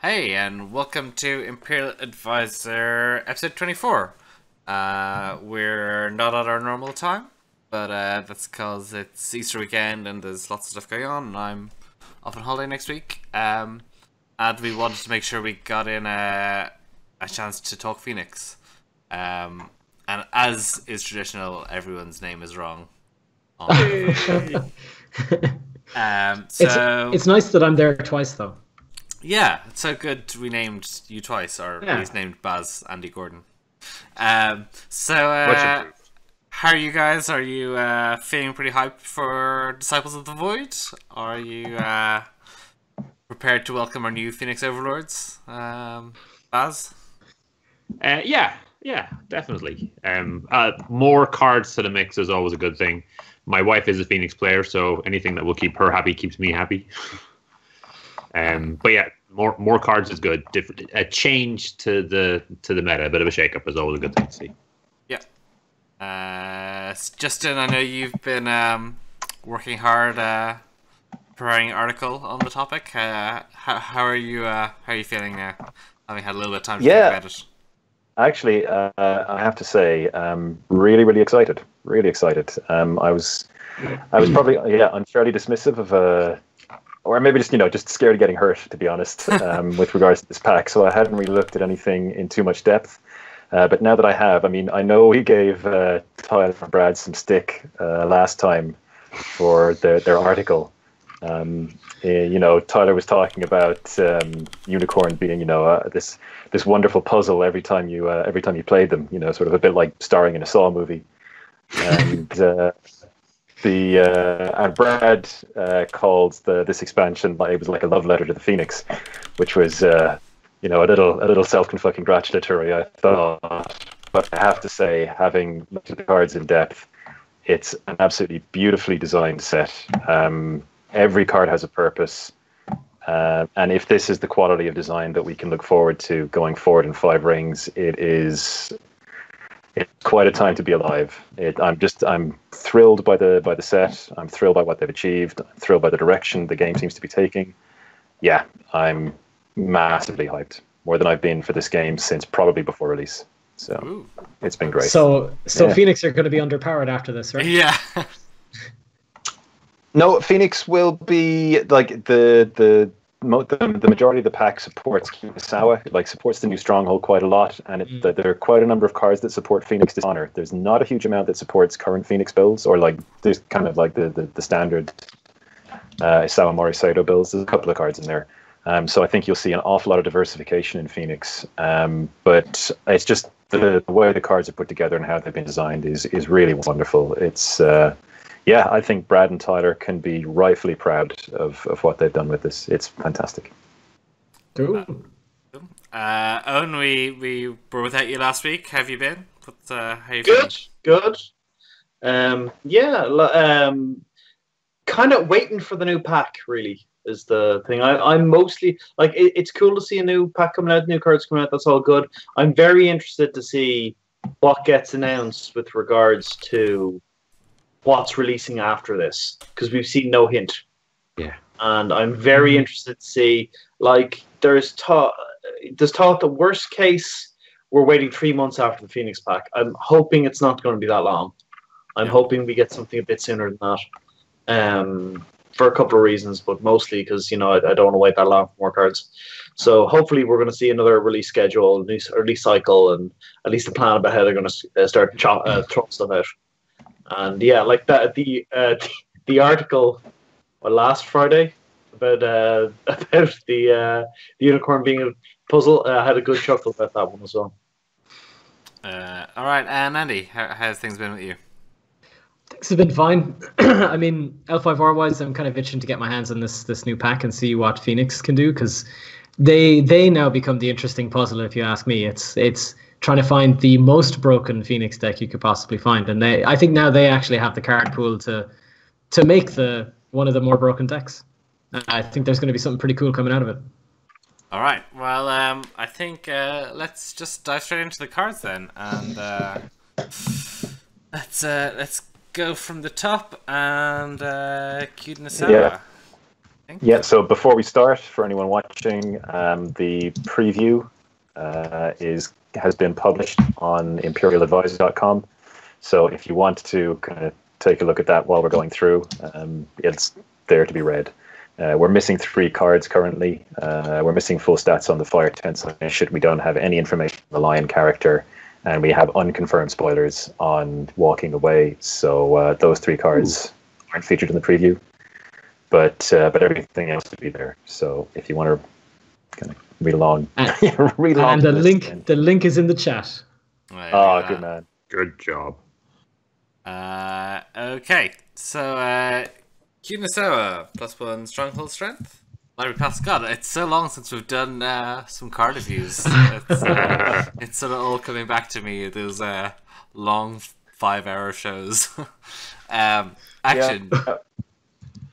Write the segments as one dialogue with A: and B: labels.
A: Hey, and welcome to Imperial Advisor episode 24. We're not at our normal time, but that's because it's Easter weekend and there's lots of stuff going on, and I'm off on holiday next week. And we wanted to make sure we got in a chance to talk Phoenix. And as is traditional, everyone's name is wrong.
B: It's nice that I'm there twice, though.
A: Yeah, it's so good we named you twice, or at least named Baz Andy Gordon. How are you guys? Are you feeling pretty hyped for Disciples of the Void? Are you prepared to welcome our new Phoenix Overlords? Baz?
C: Yeah, definitely. More cards to the mix is always a good thing. My wife is a Phoenix player, so anything that will keep her happy keeps me happy. But yeah, more cards is good. A change to the meta, a bit of a shake-up is always a good thing to see.
A: Yeah. Justin, I know you've been working hard preparing an article on the topic. How are you feeling now? Having had a little bit of time to think about it.
D: Actually, I have to say, really excited. Really excited. I was probably unfairly dismissive of or maybe just scared of getting hurt, to be honest, with regards to this pack. So I hadn't really looked at anything in too much depth. But now that I have, I mean, I know we gave Tyler and Brad some stick last time for their article. Tyler was talking about Unicorn being, this wonderful puzzle every time you played them. Sort of a bit like starring in a Saw movie. And and Brad called this expansion, it was like a love letter to the Phoenix, which was a little self-congratulatory, I thought. But I have to say, having looked at the cards in depth, it's an absolutely beautifully designed set. Every card has a purpose, and if this is the quality of design that we can look forward to going forward in Five Rings, it's quite a time to be alive. I'm thrilled by the set. I'm thrilled by what they've achieved. I'm thrilled by the direction the game seems to be taking. Yeah, I'm massively hyped. More than I've been for this game since probably before release. So It's been great.
B: So Phoenix are going to be underpowered after this, right?
A: Yeah.
D: No, Phoenix will be like the majority of the pack supports Kurosawa, supports the new stronghold quite a lot, and there are quite a number of cards that support Phoenix Dishonor. There's not a huge amount that supports current Phoenix builds, or there's kind of the standard Isawa Mori Saito builds. There's a couple of cards in there. So I think you'll see an awful lot of diversification in Phoenix. But it's just the way the cards are put together and how they've been designed is really wonderful. It's I think Brad and Tyler can be rightfully proud of what they've done with this. It's fantastic.
B: Cool.
A: Owen, we were without you last week. How have you been? How you
E: feeling? Good. Kind of waiting for the new pack, really, is the thing. I'm mostly it's cool to see a new pack coming out, new cards coming out. That's all good. I'm very interested to see what gets announced with regards to what's releasing after this, because we've seen no hint.
C: Yeah.
E: And I'm very interested to see, there's talk the worst case we're waiting 3 months after the Phoenix pack. I'm hoping it's not going to be that long. I'm hoping we get something a bit sooner than that. For a couple of reasons, but mostly because, I don't want to wait that long for more cards. So hopefully we're going to see another release schedule, release cycle, and at least a plan about how they're going to start throwing stuff out. And yeah, like that, the article last Friday about the unicorn being a puzzle, I had a good chuckle about that one as well.
A: All right, and Andy, how's things been with you?
B: Things have been fine. I mean, L5R wise, I'm kind of itching to get my hands on this new pack and see what Phoenix can do, because they now become the interesting puzzle, if you ask me. It's trying to find the most broken Phoenix deck you could possibly find, and I think now they actually have the card pool to make one of the more broken decks. I think there's going to be something pretty cool coming out of it.
A: All right. Well, I think let's just dive straight into the cards then, and let's go from the top and Kurosawa.
D: Yeah, so before we start, for anyone watching, the preview has been published on imperialadvisor.com. So if you want to kind of take a look at that while we're going through, it's there to be read. We're missing 3 cards currently. We're missing full stats on the Fire Tensor. We don't have any information on the Lion character, and we have unconfirmed spoilers on Walking Away. So those 3 cards aren't featured in the preview. But everything else to be there. So if you want to kind of read along,
B: and the link is in the chat.
D: Oh, good man,
C: good job.
A: Okay, so Kunisawa +1 stronghold strength. Larry Pascal. It's so long since we've done some card reviews. It's sort of all coming back to me. Those long 5-hour shows. Action. Yeah.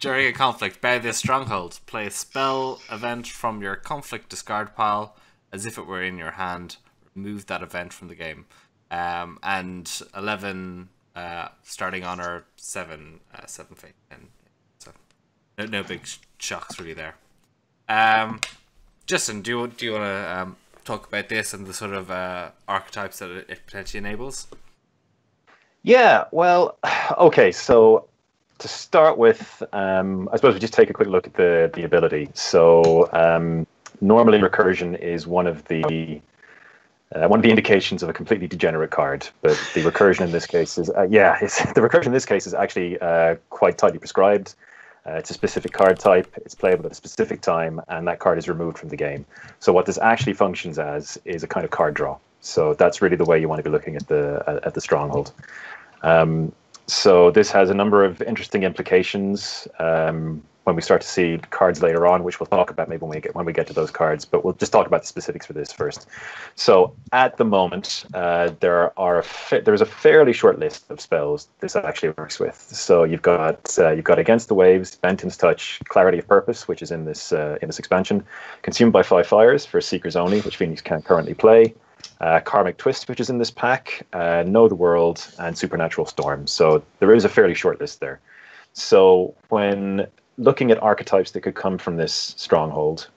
A: During a conflict, bury this stronghold. Play a spell event from your conflict discard pile as if it were in your hand. Remove that event from the game. And 11 starting honor, 7 fate. So no big shocks really there. Justin, do you want to talk about this and the sort of archetypes that it potentially enables?
D: Yeah, well, okay, so to start with, I suppose we just take a quick look at the ability. So normally recursion is one of the indications of a completely degenerate card, but the recursion in this case is actually quite tightly prescribed. It's a specific card type. It's playable at a specific time, and that card is removed from the game. So what this actually functions as is a kind of card draw. So that's really the way you want to be looking at the stronghold. So this has a number of interesting implications when we start to see cards later on, which we'll talk about maybe when we get to those cards. But we'll just talk about the specifics for this first. So at the moment, there's a fairly short list of spells this actually works with. So you've got Against the Waves, Benton's Touch, Clarity of Purpose, which is in this expansion, Consumed by 5 Fires for Seekers Only, which Phoenix can't currently play. Karmic Twist, which is in this pack, Know the World, and Supernatural Storm. So there is a fairly short list there. So when looking at archetypes that could come from this stronghold,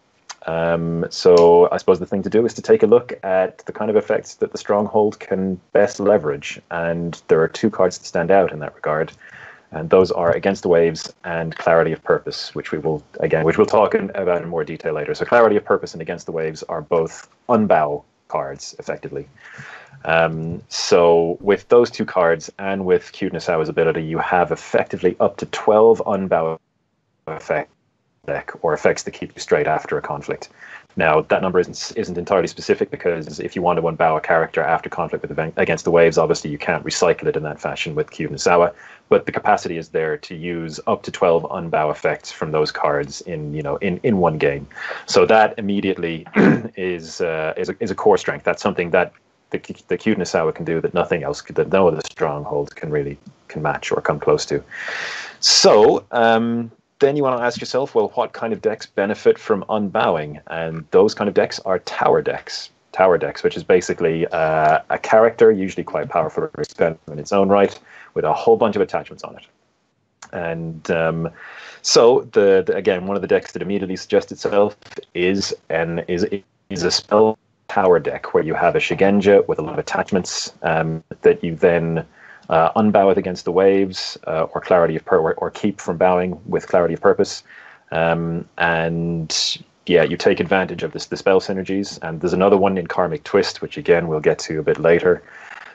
D: so I suppose the thing to do is to take a look at the kind of effects that the stronghold can best leverage. And there are 2 cards that stand out in that regard. And those are Against the Waves and Clarity of Purpose, which we'll talk about in more detail later. So Clarity of Purpose and Against the Waves are both unbow cards, effectively. So with those 2 cards and with Kunisawa's ability, you have effectively up to 12 unbow effect deck, or effects that keep you straight after a conflict. Now that number isn't entirely specific, because if you want to unbow a character after conflict with Against the Waves, obviously you can't recycle it in that fashion with Kunisawa, but the capacity is there to use up to 12 unbow effects from those cards in one game. So that immediately is a core strength. That's something that the Kunisawa can do that nothing else that no other stronghold can match or come close to. So then you want to ask yourself, well, what kind of decks benefit from unbowing? And those kind of decks are tower decks. Tower decks, which is basically a character, usually quite powerful in its own right, with a whole bunch of attachments on it. And so again, one of the decks that immediately suggests itself is a spell tower deck, where you have a Shigenja with a lot of attachments that you then unbow with Against the Waves, or Clarity of or keep from bowing with Clarity of Purpose, and yeah, you take advantage of the spell synergies. And there's another one in Karmic Twist, which again we'll get to a bit later.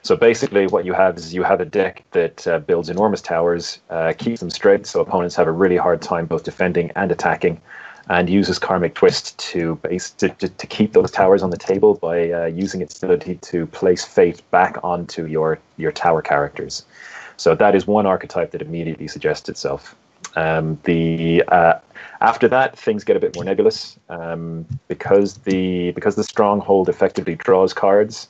D: So basically, what you have is a deck that builds enormous towers, keeps them straight, so opponents have a really hard time both defending and attacking, and uses Karmic Twist to keep those towers on the table by using its ability to place fate back onto your tower characters. So that is one archetype that immediately suggests itself. After that, things get a bit more nebulous, because the stronghold effectively draws cards.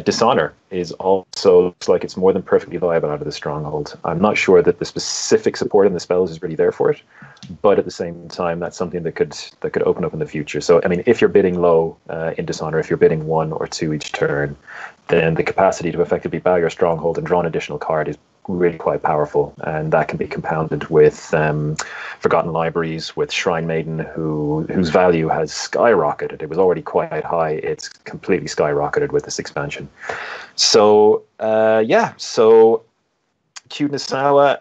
D: Dishonor is also, looks like it's more than perfectly viable out of the stronghold. I'm not sure that the specific support in the spells is really there for it, but at the same time, that's something that could open up in the future. So, I mean, if you're bidding low in Dishonor, if you're bidding 1 or 2 each turn, then the capacity to effectively bow your stronghold and draw an additional card is really quite powerful, and that can be compounded with Forgotten Libraries, with Shrine Maiden, whose value has skyrocketed. It was already quite high. It's completely skyrocketed with this expansion. So so Cuteness Sawa.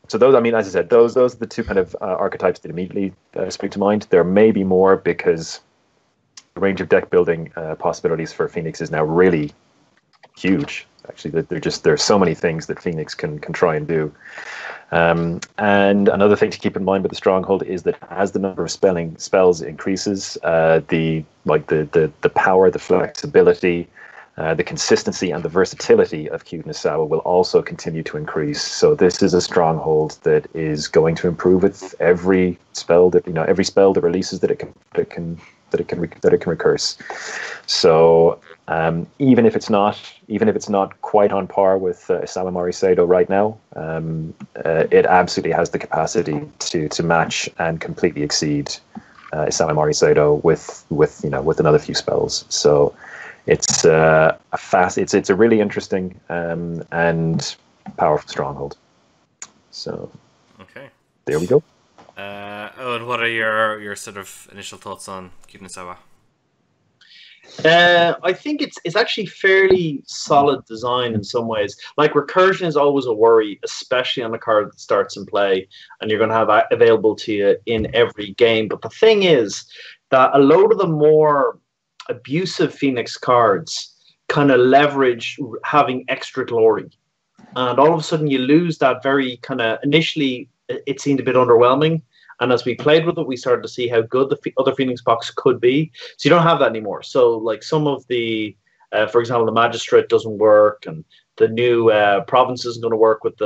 D: So those, I mean, as I said, those are the two kind of archetypes that immediately spring to mind. There may be more because the range of deck building possibilities for Phoenix is now really huge. Actually, there's so many things that Phoenix can try and do. And another thing to keep in mind with the Stronghold is that as the number of spells increases, the power, the flexibility, the consistency and the versatility of Cuteness Sawa will also continue to increase. So this is a stronghold that is going to improve with every spell that releases that it can recurse. So even if it's not quite on par with Sawamori Seido right now, it absolutely has the capacity to match and completely exceed Sawamori Seido with another few spells. So it's it's a really interesting and powerful stronghold. So
A: okay,
D: there we go.
A: Owen, what are your sort of initial thoughts on Cuteness Sawa?
E: I think it's actually fairly solid design in some ways. Like, recursion is always a worry, especially on a card that starts in play and you're going to have available to you in every game. But the thing is that a load of the more abusive Phoenix cards kind of leverage having extra glory. And all of a sudden you lose that very kind of, initially it seemed a bit underwhelming. And as we played with it, we started to see how good the other Phoenix box could be. So you don't have that anymore. So like some of the, for example, the Magistrate doesn't work, and the new Province isn't going to work with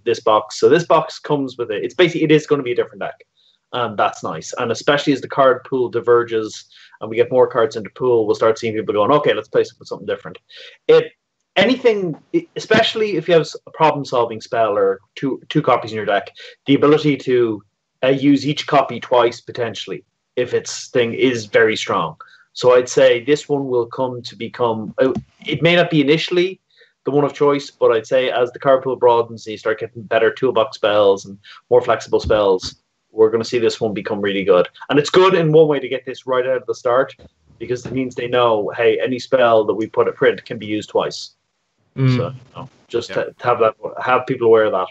E: this box. So this box comes with it. It is going to be a different deck. And that's nice. And especially as the card pool diverges and we get more cards into pool, we'll start seeing people going, okay, let's play something different. Especially if you have a problem-solving spell or two copies in your deck, the ability to use each copy twice potentially if its thing is very strong. So I'd say this one will come to become, it may not be initially the one of choice, but I'd say as the card pool broadens and you start getting better toolbox spells and more flexible spells, we're going to see this one become really good. And it's good in one way to get this right out of the start, because it means they know, hey, any spell that we put at print can be used twice. So to have people aware of that,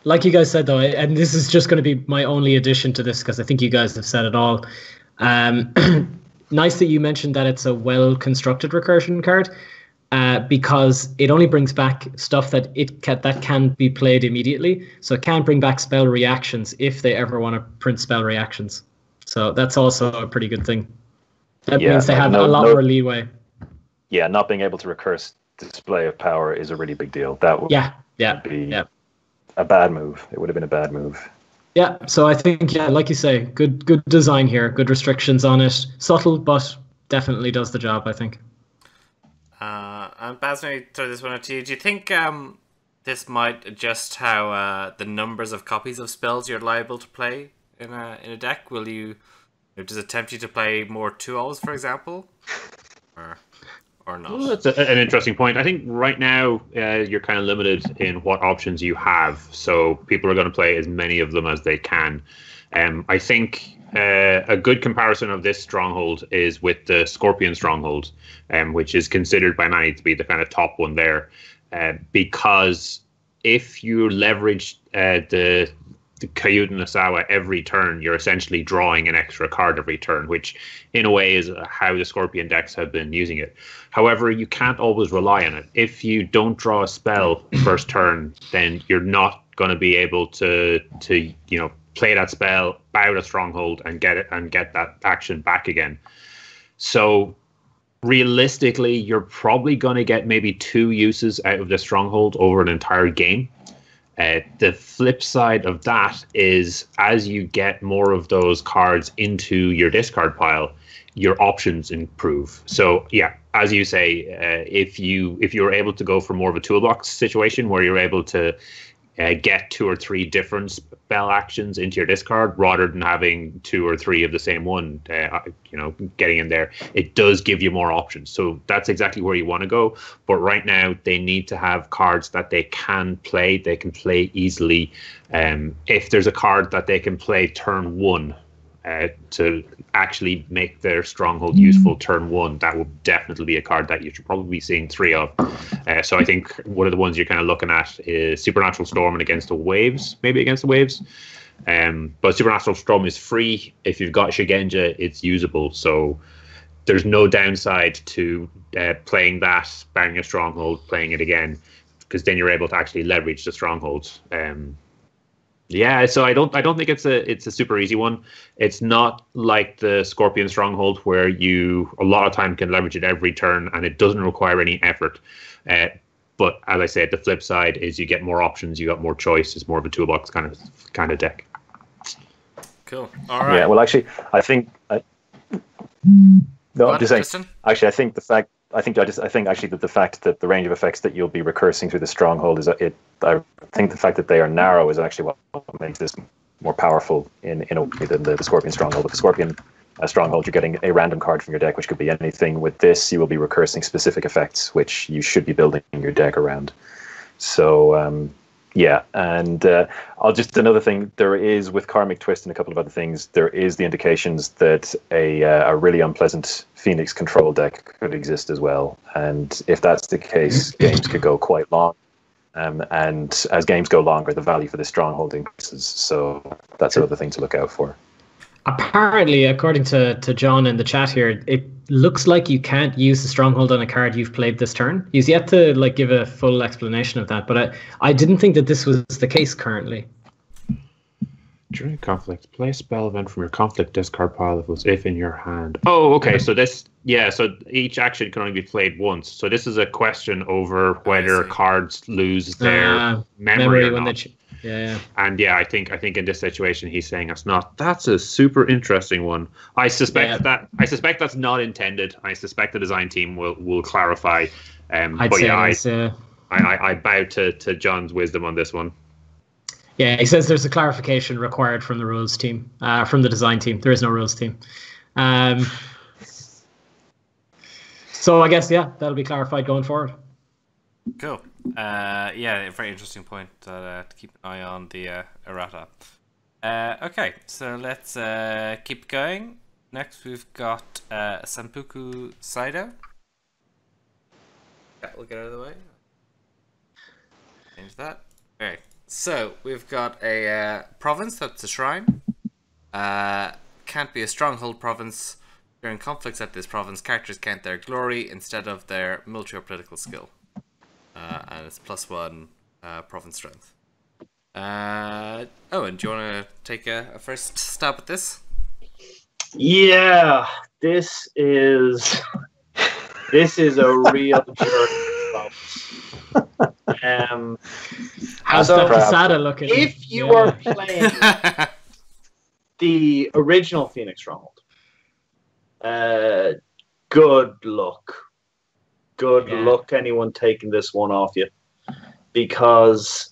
B: like you guys said, though, and this is just going to be my only addition to this because I think you guys have said it all. Nice that you mentioned that it's a well-constructed recursion card, because it only brings back stuff that can be played immediately. So it can bring back spell reactions if they ever want to print spell reactions. So that's also a pretty good thing. That means they have a lot more leeway.
D: Yeah, not being able to recurse display of power is a really big deal. That would be a bad move. It would have been a bad move.
B: Yeah, so I think, like you say, good design here, good restrictions on it. Subtle, but definitely does the job, I think.
A: And Baz, maybe throw this one out to you. Do you think this might adjust how the numbers of copies of spells you're liable to play in a deck? Does it tempt you to play more 2-0s, for example? Or not?
C: Well, that's an interesting point. I think right now you're kind of limited in what options you have, so people are going to play as many of them as they can. I think a good comparison of this stronghold is with the Scorpion stronghold, which is considered by many to be the kind of top one there, because if you leverage the Cuteness Sawa every turn, you're essentially drawing an extra card every turn, which in a way is how the Scorpion decks have been using it. However, you can't always rely on it. If you don't draw a spell first turn, then you're not going to be able to play that spell, bow a stronghold, and get that action back again. So realistically, you're probably going to get maybe 2 uses out of the stronghold over an entire game. The flip side of that is, as you get more of those cards into your discard pile, your options improve. So yeah, as you say, if you're able to go for more of a toolbox situation where you're able to get 2 or 3 different spell actions into your discard rather than having 2 or 3 of the same one, getting in there. It does give you more options. So that's exactly where you want to go. But right now, they need to have cards that they can play. They can play easily. If there's a card that they can play turn 1, to actually make their stronghold useful turn 1, that would definitely be a card that you should probably be seeing 3 of. So I think one of the ones you're kind of looking at is Supernatural Storm and against the Waves, maybe against the Waves. But Supernatural Storm is free. If you've got Shigenja, it's usable. So there's no downside to playing that, banging a stronghold, playing it again, because then you're able to actually leverage the strongholds. Yeah, so I don't think it's a super easy one. It's not like the Scorpion Stronghold where you a lot of time can leverage it every turn and it doesn't require any effort. But as I said, the flip side is you get more options, you got more choice. It's more of a toolbox kind of deck.
A: Cool. All right.
D: Yeah. Well, actually, I think. I'm just saying.
A: Tristan?
D: Actually, I think actually that the fact that the range of effects that you'll be recursing through the stronghold is it. I think the fact that they are narrow is actually what makes this more powerful in a way than the Scorpion Stronghold. With the Scorpion Stronghold, you're getting a random card from your deck, which could be anything. With this, you will be recursing specific effects, which you should be building your deck around. So, yeah, and I'll just another thing. There is with Karmic Twist and a couple of other things. There is the indications that a really unpleasant Phoenix control deck could exist as well. And if that's the case, games could go quite long. And as games go longer, the value for the stronghold increases. So that's another thing to look out for.
B: Apparently, according to John in the chat here, it looks like you can't use the stronghold on a card you've played this turn. He's yet to give a full explanation of that, but I didn't think that this was the case currently.
C: During conflict, play a spell event from your conflict discard pile if in your hand. Oh, okay. So so each action can only be played once. So this is a question over whether cards lose their memory or
B: when
C: not.
B: Yeah.
C: And yeah, I think in this situation he's saying it's not. That's a super interesting one. I suspect that's not intended. I suspect the design team will clarify. I bow to John's wisdom on this one.
B: Yeah, he says there's a clarification required from the rules team, from the design team. There is no rules team. So I guess, that'll be clarified going forward.
A: Cool. Yeah, very interesting point to keep an eye on the errata. Okay, so let's keep going. Next, we've got Santoku Saido. Yeah, we'll get out of the way. Change that. Okay. So, we've got a province that's a shrine. Can't be a stronghold province. During conflicts at this province, characters count their glory instead of their military or political skill. And it's +1 province strength. Owen, do you want to take a first stab at this?
E: Yeah, this is a real jerk.
B: How's that Fasada looking?
E: If you are playing the original Phoenix Stronghold, good luck. Good luck anyone taking this one off you, because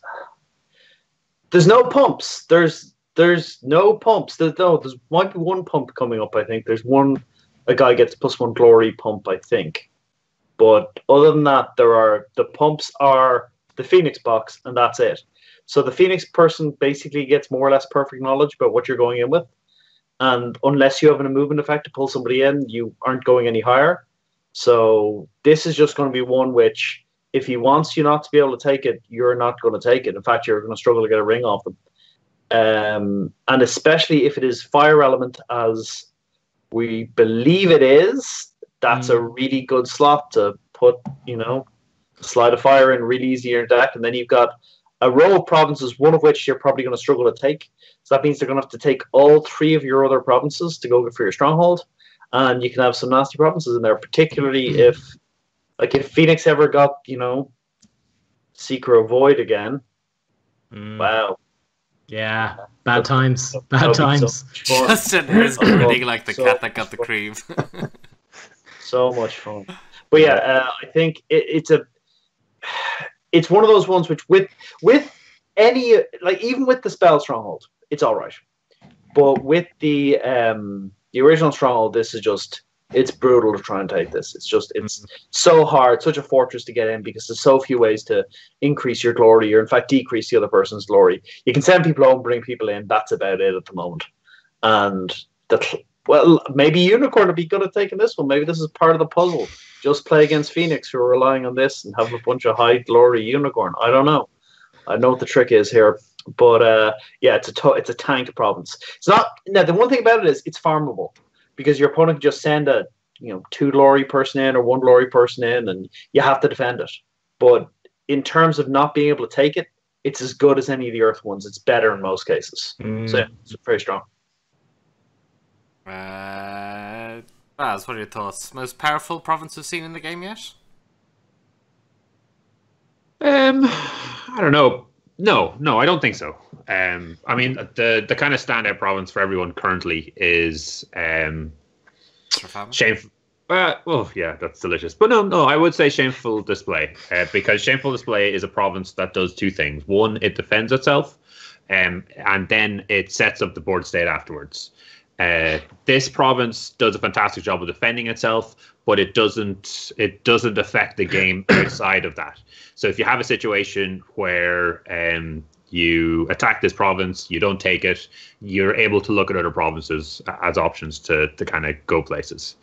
E: there's no pumps. There's no pumps. There might be one pump coming up. I think there's a guy gets +1 glory pump. I think. But other than that, the pumps are the Phoenix box, and that's it. So the Phoenix person basically gets more or less perfect knowledge about what you're going in with. And unless you have a movement effect to pull somebody in, you aren't going any higher. So this is just going to be one which, if he wants you not to be able to take it, you're not going to take it. In fact, you're going to struggle to get a ring off them. And especially if it is fire element, as we believe it is, that's a really good slot to put, slide a fire in really easy in your deck. And then you've got a row of provinces, one of which you're probably going to struggle to take. So that means they're going to have to take all 3 of your other provinces to go for your stronghold. And you can have some nasty provinces in there, particularly if Phoenix ever got, Secret of Void again. Wow.
B: Yeah, bad times. Bad times.
A: Justin is grinning like the cat that got the cream.
E: So much fun. But yeah, I think it's one of those ones which with any, even with the spell stronghold, it's all right. But with the original Stronghold, this is just, it's brutal to try and take this. It's so hard, such a fortress to get in, because there's so few ways to increase your glory, or in fact decrease the other person's glory. You can send people home, bring people in. That's about it at the moment. And well, maybe Unicorn will be good at taking this one. Maybe this is part of the puzzle. Just play against Phoenix, who are relying on this, and have a bunch of high glory Unicorn. I don't know. I know what the trick is here, but yeah, it's a tanked province. It's not. Now, the one thing about it is it's farmable, because your opponent can just send a 2 glory person in or 1 glory person in, and you have to defend it. But in terms of not being able to take it, it's as good as any of the Earth ones. It's better in most cases. So yeah, it's very strong.
A: Baz, what are your thoughts? Most powerful province we've seen in the game yet?
C: I don't know. No, I don't think so. I mean, the kind of standout province for everyone currently is Shameful. Well, yeah, that's delicious. But no, I would say Shameful Display, because Shameful Display is a province that does 2 things. One, it defends itself, and then it sets up the board state afterwards. This province does a fantastic job of defending itself, but it doesn't affect the game outside of that. So if you have a situation where you attack this province, you don't take it, you're able to look at other provinces as options to kind of go places.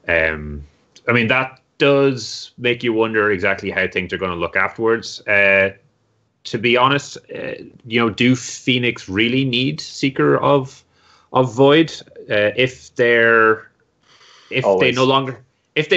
C: I mean, that does make you wonder exactly how things are going to look afterwards. To be honest, do Phoenix really need Seeker of Void if they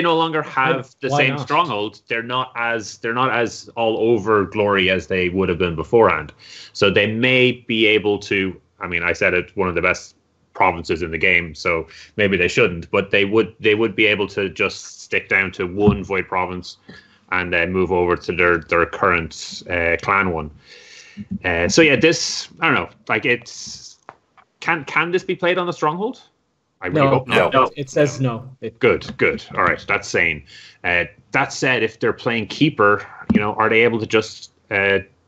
C: no longer have the same stronghold? They're not as all over glory as they would have been beforehand. So they may be able to. I mean, I said it's one of the best provinces in the game, so maybe they shouldn't, but they would be able to just stick down to 1 Void province and then move over to their current clan one. So yeah, this, I don't know, like, it's can this be played on the Stronghold? I really hope not.
B: No. It says no.
C: Good. All right, that's sane. That said, if they're playing Keeper, are they able to just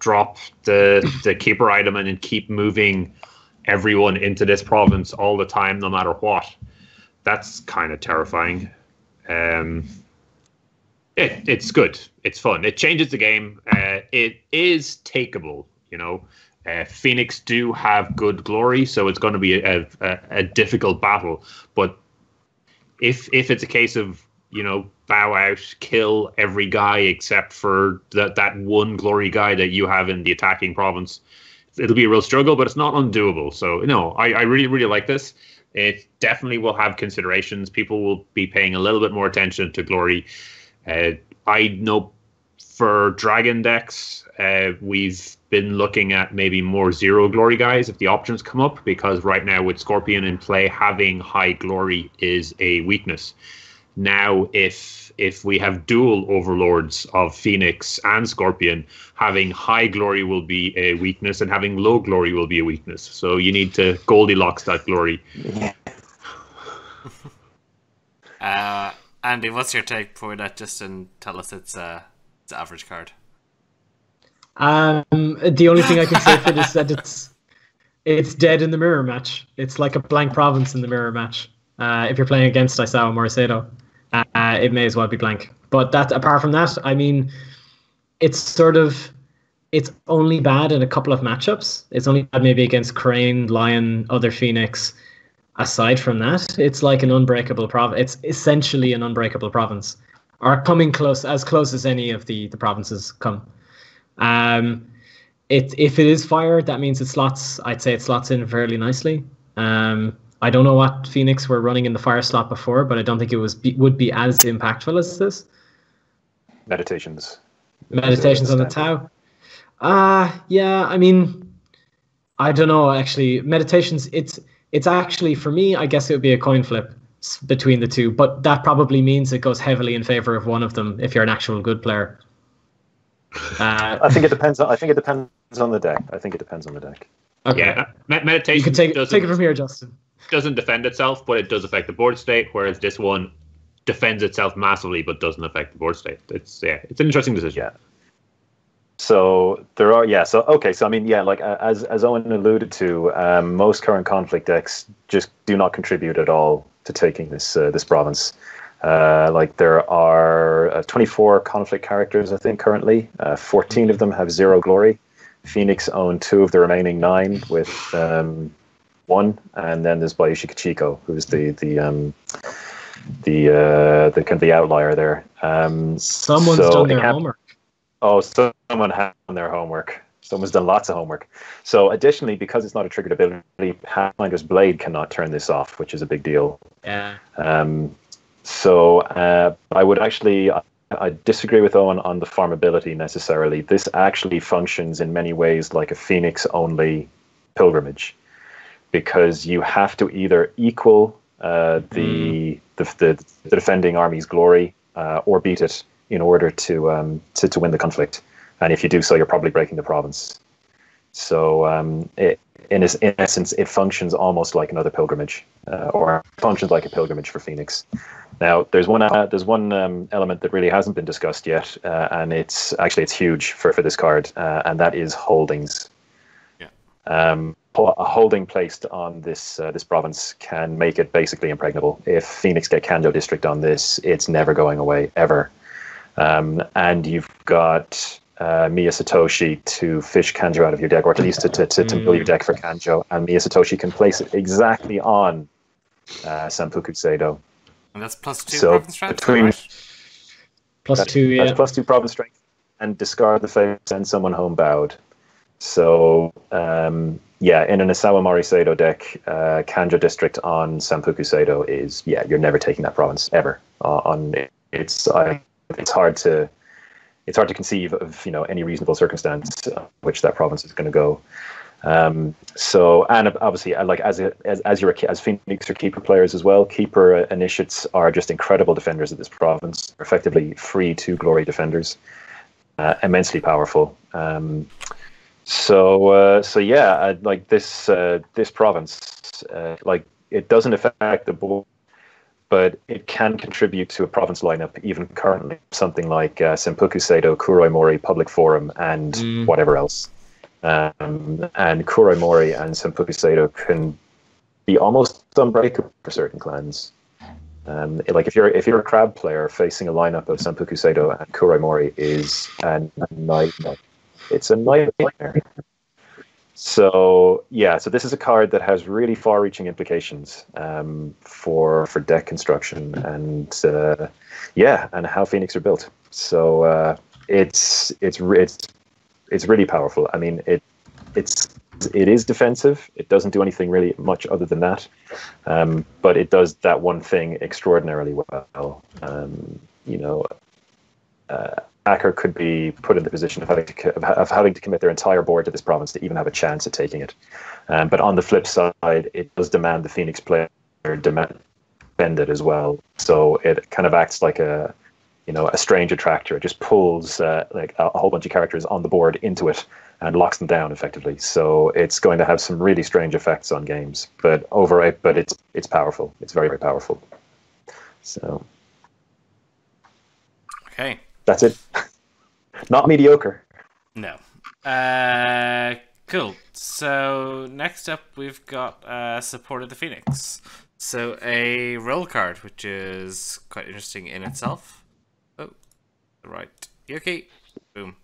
C: drop the Keeper item and then keep moving everyone into this province all the time, no matter what? That's kind of terrifying. It's good. It's fun. It changes the game. It is takeable, Phoenix do have good glory, so it's going to be a difficult battle. But if it's a case of bow out, kill every guy except for that 1 glory guy that you have in the attacking province, it'll be a real struggle. But it's not undoable. So I really, really like this. It definitely will have considerations. People will be paying a little bit more attention to glory. I know for Dragon decks, we've been looking at maybe more 0 glory guys if the options come up, because right now with Scorpion in play, having high glory is a weakness. Now, if we have dual overlords of Phoenix and Scorpion, having high glory will be a weakness, and having low glory will be a weakness. So you need to Goldilocks that glory.
A: Andy, what's your take for that? Just tell us it's average card.
B: The only thing I can say for this is that it's dead in the mirror match. It's like a blank province in the mirror match. If you're playing against Isao Moricedo, it may as well be blank. But apart from that, I mean, it's only bad in a couple of matchups. It's only bad maybe against Crane, Lion, other Phoenix. Aside from that, it's like an unbreakable province. It's essentially an unbreakable province, or coming close as any of the provinces come. If it is fire, that means it slots. I'd say it slots in fairly nicely. I don't know what Phoenix were running in the fire slot before, but I don't think it would be as impactful as this.
D: Meditations
B: on the Tau. Yeah. I mean, I don't know. Actually, Meditations. It's actually, for me, I guess it would be a coin flip between the two, but that probably means it goes heavily in favor of one of them if you're an actual good player.
D: I think it depends on the deck.
B: Okay.
C: Yeah, meditation.
B: You can take it from here, Justin.
C: Doesn't defend itself, but it does affect the board state. Whereas this one defends itself massively, but doesn't affect the board state. It's an interesting decision.
D: So there are, yeah. So okay, so I mean, yeah, like as Owen alluded to, most current conflict decks just do not contribute at all to taking this province. Like there are 24 conflict characters, I think, currently. 14 of them have 0 glory. Phoenix own 2 of the remaining 9 with 1, and then there's Bayushi Kachiko, who's the kind of the outlier there.
B: Someone's done their homework.
D: Oh, someone has done their homework. Someone's done lots of homework. So additionally, because it's not a triggered ability, Pathfinder's Blade cannot turn this off, which is a big deal.
B: Yeah.
D: So I would actually, I disagree with Owen on the farmability necessarily. This actually functions in many ways like a Phoenix-only pilgrimage, because you have to either equal the defending army's glory or beat it in order to win the conflict. And if you do so, you're probably breaking the province. So in essence, it functions almost like another pilgrimage, or functions like a pilgrimage for Phoenix. Now, there's one element that really hasn't been discussed yet, and it's huge for this card, and that is holdings.
A: Yeah.
D: A holding placed on this province can make it basically impregnable. If Phoenix get Kanjo District on this, it's never going away, ever. And you've got Miya Satoshi to fish Kanjo out of your deck, or at least to mill your deck for Kanjo, and Miya Satoshi can place it exactly on Santoku Seido.
A: And that's +2 province strength, right?
B: +2, yeah.
D: That's +2 province strength, and discard the face, send someone home bowed. So, yeah, in an Isawa Mori Seido deck, Kanjo District on Santoku Seido is, yeah, you're never taking that province, ever. It's hard to conceive of, you know, any reasonable circumstance in which that province is going to go. So, and obviously, like as Phoenix are keeper players as well, keeper initiates are just incredible defenders of this province. They're effectively free to glory defenders, immensely powerful. So yeah, like this province, like it doesn't affect the board, but it can contribute to a province lineup even currently. Something like Senpuku Seido, Kuroi Mori, Public Forum, and whatever else. And Kuroi Mori and Senpuku Seido can be almost unbreakable for certain clans. Like if you're a crab player, facing a lineup of Senpuku Seido and Kuroi Mori is a nightmare. It's a nightmare. So yeah, so this is a card that has really far-reaching implications for deck construction and and how Phoenix are built. So it's really powerful. I mean, it is defensive. It doesn't do anything really much other than that, but it does that one thing extraordinarily well. Hacker could be put in the position of having to commit their entire board to this province to even have a chance at taking it. But on the flip side, it does demand the Phoenix player defend it as well. So it kind of acts like a strange attractor. It just pulls like a whole bunch of characters on the board into it and locks them down effectively. So it's going to have some really strange effects on games. But it's powerful. It's very, very powerful. So
A: okay.
D: That's it. Not mediocre.
A: No. Cool. So next up we've got Support of the Phoenix. So a roll card, which is quite interesting in itself. Oh, right. Yoki. Boom.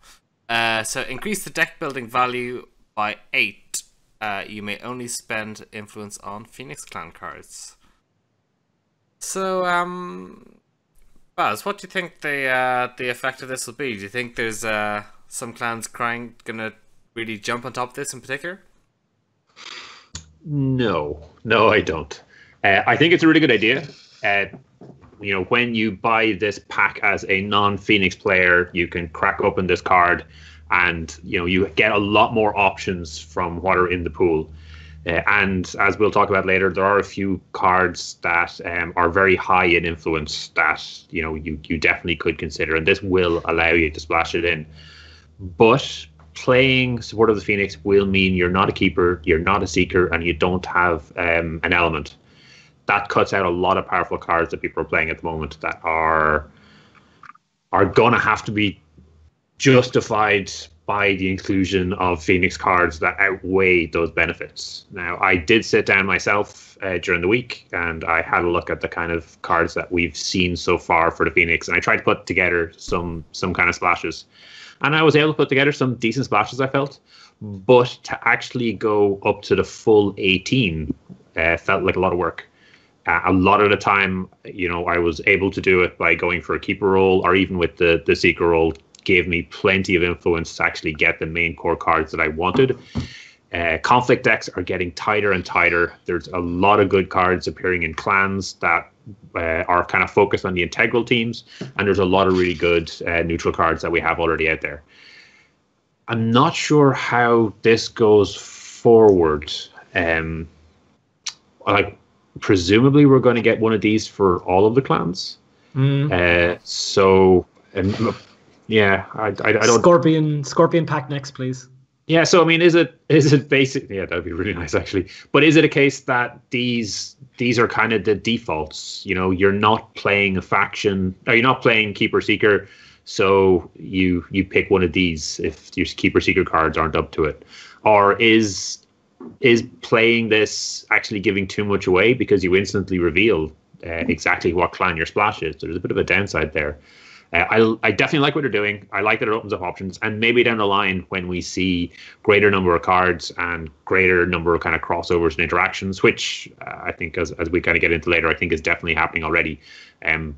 A: So increase the deck building value by 8. You may only spend influence on Phoenix Clan cards. So Baz, what do you think the effect of this will be? Do you think there's some clans gonna really jump on top of this in particular?
C: No, I don't. I think it's a really good idea. When you buy this pack as a non-Phoenix player, you can crack open this card, and you get a lot more options from what are in the pool. And as we'll talk about later, there are a few cards that are very high in influence that you definitely could consider, and this will allow you to splash it in. But playing Support of the Phoenix will mean you're not a keeper, you're not a seeker, and you don't have an element. That cuts out a lot of powerful cards that people are playing at the moment that are gonna have to be justified by the inclusion of Phoenix cards that outweigh those benefits. Now, I did sit down myself during the week, and I had a look at the kind of cards that we've seen so far for the Phoenix, and I tried to put together some kind of splashes. And I was able to put together some decent splashes, I felt. But to actually go up to the full 18 felt like a lot of work. A lot of the time, I was able to do it by going for a keeper roll, or even with the seeker roll, gave me plenty of influence to actually get the main core cards that I wanted. Conflict decks are getting tighter and tighter. There's a lot of good cards appearing in clans that are kind of focused on the integral teams, and there's a lot of really good neutral cards that we have already out there. I'm not sure how this goes forward. Presumably we're going to get one of these for all of the clans. I don't.
B: Scorpion pack next, please.
C: Yeah, so I mean, is it basic? Yeah, that'd be really nice actually. But is it a case that these are kind of the defaults? You're not playing a faction, or you're not playing Keeper Seeker, so you pick one of these if your Keeper Seeker cards aren't up to it, or is playing this actually giving too much away because you instantly reveal exactly what clan your splash is? So there's a bit of a downside there. I definitely like what they're doing. I like that it opens up options, and maybe down the line when we see greater number of cards and greater number of kind of crossovers and interactions, which I think as we kind of get into later, I think is definitely happening already. I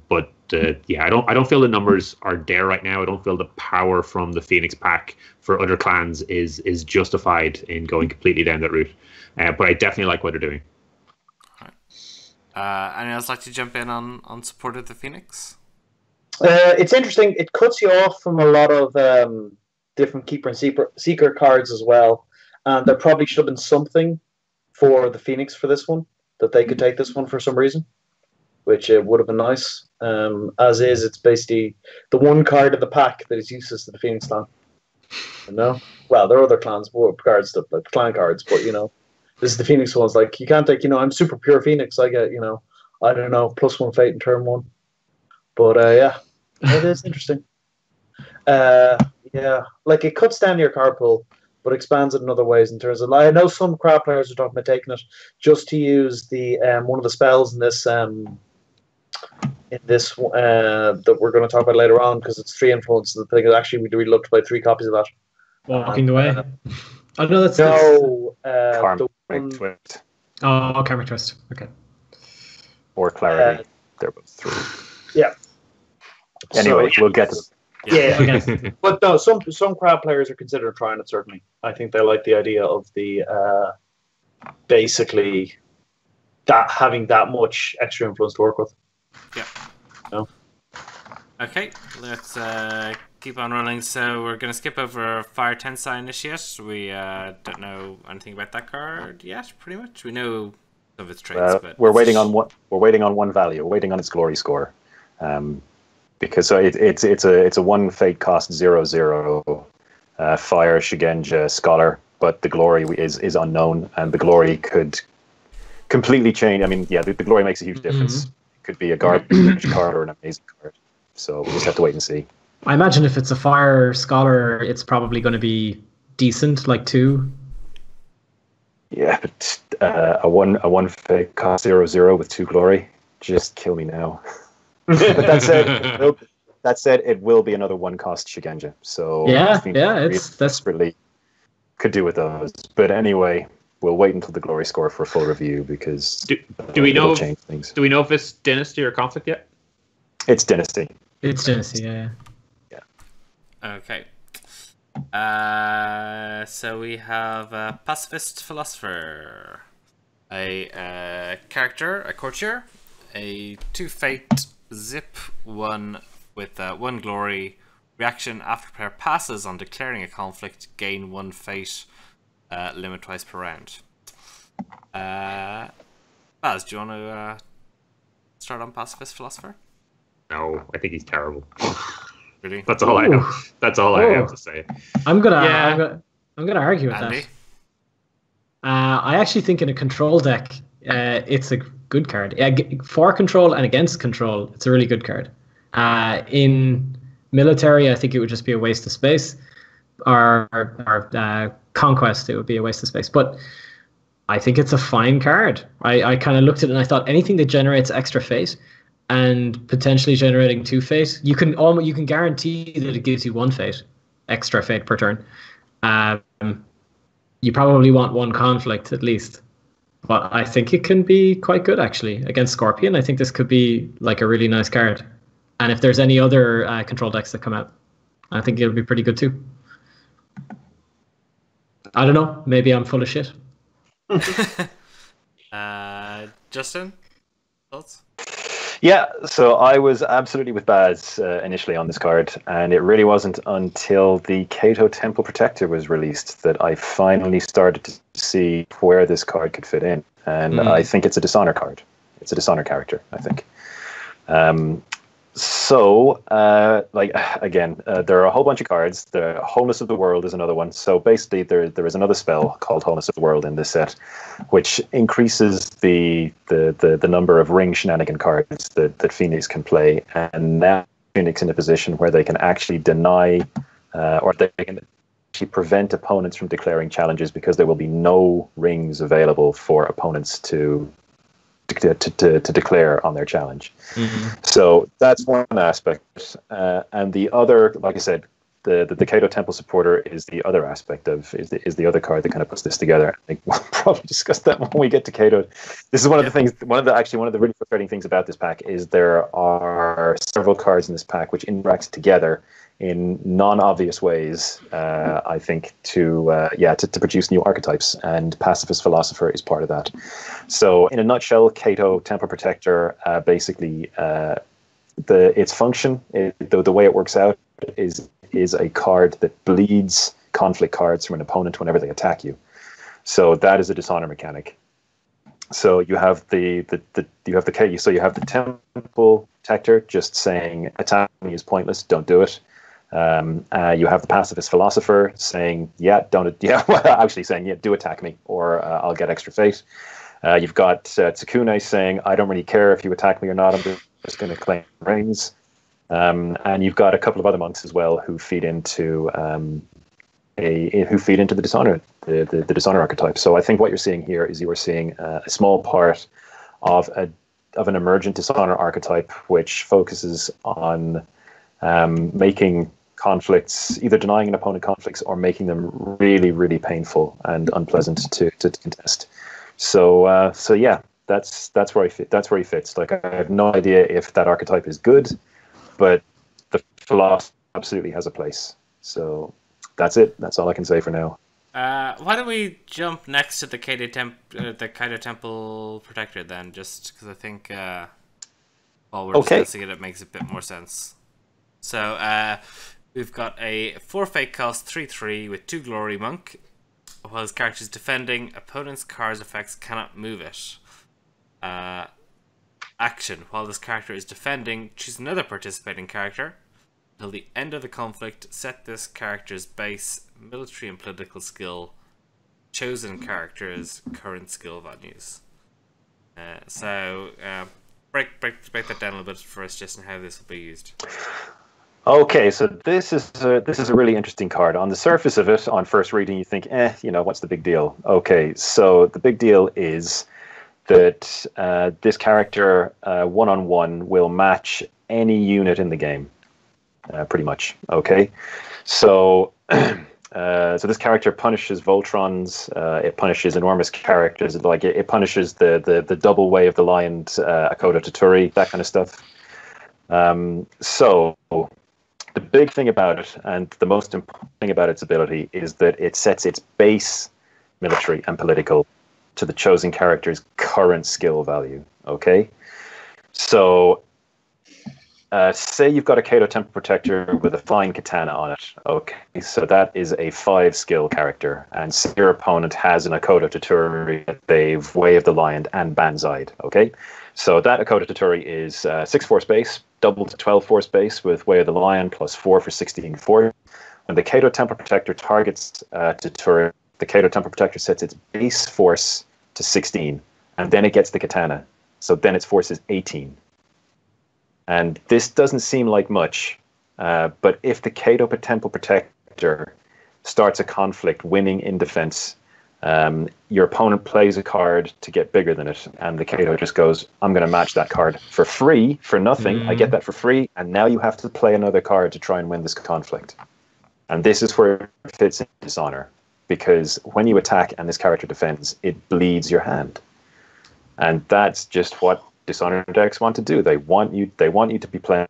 C: don't feel the numbers are there right now. I don't feel the power from the Phoenix pack for other clans is justified in going completely down that route. But I definitely like what they're doing.
A: All right. Anyone else like to jump in on support of the Phoenix?
E: It's interesting. It cuts you off from a lot of different Keeper and Seeker cards as well. And there probably should have been something for the Phoenix for this one, that they could take this one for some reason, which would have been nice. As is, it's basically the one card of the pack that is useless to the Phoenix clan. Well, there are other clans, cards, like clan cards, but this is the Phoenix ones. Like, you can't take, I'm super pure Phoenix. I get, I don't know, +1 fate in turn 1. But it is interesting. Like, it cuts down your card pool, but expands it in other ways. In terms of, I know some crowd players are talking about taking it just to use the one of the spells in this that we're going to talk about later on, because it's 3 influence. The thing is, actually, we'd really love to play 3 copies of that.
B: Walking the way. That's
D: Karmic Twist.
B: Oh, Karmic Twist. Okay.
D: Or Clarity. They're both 3.
E: Yeah.
D: Anyway, we'll get to.
E: Yeah, okay. But no, some crowd players are considering trying it. Certainly, I think they like the idea of the basically that having that much extra influence to work with.
A: Yeah. Okay, let's keep on rolling. So we're going to skip over Fire Tensai Initiate. We don't know anything about that card yet. Pretty much, we know of its traits, but
D: we're waiting on one. We're waiting on one value. We're waiting on its glory score. Because it's a 1 fate cost 0/0 fire Shigenja Scholar, but the glory is unknown, and the glory could completely change. I mean, the glory makes a huge difference. It could be a garbage card or an amazing card. So we just have to wait and see.
B: I imagine if it's a fire scholar, it's probably going to be decent, like 2.
D: Yeah, but a one fate cost 0/0 with 2 glory, just kill me now. But that said, it will be another 1 cost Shigenja. So
B: it's
D: desperately could do with those. But anyway, we'll wait until the glory score for a full review, because
C: do we know
D: change things.
C: Do we know if it's Dynasty or Conflict yet?
D: It's Dynasty.
B: It's Dynasty, yeah.
A: Okay. So we have Pacifist Philosopher, a character, a courtier, a 2 fate. Zip 1 with 1 glory. Reaction after player passes on declaring a conflict, gain 1 fate, limit twice per round. Baz, do you want to start on Pacifist Philosopher?
C: No, I think he's terrible.
A: Really?
C: That's all I know. That's all I have to say.
B: I'm gonna argue with
A: Andy?
B: that. I actually think in a control deck, it's a good card. For control and against control, it's a really good card. In military, I think it would just be a waste of space. Conquest, it would be a waste of space. But I think it's a fine card. I kind of looked at it and I thought anything that generates extra fate and potentially generating 2 fate, you can guarantee that it gives you 1 fate, extra fate per turn. You probably want 1 conflict at least. But I think it can be quite good actually against Scorpion. I think this could be like a really nice card. And if there's any other control decks that come out, I think it'll be pretty good too. I don't know. Maybe I'm full of shit.
A: Justin, thoughts?
D: Yeah, so I was absolutely with Baz initially on this card, and it really wasn't until the Kato Temple Protector was released that I finally started to see where this card could fit in. And I think it's a Dishonor card. It's a Dishonor character, I think. There are a whole bunch of cards. The Wholeness of the World is another one. So basically, there is another spell called Wholeness of the World in this set, which increases the number of ring shenanigan cards that Phoenix can play. And now Phoenix in a position where they can actually deny, or they can actually prevent opponents from declaring challenges because there will be no rings available for opponents to declare on their challenge. So that's one aspect, and the other, like I said, the Kato Temple Supporter is the other aspect of is the other card that kind of puts this together. I think we'll probably discuss that when we get to Kato. This is one of the things. One of the really frustrating things about this pack is there are several cards in this pack which interact together in non-obvious ways, I think, to produce new archetypes, and Pacifist Philosopher is part of that. So, in a nutshell, Kato Temple Protector, basically, its function, the way it works out, is a card that bleeds conflict cards from an opponent whenever they attack you. So that is a Dishonor mechanic. So you have the Temple Protector just saying attacking is pointless, don't do it. You have the Pacifist Philosopher saying, actually saying, do attack me, or I'll get extra fate. You've got Tsukune saying, I don't really care if you attack me or not, I'm just going to claim rings. And you've got a couple of other monks as well who feed into the Dishonor, the Dishonor archetype. So I think what you're seeing here is you are seeing a small part of an emergent Dishonor archetype, which focuses on making conflicts, either denying an opponent conflicts or making them really, really painful and unpleasant to contest. So yeah, that's where he fits. Like, I have no idea if that archetype is good, but the philosophy absolutely has a place. So that's it. That's all I can say for now.
A: Why don't we jump next to the Kaito Temple Protector then? Just because I think while we're discussing it makes a bit more sense. So we've got a 4 fate cost 3/3 with 2 Glory Monk. While his character is defending, opponent's card's effects cannot move it. Action. While this character is defending, choose another participating character. Until the end of the conflict, set this character's base, military and political skill, chosen character's current skill values. Break that down a little bit for us, Jason, how this will be used.
D: Okay, so this is a really interesting card. On the surface of it, on first reading, you think, what's the big deal? Okay, so the big deal is that this character, one-on-one, will match any unit in the game, pretty much. Okay, so this character punishes Voltrons. It punishes enormous characters. It punishes the double way of the Lion, Akodo Toturi, that kind of stuff. So the big thing about it, and the most important thing about its ability, is that it sets its base military and political to the chosen character's current skill value. Okay, so say you've got a Kato Temple Protector with a fine katana on it. Okay, so that is a 5 skill character, and say your opponent has an Akodo Toturi, they've Way of the Lion and Banzai'd. Okay, so that Akodo Toturi is 6 force base, double to 12 force base with Way of the Lion plus 4 for 16 force. When the Kato Temple Protector targets Toturi, the Kato Temple Protector sets its base force to 16, and then it gets the katana. So then its force is 18. And this doesn't seem like much, but if the Kato Temple Protector starts a conflict, winning in defense. Your opponent plays a card to get bigger than it, and the Kato just goes, I'm going to match that card for free, for nothing. I get that for free, and now you have to play another card to try and win this conflict. And this is where it fits in Dishonor, because when you attack and this character defends, it bleeds your hand. And that's just what Dishonor decks want to do. They want you to be playing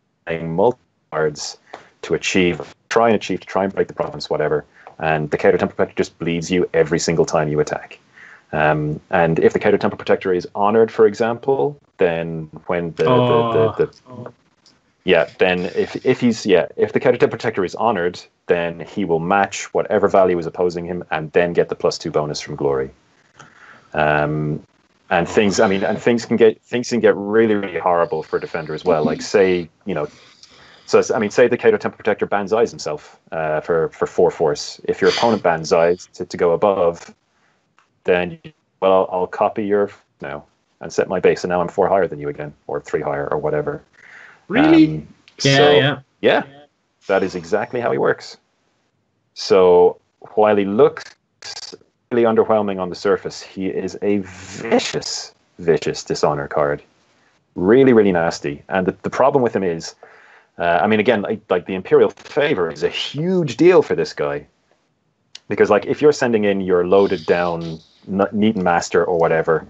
D: multiple cards to try and break the province, whatever. And the Kato Temple Protector just bleeds you every single time you attack. And if the Kato Temple Protector is honored, for example, then when if the Kato Temple Protector is honored, then he will match whatever value is opposing him, and then get the +2 bonus from Glory. And things can get really, really horrible for a defender as well. Like say the Kato Temple Protector banzais himself for 4 force. If your opponent banzais to go above, then I'll copy your now and set my base, and now I'm 4 higher than you again, or 3 higher, or whatever.
E: Really?
D: Yeah. That is exactly how he works. So while he looks really underwhelming on the surface, he is a vicious Dishonor card. Really, really nasty. And the problem with him is, again, like the Imperial Favor is a huge deal for this guy. Because like if you're sending in your loaded down Neaton Master or whatever,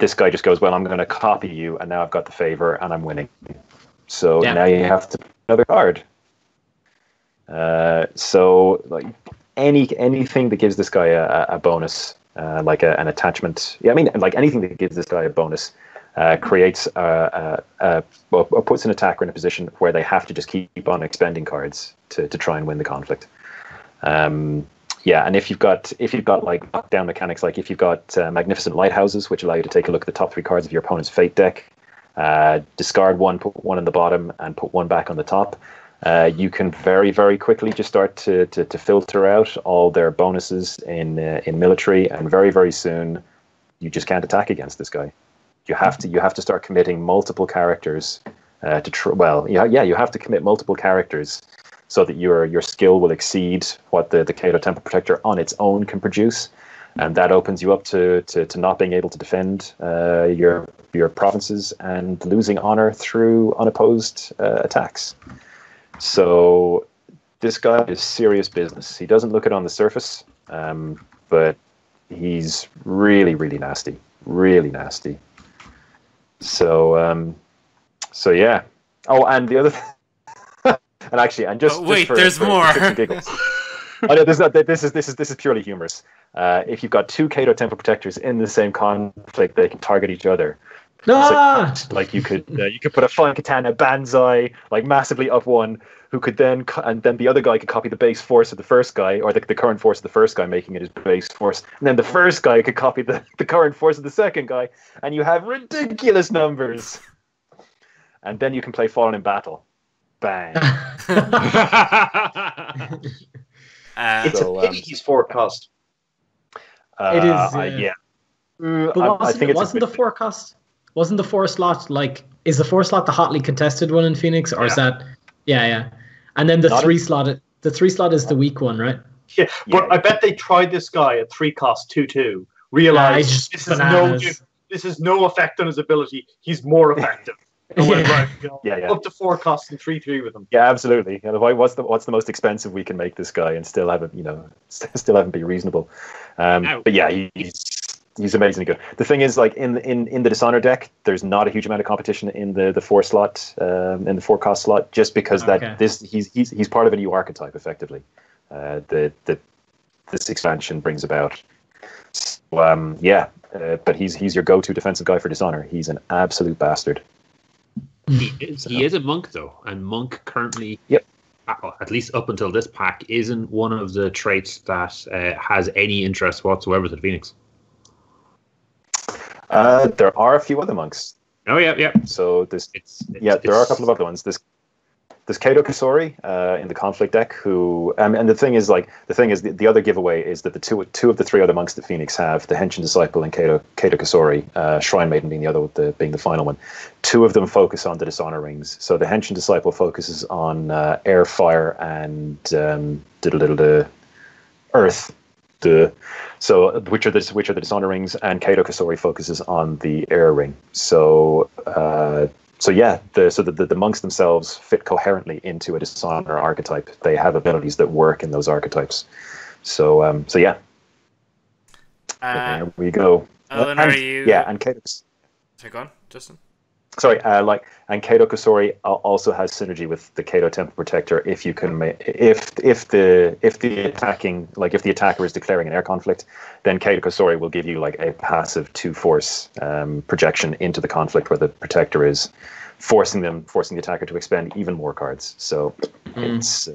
D: this guy just goes, well, I'm going to copy you, and now I've got the Favor, and I'm winning. So now you have to put another card. So like anything that gives this guy a bonus, like an attachment. Yeah, I mean, like anything that gives this guy a bonus creates puts an attacker in a position where they have to just keep on expending cards to try and win the conflict. And if you've got like lockdown mechanics, like if you've got Magnificent Lighthouses, which allow you to take a look at the top 3 cards of your opponent's Fate deck, discard 1, put 1 on the bottom, and put 1 back on the top. You can very, very quickly just start to filter out all their bonuses in military, and very, very soon you just can't attack against this guy. You have to start committing multiple characters you have to commit multiple characters so that your skill will exceed what the Kato Temple Protector on its own can produce, and that opens you up to not being able to defend your provinces and losing honor through unopposed attacks. So this guy is serious business. He doesn't look it on the surface, but he's really, really nasty. Really nasty. So yeah. Oh, and the other
A: there's more.
D: Giggles. Oh, no, this is purely humorous. If you've got 2 Kato Temple Protectors in the same conflict, they can target each other.
B: Ah!
D: So, like you could put a Fine Katana Banzai like massively up one, who could then the other guy could copy the base force of the first guy, or the current force of the first guy, making it his base force, and then the first guy could copy the current force of the second guy, and you have ridiculous numbers. And then you can play Fallen in Battle. Bang.
E: It's a pity he's 4 cost.
B: It is.
D: Yeah.
B: But
D: I think
B: wasn't the 4 cost? Wasn't the 4 slot like? Is the 4 slot the hotly contested one in Phoenix, or is that? Yeah. And then the 3 slot. The 3 slot is the weak one, right?
E: Yeah, but I bet they tried this guy at 3 cost 2/2. Realized this is no effect on his ability. He's more effective. Up to 4 costs and 3/3 with him.
D: Yeah, absolutely. What's the most expensive we can make this guy and still have it be reasonable? But yeah, he's amazingly good. The thing is, like in the Dishonor deck, there's not a huge amount of competition in the 4 slot, in the 4 cost slot, just because he's part of a new archetype effectively. This expansion brings about. So, but he's your go-to defensive guy for Dishonor. He's an absolute bastard.
C: He is a monk though, and monk currently, at least up until this pack, isn't one of the traits that has any interest whatsoever to the Phoenix.
D: There are a few other monks.
C: Oh yeah.
D: So there are a couple of other ones. There's Kato Kasori in the conflict deck, who and the thing is the other giveaway is that the two of the 3 other monks that Phoenix have, the Henshin Disciple and Kato Kasori, Shrine Maiden being being the final one. 2 of them focus on the Dishonor rings. So the Henshin Disciple focuses on air, fire, and Earth. Which are the Dishonor rings, and Kato Kasori focuses on the Air ring. So the monks themselves fit coherently into a Dishonor archetype. They have abilities that work in those archetypes. So yeah. There we go.
A: Owen, are you?
D: Yeah, and Kato.
A: Take on, Justin.
D: Sorry, and Kato Kasori also has synergy with the Kato Temple Protector if you can if the attacker is declaring an air conflict, then Kato Kasori will give you like a passive 2-force projection into the conflict where the protector is forcing the attacker to expend even more cards. So it's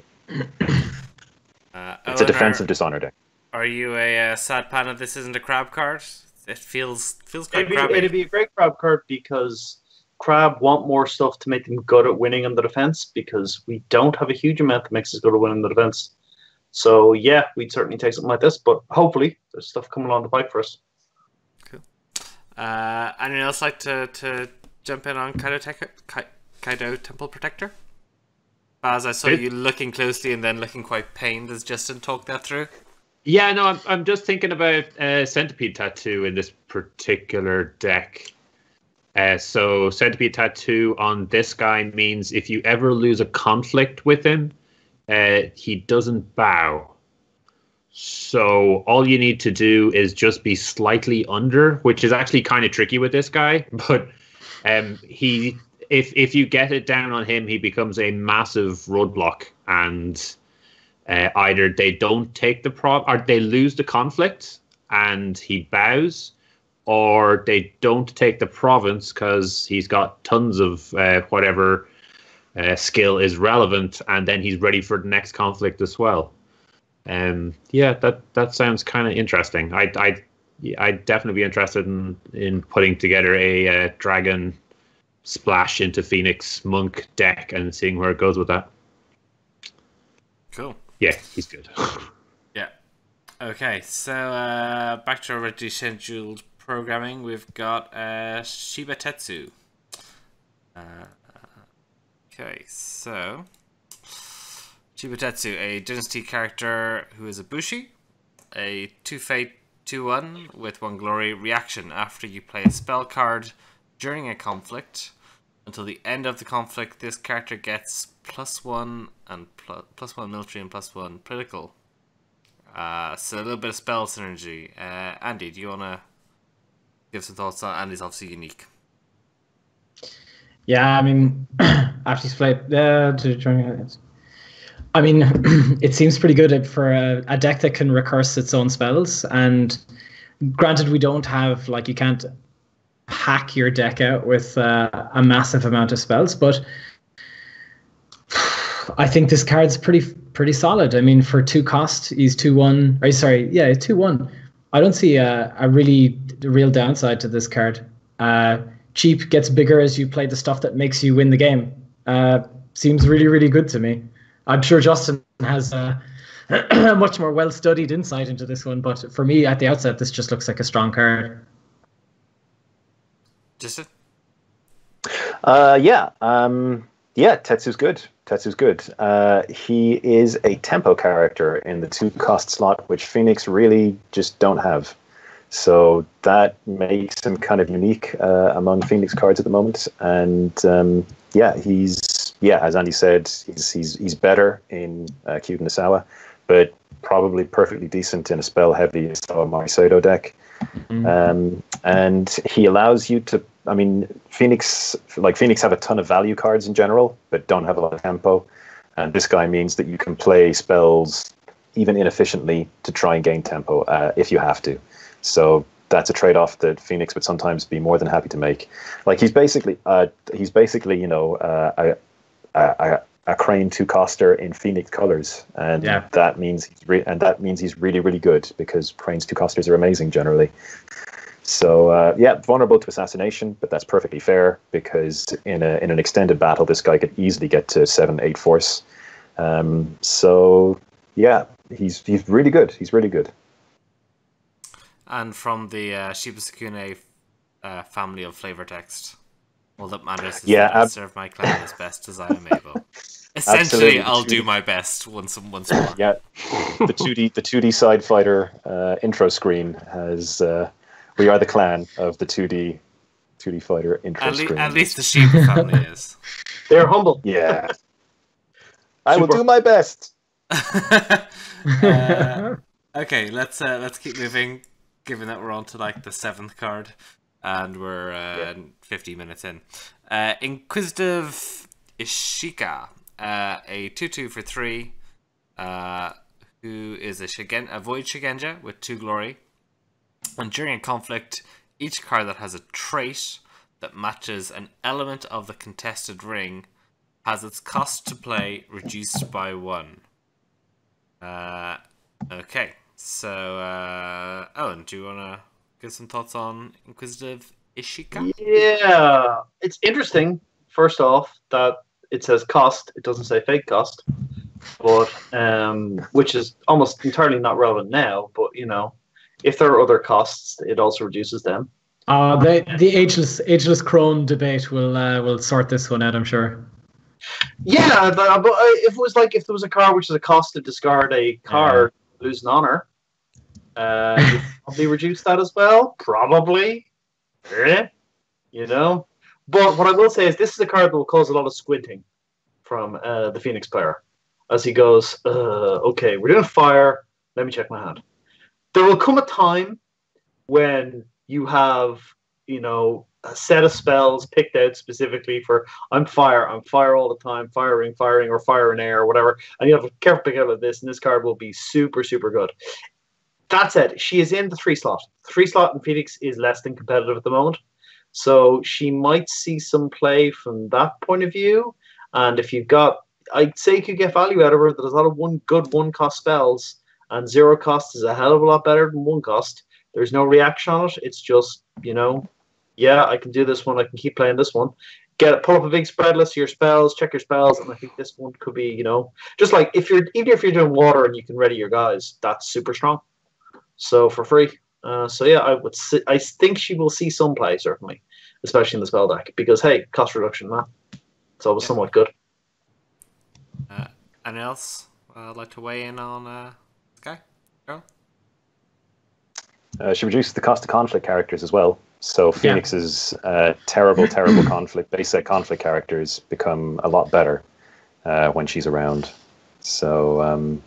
D: a defensive Dishonor deck.
A: Are you a sad pan if this isn't a crab card? It feels quite crabby.
E: It'd be a great crab card because Crab want more stuff to make them good at winning in the defense, because we don't have a huge amount that makes us good at winning the defense. So yeah, we'd certainly take something like this, but hopefully there's stuff coming along the pipe for us.
A: Cool. Anyone else like to jump in on Kaido Temple Protector? Baz, I saw you looking closely and then looking quite pained as Justin talked that through.
C: Yeah, no, I'm just thinking about Centipede Tattoo in this particular deck. So Centipede Tattoo on this guy means if you ever lose a conflict with him, he doesn't bow. So all you need to do is just be slightly under, which is actually kind of tricky with this guy. But if you get it down on him, he becomes a massive roadblock, and either they don't take the or they lose the conflict and he bows, or they don't take the province because he's got tons of whatever skill is relevant, and then he's ready for the next conflict as well. Yeah, that sounds kind of interesting. I'd definitely be interested in putting together a dragon splash into Phoenix Monk deck and seeing where it goes with that.
A: Cool.
C: Yeah, he's good.
A: Yeah. Okay, so back to our already scheduled programming. We've got Shiba Tatsu. Okay, so Shiba Tatsu, a dynasty character who is a Bushi, a 2-fate 2-1 with 1 glory reaction. After you play a spell card during a conflict, until the end of the conflict, this character gets +1 and +1 military and +1 political. So a little bit of spell synergy. Andy, do you want to give some thoughts on? Andy's obviously unique.
B: Yeah, I mean, after he's played, I mean, it seems pretty good for a deck that can recurse its own spells. And granted, we don't have, like, you can't hack your deck out with a massive amount of spells, but I think this card's pretty solid. I mean, for 2 cost, he's 2-1. Or sorry, yeah, 2-1. I don't see a real downside to this card. Cheap, gets bigger as you play the stuff that makes you win the game. Seems really, really good to me. I'm sure Justin has a much more well-studied insight into this one, but for me, at the outset, this just looks like a strong card.
A: Justin?
D: Yeah, Tetsu's good. He is a tempo character in the 2-cost slot, which Phoenix really just don't have. So that makes him kind of unique among Phoenix cards at the moment. And as Andy said, he's better in Kyuden Isawa, but probably perfectly decent in a spell-heavy Isawa Marisedo deck. Mm-hmm. And he allows you to. I mean, Phoenix have a ton of value cards in general, but don't have a lot of tempo. And this guy means that you can play spells even inefficiently to try and gain tempo if you have to. So that's a trade-off that Phoenix would sometimes be more than happy to make. Like he's basically a Crane 2-coster in Phoenix colors, and that means he's really, really good because Crane's 2-costers are amazing generally. So vulnerable to assassination, but that's perfectly fair because in an extended battle, this guy could easily get to 7-8 force. He's really good. He's really good.
A: And from the Shiba Sakune family of flavor text, all that matters is that I serve my clan as best as I am able. Essentially,
D: Absolutely, the
A: I'll
D: 2D
A: do my best once more.
D: Yeah, the 2D side fighter intro screen has. We are the clan of the 2D fighter intro screen.
A: At least the Shiba family is.
E: They're humble.
D: Yeah, I will
E: Super.
D: do my best.
A: Okay, let's keep moving. Given that we're on to like the 7th card, and we're 50 minutes in. Inquisitive Ashika, a 2/2 for 3, who is a Void Shigenja with 2 glory. And during a conflict, each card that has a trait that matches an element of the contested ring has its cost to play reduced by 1. Okay, so Owen, do you want to give some thoughts on Inquisitive Ashika?
E: Yeah, it's interesting. First off, that it says cost; it doesn't say fake cost, but which is almost entirely not relevant now. But you know, if there are other costs, it also reduces them.
B: The ageless crone debate will sort this one out, I'm sure.
E: Yeah, but if there was a card which is a cost to discard a card, lose an honor, you probably reduce that as well. Probably, you know. But what I will say is this is a card that will cause a lot of squinting from the Phoenix player as he goes, okay, we're doing fire. Let me check my hand. There will come a time when you have, you know, a set of spells picked out specifically for I'm fire all the time, firing, or fire and air or whatever, and you have a careful pick out of this, and this card will be super, super good. That said, she is in the 3 slot. 3 slot in Phoenix is less than competitive at the moment, so she might see some play from that point of view. And if you've got, I'd say you could get value out of her. There's a lot of good 1-cost spells, and 0 cost is a hell of a lot better than 1 cost. There's no reaction on it. It's just, you know, yeah, I can do this one. I can keep playing this one. Pull up a big spread list of your spells, check your spells, and I think this one could be, you know, just like even if you're doing water and you can ready your guys, that's super strong. So for free. So yeah, I think she will see some play, certainly, especially in the spell deck, because hey, cost reduction, man, it's always somewhat good.
A: Anyone else like to weigh in on this guy? Girl?
D: She reduces the cost of conflict characters as well. So Phoenix's terrible base set conflict characters become a lot better when she's around. So and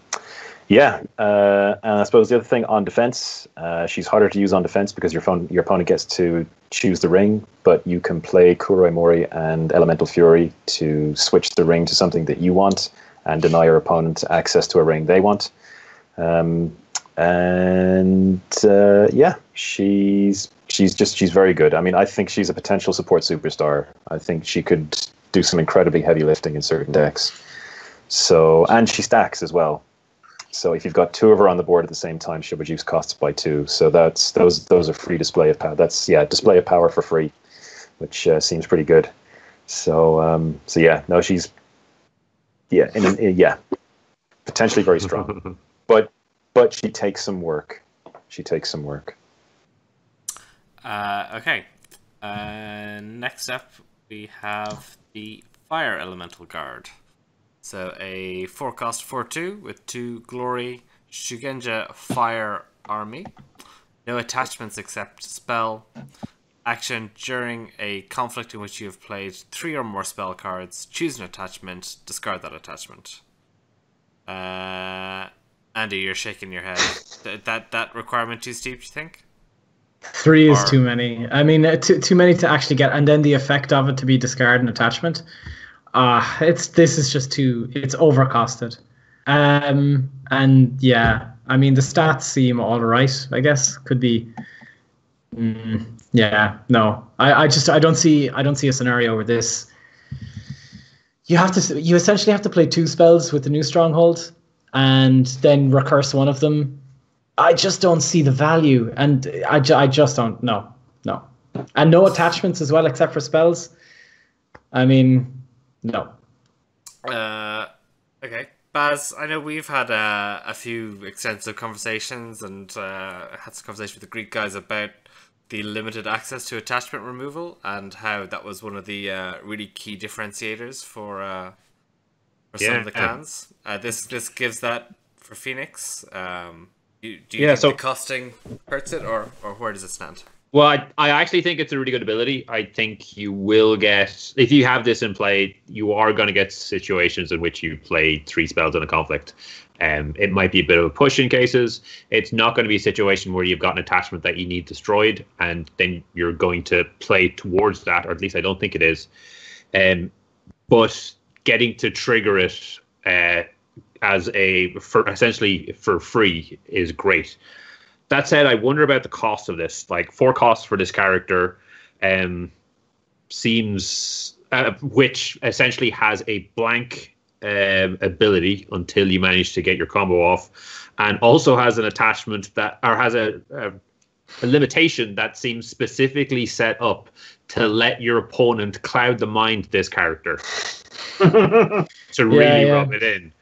D: I suppose the other thing on defense, she's harder to use on defense because your opponent gets to choose the ring, but you can play Kuroi Mori and Elemental Fury to switch the ring to something that you want and deny your opponent access to a ring they want. She's very good. I mean, I think she's a potential support superstar. I think she could do some incredibly heavy lifting in certain decks. So, and she stacks as well. So if you've got 2 of her on the board at the same time, she'll reduce costs by 2. So those are free display of power. That's display of power for free, which seems pretty good. So she's potentially very strong, but she takes some work.
A: Okay. Next up, we have the Fire Elemental Guard. So a 4-cost 4/2 with 2 glory Shugenja Fire Army. No attachments except spell. Action: during a conflict in which you have played 3 or more spell cards, choose an attachment, discard that attachment. Andy, you're shaking your head. That requirement too steep, you think?
B: 3 is too many. I mean, too many to actually get, and then the effect of it to be discard an attachment. This is just too. It's overcosted. And yeah, I mean the stats seem all right. I guess could be. No, I don't see a scenario where this. You essentially have to play 2 spells with the new stronghold, and then recurse one of them. I just don't see the value, and I just don't. No, and no attachments as well, except for spells. I mean, no.
A: Okay, Baz. I know we've had a few extensive conversations, and had some conversation with the Greek guys about the limited access to attachment removal and how that was one of the really key differentiators for for some of the clans. This gives that for Phoenix. Do you think
C: so
A: the costing hurts it, or where does it stand?
C: Well, I actually think it's a really good ability. I think you will get, if you have this in play, you are going to get situations in which you play 3 spells in a conflict. It might be a bit of a push in cases. It's not going to be a situation where you've got an attachment that you need destroyed, and then you're going to play towards that, or at least I don't think it is. But getting to trigger it essentially for free is great. That said, I wonder about the cost of this. Like 4 costs for this character seems, which essentially has a blank ability until you manage to get your combo off, and also has an attachment that, or has a limitation that seems specifically set up to let your opponent cloud the mind this character to really rub it in.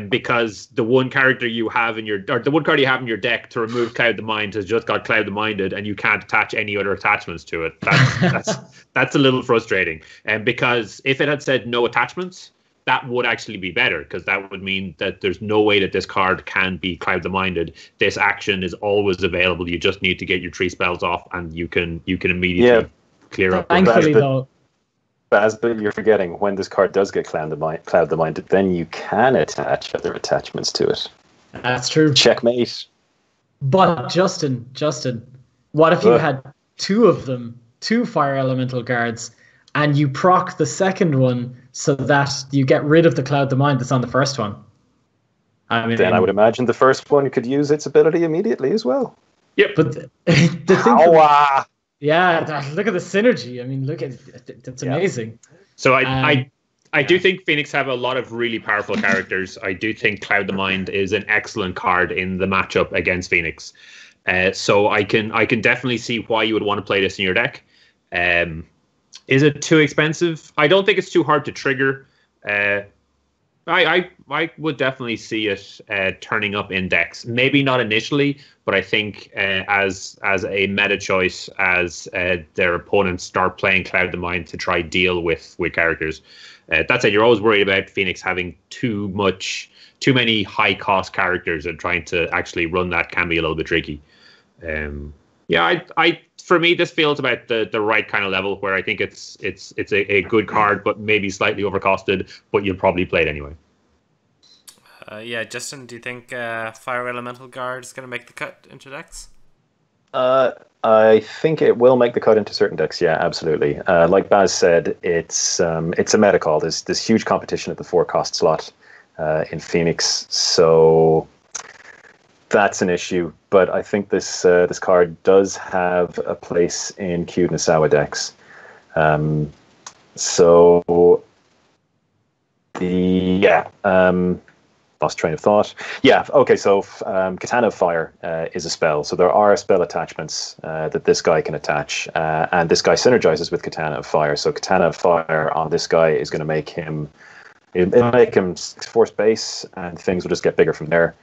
C: Because the one character you have in your, or the one card you have in your deck to remove Cloud the Mind has just got Cloud the Minded, and you can't attach any other attachments to it. That's a little frustrating. And because if it had said no attachments, that would actually be better, because that would mean that there's no way that this card can be Cloud the Minded. This action is always available. You just need to get your 3 spells off, and you can immediately clear up.
B: Thankfully, though.
D: But you're forgetting, when this card does get Cloud the Mind, then you can attach other attachments to it.
B: That's true.
D: Checkmate.
B: But Justin, what if you had 2 of them, 2 fire elemental guards, and you proc the second one so that you get rid of the Cloud the Mind that's on the first one? I mean, then
D: I would imagine the first one could use its ability immediately as well.
B: Yep. But the thing. Yeah, look at the synergy. I mean, look at it. That's amazing.
C: So I do think Phoenix have a lot of really powerful characters. I do think Cloud the Mind is an excellent card in the matchup against Phoenix. So I can definitely see why you would want to play this in your deck. Is it too expensive? I don't think it's too hard to trigger. I would definitely see it turning up in decks. Maybe not initially, but I think as a meta choice, as their opponents start playing Cloud the Mind to try deal with characters. That said, you're always worried about Phoenix having too many high cost characters, and trying to actually run that can be a little bit tricky. For me, this feels about the right kind of level, where I think it's a good card, but maybe slightly overcosted, but you'll probably play it anyway.
A: Justin, do you think Fire Elemental Guard is going to make the cut into decks?
D: I think it will make the cut into certain decks. Yeah, absolutely. Like Baz said, it's a meta call. There's this huge competition at the 4 cost slot in Phoenix, so that's an issue. But I think this card does have a place in Cute Nasawa decks. Lost train of thought. Yeah, okay, so Katana of Fire is a spell. So there are spell attachments that this guy can attach, and this guy synergizes with Katana of Fire. So Katana of Fire on this guy is going to make him 6-force base, and things will just get bigger from there.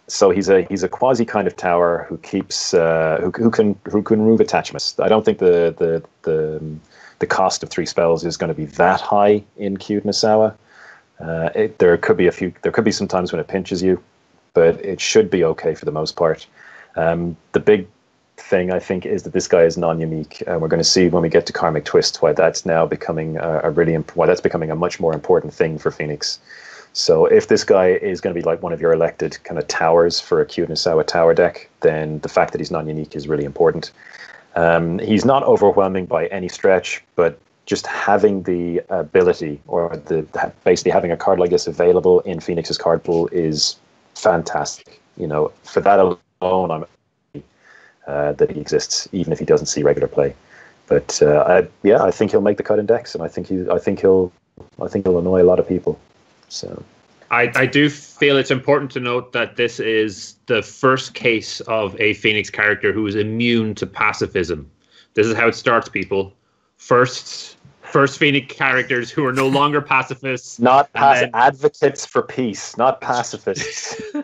D: So he's a quasi kind of tower who keeps who can remove attachments. I don't think the cost of 3 spells is going to be that high in Cute Nasawa. There could be some times when it pinches you, but it should be okay for the most part. The big thing, I think, is that this guy is non-unique, and we're going to see when we get to Karmic Twist why that's now becoming a much more important thing for Phoenix. So if this guy is going to be like one of your elected kind of towers for a Cute Nasawa tower deck, then the fact that he's non-unique is really important. He's not overwhelming by any stretch, but just having the ability, or basically having a card like this available in Phoenix's card pool is fantastic. For that alone, I'm happy that he exists, even if he doesn't see regular play. But I think he'll make the cut in decks, and I think he'll annoy a lot of people. So
C: I do feel it's important to note that this is the first case of a Phoenix character who is immune to pacifism. This is how it starts, people. First Phoenix characters who are no longer pacifists.
D: Not advocates for peace, not pacifists.
E: I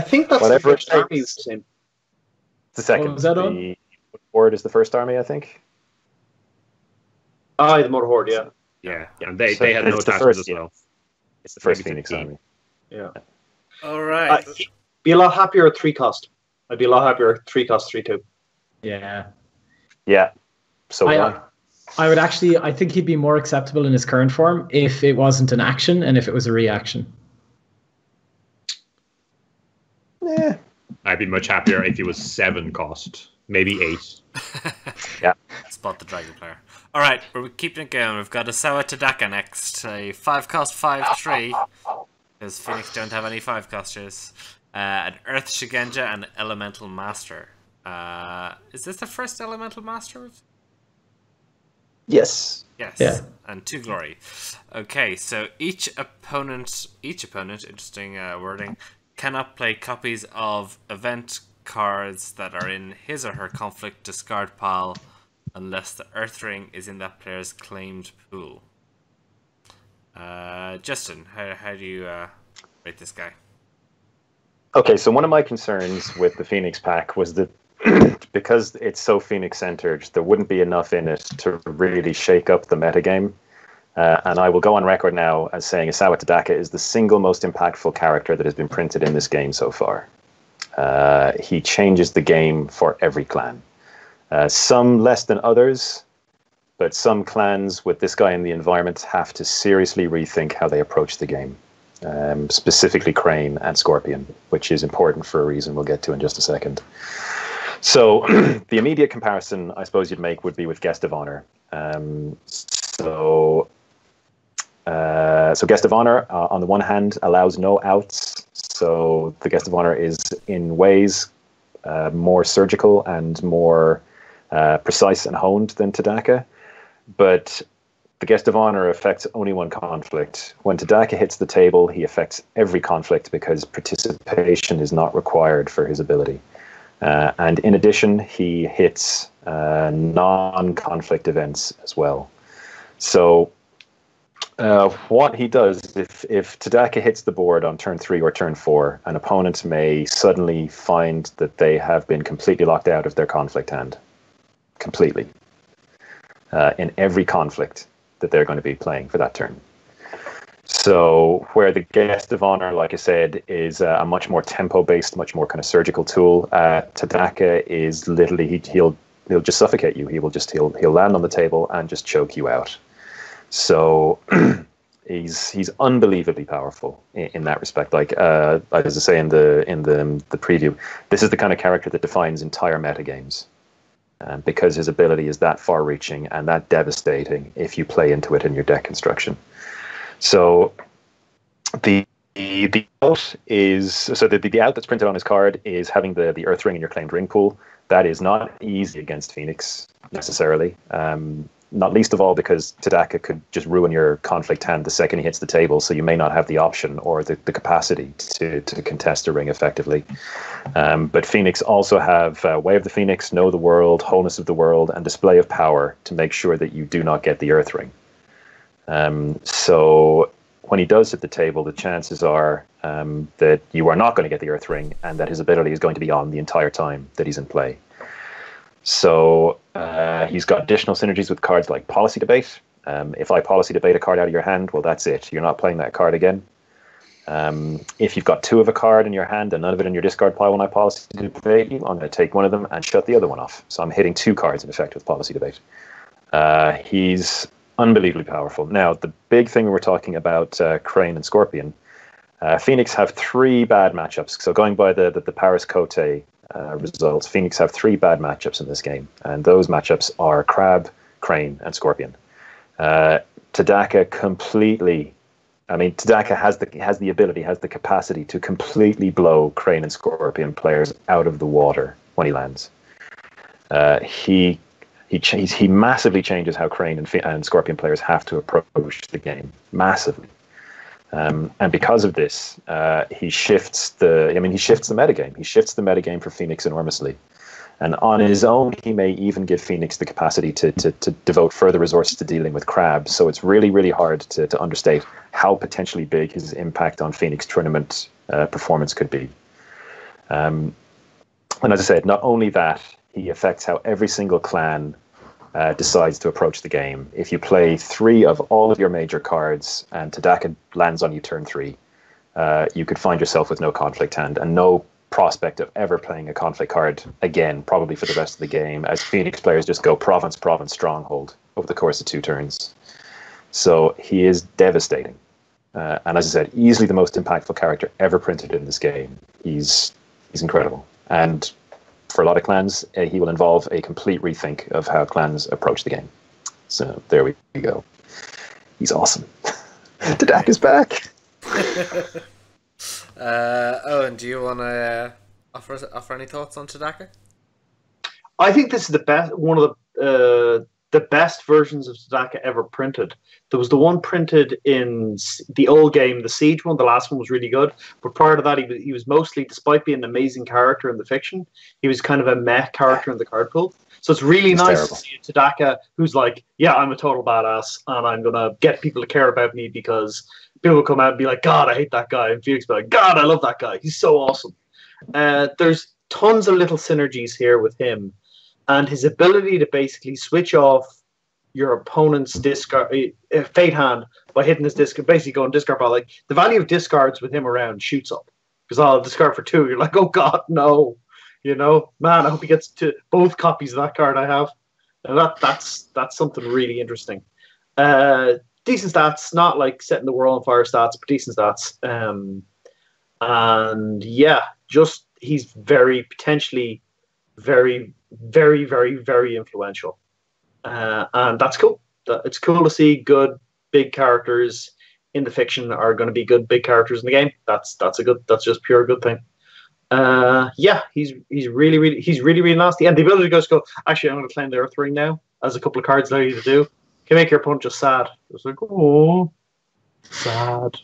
E: think that's
D: whatever
E: the first army was in.
D: The second.
B: What was that
D: the Horde is the first army, I think.
E: The Motor Horde, yeah.
C: Yeah,
D: Yeah.
C: and they
D: So
C: had no
D: it's the
C: attachments
D: first-
C: as well.
D: It's the first
C: Maybe
D: Phoenix
C: 15.
D: army.
E: Yeah.
A: All right.
E: Be a lot happier at 3 cost. I'd be a lot happier at 3 cost 3/2.
B: Yeah.
D: Yeah. So would I.
B: I would actually, I think he'd be more acceptable in his current form if it wasn't an action and if it was a reaction.
D: Yeah.
C: I'd be much happier if he was 7 cost, maybe 8.
D: Yeah.
A: Spot the dragon player. All right, we're keeping it going. We've got a Sawa Tadaka next, a 5 cost 5/3 because Phoenix don't have any 5 costers. An Earth Shigenja and Elemental Master. Is this the first Elemental Master?
D: Yes.
A: Yes.
B: Yeah.
A: And 2 glory. Okay, so each opponent, interesting wording, cannot play copies of event cards that are in his or her conflict discard pile unless the Earth Ring is in that player's claimed pool. Justin, how do you rate this guy?
D: Okay, so one of my concerns with the Phoenix pack was that because it's so Phoenix centered, there wouldn't be enough in it to really shake up the metagame. And I will go on record now as saying Isawa Tadaka is the single most impactful character that has been printed in this game so far. He changes the game for every clan. Some less than others, but some clans with this guy in the environment have to seriously rethink how they approach the game. Specifically Crane and Scorpion, which is important for a reason we'll get to in just a second. So the immediate comparison I suppose you'd make would be with Guest of Honor. So Guest of Honor, on the one hand, allows no outs. So the Guest of Honor is in ways more surgical and more precise and honed than Tadaka. But the Guest of Honor affects only one conflict. When Tadaka hits the table, he affects every conflict because participation is not required for his ability. And in addition, he hits non-conflict events as well. So what he does, if Tadaka hits the board on turn 3 or turn 4, an opponent may suddenly find that they have been completely locked out of their conflict hand. Completely. In every conflict that they're going to be playing for that turn. So where the Guest of Honor, like I said, is a much more tempo-based, much more kind of surgical tool, Tadaka is literally, he'll just suffocate you. He'll land on the table and just choke you out. So he's unbelievably powerful in that respect. Like as I say in the preview, this is the kind of character that defines entire metagames. Because his ability is that far-reaching and that devastating if you play into it in your deck construction. So the out is the out that's printed on his card is having the Earth Ring in your claimed ring pool. That is not easy against Phoenix necessarily. Not least of all because Tadaka could just ruin your conflict hand the second he hits the table, so you may not have the option or the capacity to contest a ring effectively. But Phoenix also have Way of the Phoenix, Know the World, Wholeness of the World, and Display of Power to make sure that you do not get the Earth Ring. So when he does hit the table, the chances are that you are not going to get the Earth Ring and that his ability is going to be on the entire time that he's in play. So he's got additional synergies with cards like Policy Debate. If I Policy Debate a card out of your hand, well, that's it. You're not playing that card again. If you've got 2 of a card in your hand and none of it in your discard pile when I Policy Debate you, I'm going to take one of them and shut the other one off. So I'm hitting 2 cards in effect with Policy Debate. He's unbelievably powerful. Now, the big thing we're talking about Crane and Scorpion, Phoenix have 3 bad matchups. So going by the Paris Cote results, Phoenix have 3 bad matchups in this game, and those matchups are Crab, Crane, and Scorpion. Tadaka has the ability, has the capacity to completely blow Crane and Scorpion players out of the water when he lands. He massively changes how Crane and Scorpion players have to approach the game, massively. And because of this, he shifts the metagame. He shifts the metagame for Phoenix enormously. And on his own, he may even give Phoenix the capacity to devote further resources to dealing with Crab. So it's really, really hard to understate how potentially big his impact on Phoenix tournament performance could be. And as I said, not only that, he affects how every single clan decides to approach the game. If you play 3 of all of your major cards and Tadaka lands on you turn 3, you could find yourself with no conflict hand and no prospect of ever playing a conflict card again, probably for the rest of the game, as Phoenix players just go province, stronghold over the course of 2 turns. So he is devastating. And as I said, easily the most impactful character ever printed in this game. He's incredible. And for a lot of clans, he will involve a complete rethink of how clans approach the game. So there we go. He's awesome. Tadaka's back.
A: Owen, do you want to offer any thoughts on Tadaka?
E: I think this is the best, one of the best versions of Tadaka ever printed. There was the one printed in the old game, the Siege one. The last one was really good, but prior to that, he was mostly, despite being an amazing character in the fiction, he was kind of a meh character in the card pool. So it's really nice to see a Tadaka who's like, yeah, I'm a total badass, and I'm gonna get people to care about me because people will come out and be like, God, I hate that guy, and Felix will be like, God, I love that guy. He's so awesome. There's tons of little synergies here with him. And his ability to basically switch off your opponent's discard fate hand by hitting his discard, basically going discard pile. Like the value of discards with him around shoots up because I'll discard for 2. You're like, oh God, no, man. I hope he gets to both copies of that card I have. And that's something really interesting. Decent stats, not like setting the world on fire stats, but decent stats. And yeah, just he's potentially very, very, very, very influential, and that's cool. It's cool to see good big characters in the fiction are going to be good big characters in the game. That's just pure good thing. Yeah, he's really, really nasty, and the ability to go. Actually, I'm going to claim the Earth Ring now, as a couple of cards allow you to do. Can make your opponent just sad. It's like, oh, sad,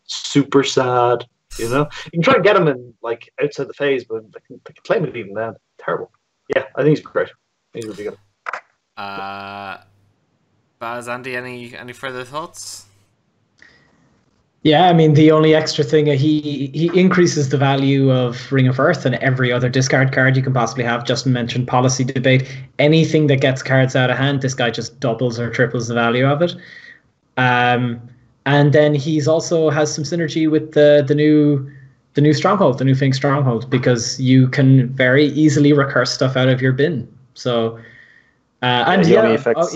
E: super sad. You can try and get him in like outside the phase, but they can claim it even then. Terrible. Yeah, I think he's great. He's really good.
A: Baz, Andy, any further thoughts?
B: Yeah, I mean, the only extra thing, he increases the value of Ring of Earth and every other discard card you can possibly have. Justin mentioned policy debate. Anything that gets cards out of hand, this guy just doubles or triples the value of it. And then he's also has some synergy with the new stronghold, the new Fink stronghold, because you can very easily recurse stuff out of your bin. So, and
D: he only affects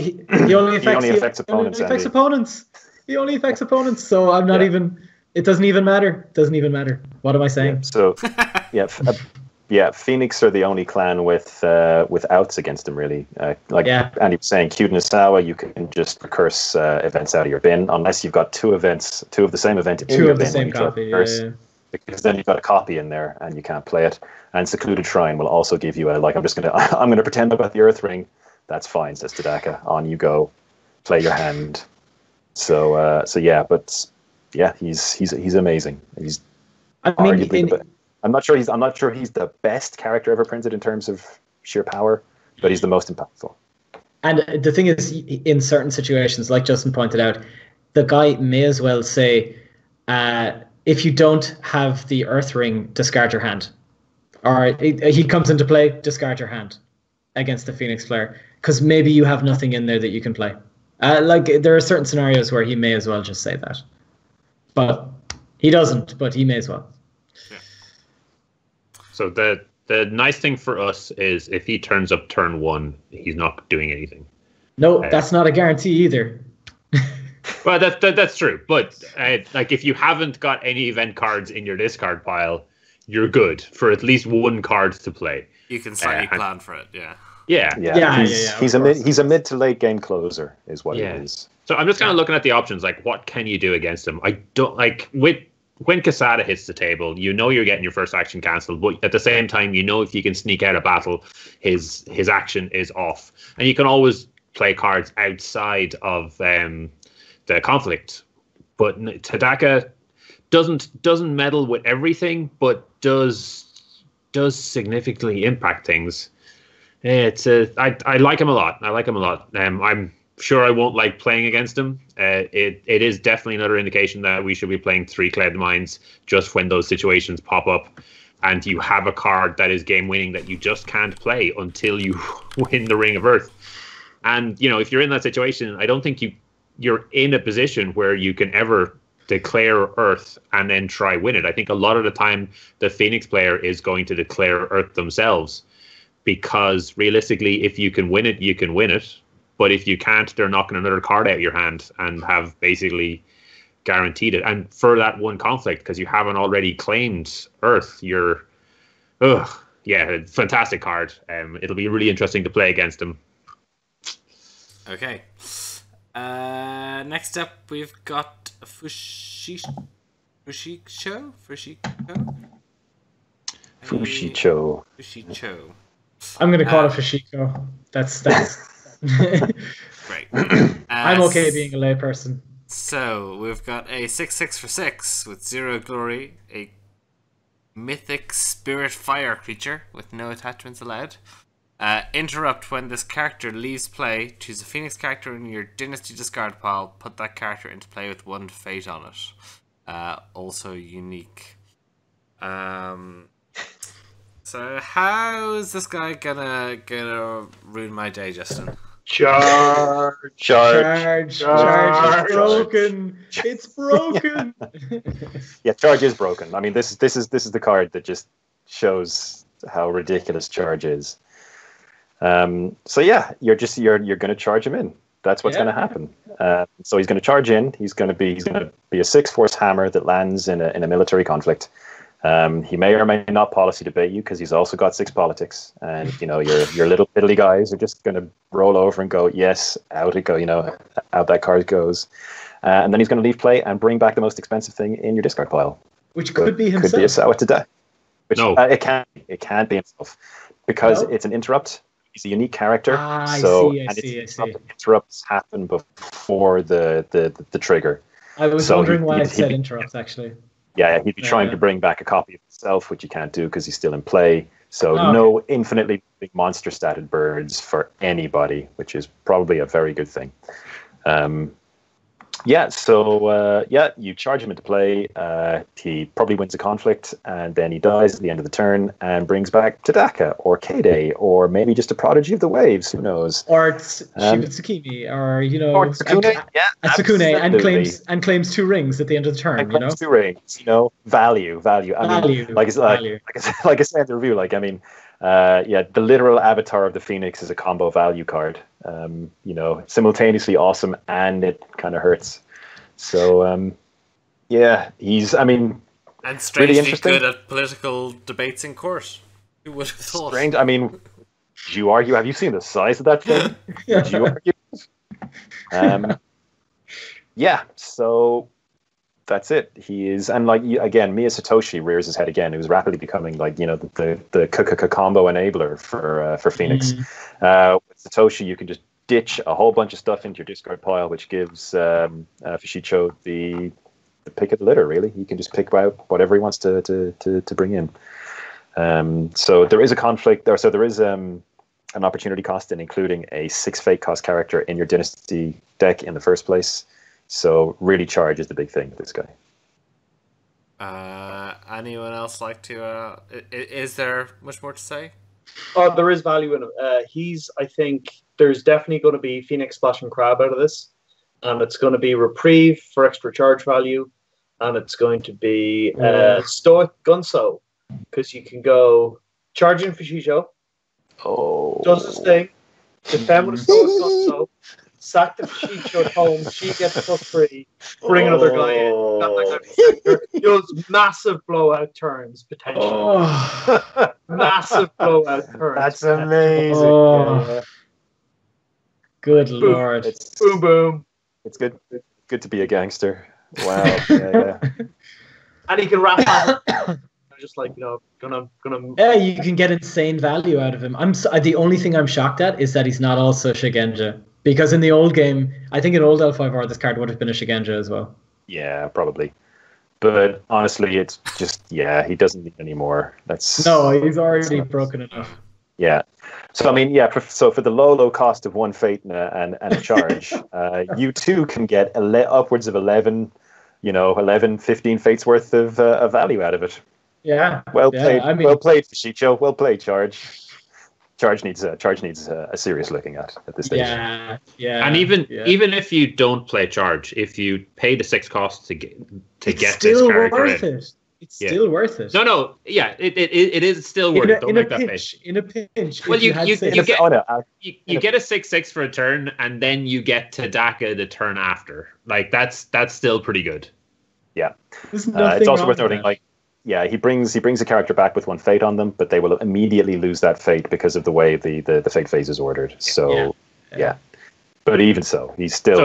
D: opponents.
B: He only affects opponents. So I'm not even. It doesn't even matter. What am I saying?
D: Yeah, so Phoenix are the only clan with outs against them, really. Andy was saying, Kyudnasawa, you can just recurse events out of your bin unless you've got 2 of the same event in your bin. 2 of the same copy. Because then you've got a copy in there and you can't play it. And Secluded Shrine will also give you I'm gonna pretend about the Earth Ring. That's fine, says Tadaka. On you go, play your hand. So he's amazing. He's I'm not sure he's the best character ever printed in terms of sheer power, but he's the most impactful.
B: And the thing is, in certain situations, like Justin pointed out, the guy may as well say, if you don't have the Earth Ring, discard your hand. Or he comes into play, discard your hand against the Phoenix player, because maybe you have nothing in there that you can play. There are certain scenarios where he may as well just say that. But he doesn't, but he may as well.
C: Yeah. So the nice thing for us is if he turns up turn 1, he's not doing anything.
B: No, that's not a guarantee either.
C: Well, that's true. But if you haven't got any event cards in your discard pile, you're good for at least 1 card to play.
A: You can slightly plan for it. Yeah.
C: Yeah.
D: He's a mid to late game closer, is what he is.
C: So I'm just kind of looking at the options. Like, what can you do against him? I don't when Casada hits the table, you're getting your first action cancelled, but at the same time, if you can sneak out a battle, his action is off, and you can always play cards outside of the conflict. But Tadaka doesn't meddle with everything, but does significantly impact things. I like him a lot. I'm sure I won't like playing against him. It is definitely another indication that we should be playing 3 Cloud Mines just when those situations pop up and you have a card that is game winning that you just can't play until you win the Ring of Earth. And if you're in that situation, I don't think you're in a position where you can ever declare Earth and then try win it. I think a lot of the time the Phoenix player is going to declare Earth themselves, because realistically, if you can win it, you can win it. But if you can't, they're knocking another card out of your hand and have basically guaranteed it. And for that one conflict, because you haven't already claimed Earth, fantastic card. It'll be really interesting to play against them.
A: Okay. Next up, we've got Fushiko.
B: I'm going to call it Fushiko. That's
A: great.
B: I'm okay being a layperson.
A: So we've got a 6/6 for 6 with 0 glory, a mythic spirit fire creature with no attachments allowed. Interrupt: when this character leaves play, choose a Phoenix character in your Dynasty discard pile, put that character into play with 1 fate on it. Also unique. So how is this guy gonna ruin my day, Justin?
E: Charge.
B: It's broken. It's broken.
D: Yeah, charge is broken. I mean, this is the card that just shows how ridiculous charge is. So yeah, you're going to charge him in. That's what's going to happen. So he's going to charge in. He's going to be a 6-force hammer that lands in a military conflict. He may or may not policy debate you because he's also got 6 politics, and your little fiddly guys are just going to roll over and go yes, out it go. Out that card goes, and then he's going to leave play and bring back the most expensive thing in your discard pile,
B: which could be himself.
D: Could be a Sawa today. Which
C: no,
D: it can't be himself because it's an interrupt. He's a unique character.
B: I see.
D: Interrupts happen before the trigger.
B: I was wondering why I said interrupts, actually.
D: Yeah, he'd be trying to bring back a copy of himself, which he can't do because he's still in play. So no infinitely big monster statted birds for anybody, which is probably a very good thing. You charge him into play. He probably wins a conflict, and then he dies at the end of the turn and brings back Tadaka or Kade, or maybe just a Prodigy of the Waves. Who knows?
B: Or Shiba Tsukimi, or
D: Tsukune,
B: Tsukune, and claims 2 rings at the end of the turn.
D: 2 rings. Value. I mean, like I said in the review, the literal avatar of the Phoenix is a combo value card. Simultaneously awesome, and it kind of hurts. So, he's, and
A: strangely
D: really interesting.
A: Good at political debates in court. Who would have thought?
D: Strange. I mean, would you argue? Have you seen the size of that thing? Would you argue? So that's it. He is, and again, Mia Satoshi rears his head again. It was rapidly becoming the combo enabler for Phoenix. With Satoshi, you can just ditch a whole bunch of stuff into your discard pile, which gives Fushiko the pick of the litter. Really, he can just pick out whatever he wants to bring in. So there is a conflict there. So there is an opportunity cost in including a 6 fate cost character in your Dynasty deck in the first place. So really, charge is the big thing with this guy.
A: Anyone else like to? Is there much more to say?
E: Oh, there is value in him. I think there's definitely going to be Phoenix Splash and Crab out of this, and it's going to be Reprieve for extra charge value, and it's going to be Stoic Gunso, because you can go charge in Fushiko. Does this thing, defend with a Stoic Gunso. Sack the Fushiko at home. She gets plus 3. Bring another guy in. Those massive blowout turns potentially. Massive blowout turns.
D: That's amazing.
B: Good lord!
D: It's
E: boom boom.
D: It's good. Good to be a gangster. Wow. Yeah.
E: And he can wrap up. Just gonna.
B: Yeah, you can get insane value out of him. The only thing I'm shocked at is that he's not also Shigenja. Because in the old game, I think in old L5R, this card would have been a Shigenja as well.
D: Yeah, probably. But honestly, it's just, he doesn't need any more.
B: He's already broken enough.
D: Yeah. So, so for the low cost of 1 fate and a charge, you too can get upwards of 11, 15 fates worth of value out of it.
B: Yeah.
D: Well played, Fushiko. Well played, charge. Charge needs a serious looking at this stage.
B: Yeah, yeah.
C: And even if you don't play Charge, if you pay the 6 costs to get this character in,
B: it's still worth it.
C: No, yeah, it is still worth it. Don't make that face.
B: In a pinch.
C: Well, you get a 6/6 for a turn, and then you get Tadaka the turn after. Like that's still pretty good.
D: Yeah, it's also worth noting. Like, yeah, he brings a character back with 1 fate on them, but they will immediately lose that fate because of the way the fate phase is ordered. So yeah. But even so, he's still. So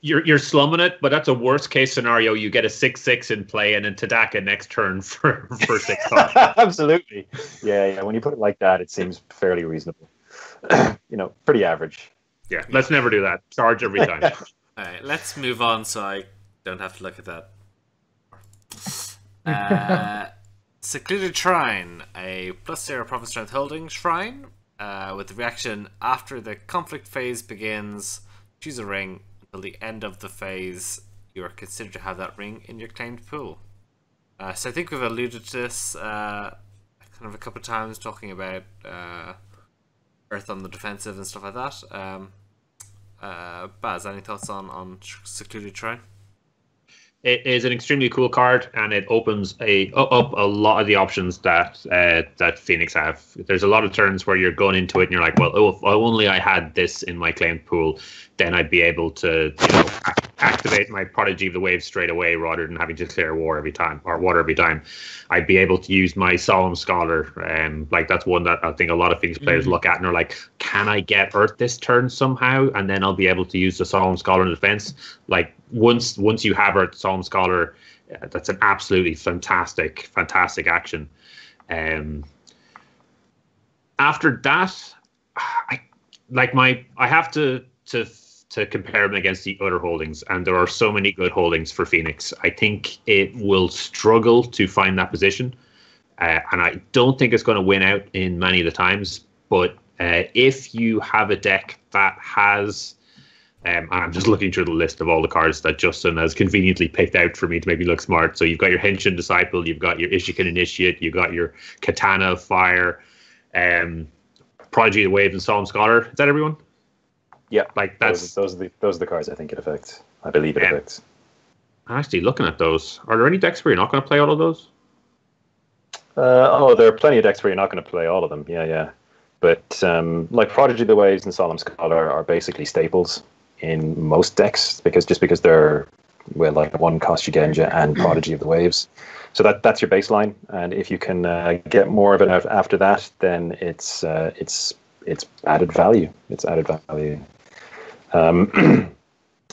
D: you're slumming it, but that's a worst case scenario. You get a 6/6 in play, and then Tadaka next turn for 6 costs. Absolutely. Yeah. When you put it like that, it seems fairly reasonable. Pretty average.
C: Yeah, let's never do that. Charge every time.
A: All right, let's move on so I don't have to look at that. Secluded Shrine, a +0 Prophet Strength holding shrine with the reaction after the conflict phase begins. Choose a ring. Until the end of the phase, you are considered to have that ring in your claimed pool. So I think we've alluded to this kind of a couple of times, talking about Earth on the defensive and stuff like that. Baz, any thoughts on Secluded Shrine?
C: It is an extremely cool card, and it opens up a lot of the options that Phoenix have. There's a lot of turns where you're going into it and you're like, well, if only I had this in my claimed pool, then I'd be able to activate my Prodigy of the Waves straight away rather than having to clear water every time. I'd be able to use my Solemn Scholar. Like that's one that I think a lot of Phoenix players look at and are like, can I get Earth this turn somehow? And then I'll be able to use the Solemn Scholar in defense. Like once you have Earth Solemn Scholar, that's an absolutely fantastic action. After that, I have to compare them against the other holdings, and there are so many good holdings for Phoenix. I think it will struggle to find that position, and I don't think it's going to win out in many of the times. But if you have a deck that has, and I'm just looking through the list of all the cards that Justin has conveniently picked out for me to make me look smart. So you've got your Henshin Disciple, you've got your Ishika Initiate, you've got your Katana of Fire, Prodigy of the Waves, and Solemn Scholar. Is that everyone?
D: Yeah,
C: like that's
D: those are the cards I think it affects. I believe it affects.
C: I'm actually looking at those. Are there any decks where you're not going to play all of those?
D: There are plenty of decks where you're not going to play all of them. Yeah. But like Prodigy of the Waves and Solemn Scholar are basically staples in most decks because they're like 1 cost Genja and Prodigy of the Waves. So that's your baseline, and if you can get more of it out after that, then it's added value. It's added value.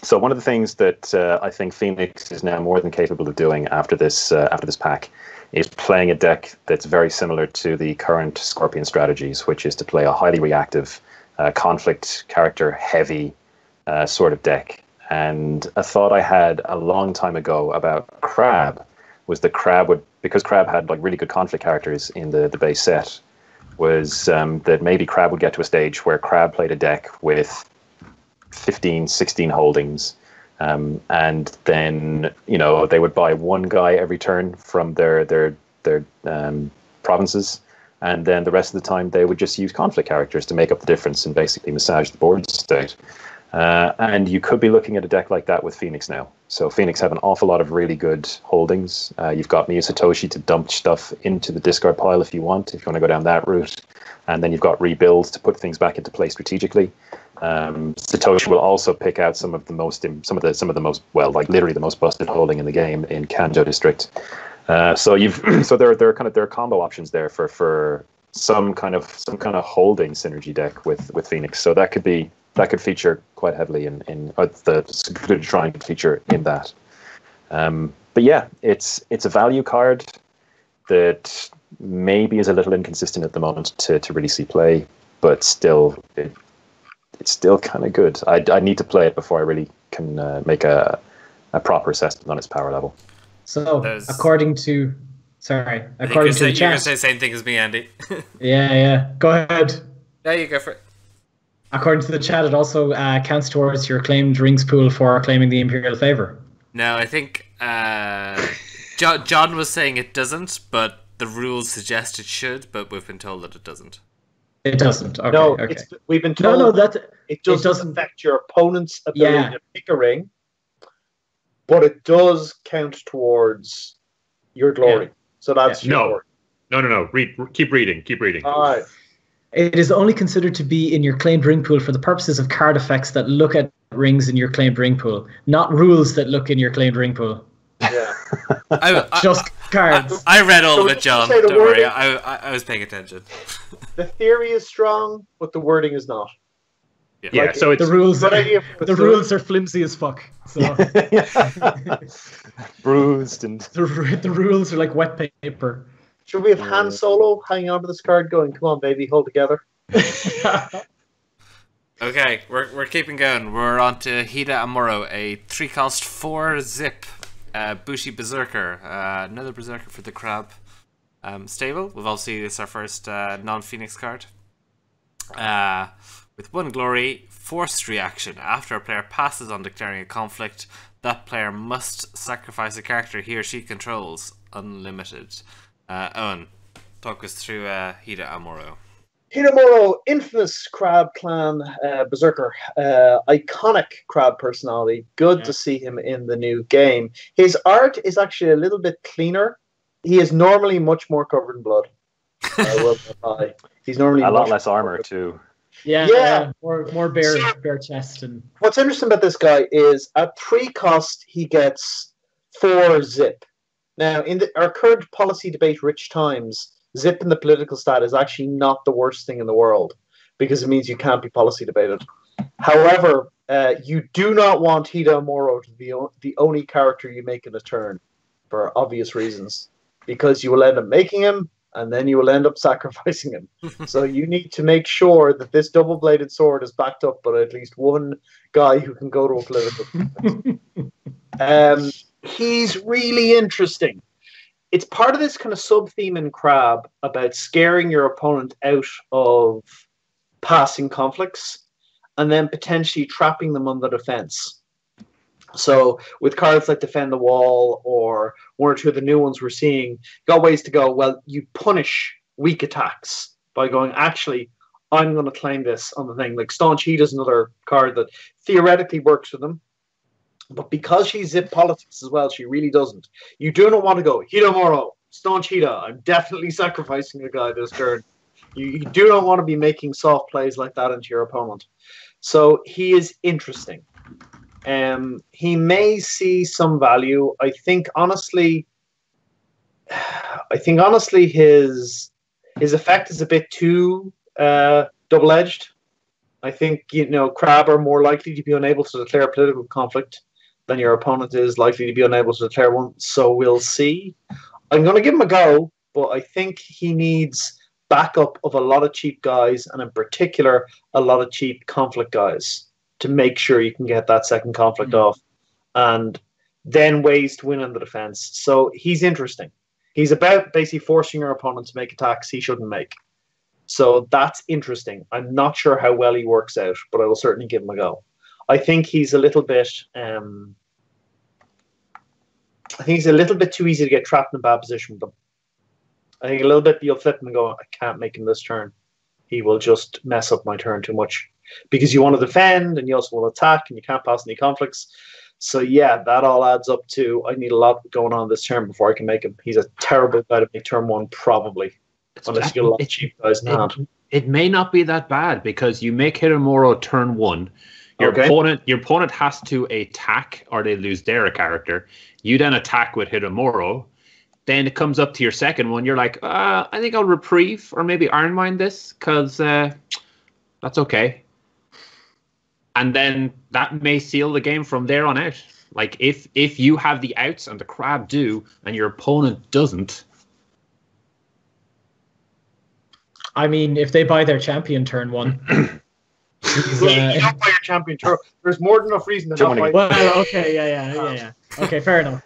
D: So one of the things that I think Phoenix is now more than capable of doing after this pack is playing a deck that's very similar to the current Scorpion strategies, which is to play a highly reactive, conflict character heavy sort of deck. And a thought I had a long time ago about Crab was that because Crab had like really good conflict characters in the base set, was that maybe Crab would get to a stage where Crab played a deck with 15, 16 holdings, and then they would buy 1 guy every turn from their provinces, and then the rest of the time they would just use conflict characters to make up the difference and basically massage the board state. And you could be looking at a deck like that with Phoenix now. So Phoenix have an awful lot of really good holdings. You've got Miyu Satoshi to dump stuff into the discard pile if you want to go down that route. And then you've got Rebuild to put things back into play strategically. Satoshi will also pick out some of the most literally the most busted holding in the game in Kanjo District. So there are combo options there for some kind of holding synergy deck with Phoenix. So that could feature quite heavily in the Secluded Shrine could feature in that. But yeah, it's a value card that maybe is a little inconsistent at the moment to really see play, but still it's still kind of good. I need to play it before I really can make a proper assessment on its power level.
B: So according to the chat, you're gonna say
A: the same thing as me, Andy.
B: yeah. Go ahead.
A: Yeah, you go for it.
B: According to the chat, it also counts towards your claimed rings pool for claiming the Imperial Favor.
A: No, I think John was saying it doesn't, but the rules suggest it should, but we've been told that it doesn't.
B: It doesn't. Okay,
E: No,
B: okay.
E: we've been told
B: No, that
E: it doesn't affect your opponent's ability
B: Yeah.
E: to pick a ring, but it does count towards your glory.
B: Yeah.
E: So that's your
C: No.
E: glory.
C: No. Keep reading.
E: All right.
B: It is only considered to be in your claimed ring pool for the purposes of card effects that look at rings in your claimed ring pool, not rules that look in your claimed ring pool.
E: Yeah.
B: Just cards.
A: I read all
E: So
A: of
E: would
A: it,
E: you
A: John.
E: say the
A: Don't worry.
E: wording-
A: I was paying attention.
E: The theory is strong, but the wording is not.
C: Yeah,
E: Like,
C: so it's
B: The rules.
E: Good idea for
B: The
E: the
B: rules are flimsy as fuck. So
D: Bruised and
B: the rules are like wet paper.
E: Should we have Han Solo hanging onto this card going, come on, baby, hold together?
A: Okay, we're keeping going. We're on to Hida Amuro, a 3-cost 4-zip Bushi Berserker. Another Berserker for the crab stable. We've obviously, this is our first non-Phoenix card. With 1 glory, forced reaction. After a player passes on declaring a conflict, that player must sacrifice a character he or she controls. Unlimited. Eoin, talk us through Hida Amuro.
E: Hidamoro, infamous Crab Clan Berserker, iconic Crab personality. Good to see him in the new game. His art is actually a little bit cleaner. He is normally much more covered in blood. I will not lie. He's normally
D: a lot
E: much
D: less
E: more
D: armor
E: covered.
D: too.
E: Yeah.
B: More bare chest and
E: What's interesting about this guy is at 3 cost, he gets 4 zip. Now, in our current policy debate, rich times, zip in the political stat is actually not the worst thing in the world because it means you can't be policy debated. However, you do not want Hida Amuro to be the only character you make in a turn for obvious reasons because you will end up making him and then you will end up sacrificing him. So you need to make sure that this double-bladed sword is backed up by at least one guy who can go to a political he's really interesting. It's part of this kind of sub-theme in Crab about scaring your opponent out of passing conflicts and then potentially trapping them on the defense. So with cards like Defend the Wall or one or two of the new ones we're seeing, got ways to go, well, you punish weak attacks by going, actually, I'm going to claim this on the thing. Like Staunch Heat is another card that theoretically works for them. But because she zip politics as well, she really doesn't. You do not want to go, Hida Moro, Staunch Hida, I'm definitely sacrificing a guy this turn. You do not want to be making soft plays like that into your opponent. So he is interesting. He may see some value. I think honestly his effect is a bit too double-edged. I think, Crab are more likely to be unable to declare a political conflict than your opponent is likely to be unable to declare one. So we'll see. I'm going to give him a go, but I think he needs backup of a lot of cheap guys, and in particular, a lot of cheap conflict guys to make sure you can get that second conflict off, and then ways to win on the defense. So he's interesting. He's about basically forcing your opponent to make attacks he shouldn't make. So that's interesting. I'm not sure how well he works out, but I will certainly give him a go. I think he's a little bit too easy to get trapped in a bad position with them. I think a little bit you'll flip him and go, I can't make him this turn. He will just mess up my turn too much. Because you want to defend and you also want to attack and you can't pass any conflicts. So yeah, that all adds up to I need a lot going on this turn before I can make him. He's a terrible guy to make turn 1, probably. Unless you get a lot of cheap guys in hand.
C: It may not be that bad because you make Hidamoro turn 1. Your opponent has to attack or they lose their character. You then attack with Hidamoro. Then it comes up to your second one. You're like, I think I'll reprieve or maybe Iron Mind this because that's okay. And then that may seal the game from there on out. Like if you have the outs and the Crab do and your opponent doesn't.
B: I mean, if they buy their champion turn 1.
E: You don't buy your champion turn. There's more than enough reason to not buy.
B: Well, okay, yeah. Okay, fair enough.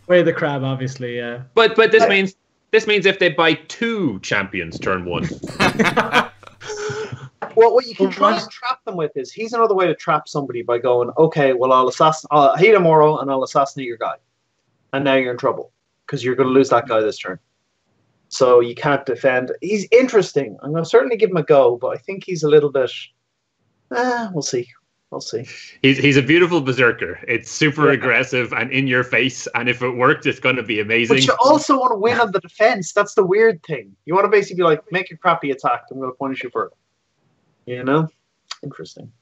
B: Way the Crab, obviously, yeah.
C: But this means if they buy 2 champions turn 1.
E: Well, what you can try and trap them with is he's another way to trap somebody by going, okay, well, I'll Hidamoro and I'll assassinate your guy, and now you're in trouble because you're going to lose that guy this turn. So you can't defend. He's interesting. I'm going to certainly give him a go, but I think he's a little bit. We'll see. We'll see.
C: He's a beautiful berserker. It's super aggressive and in your face, and if it worked, it's going to be amazing.
E: But you also want to win on the defense. That's the weird thing. You want to basically be like, make a crappy attack. I'm going to punish you for it. You know? Interesting.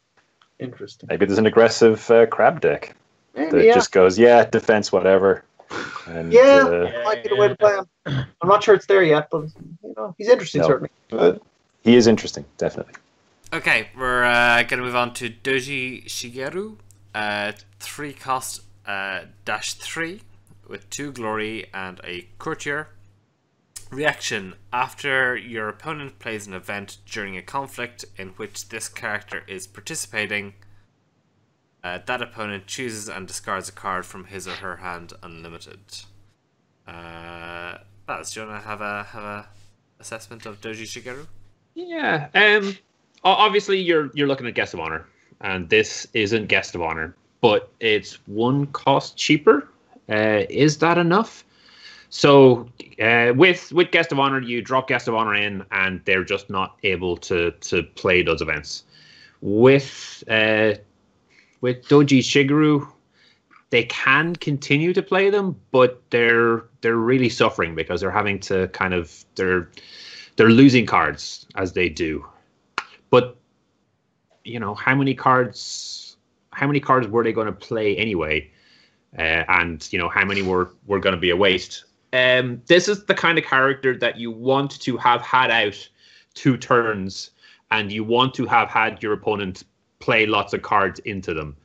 D: Maybe there's an aggressive crab deck
E: Maybe,
D: that just goes, defense, whatever. And,
E: might be the way to play him. I'm not sure it's there yet, but he's interesting, certainly.
D: He is interesting, definitely.
A: Okay, we're going to move on to Doji Shigeru, 3 cost -3 with 2 glory and a courtier. Reaction: after your opponent plays an event during a conflict in which this character is participating, that opponent chooses and discards a card from his or her hand unlimited. Baz, do you want to have a assessment of Doji Shigeru?
C: Yeah. Obviously, you're looking at Guest of Honor, and this isn't Guest of Honor, but it's 1 cost cheaper. Is that enough? So with Guest of Honor, you drop Guest of Honor in, and they're just not able to play those events. With Doji Shigeru, they can continue to play them, but they're really suffering because they're having to they're losing cards as they do. But how many cards were they going to play anyway? And how many were going to be a waste? This is the kind of character that you want to have had out 2 turns, and you want to have had your opponent play lots of cards into them,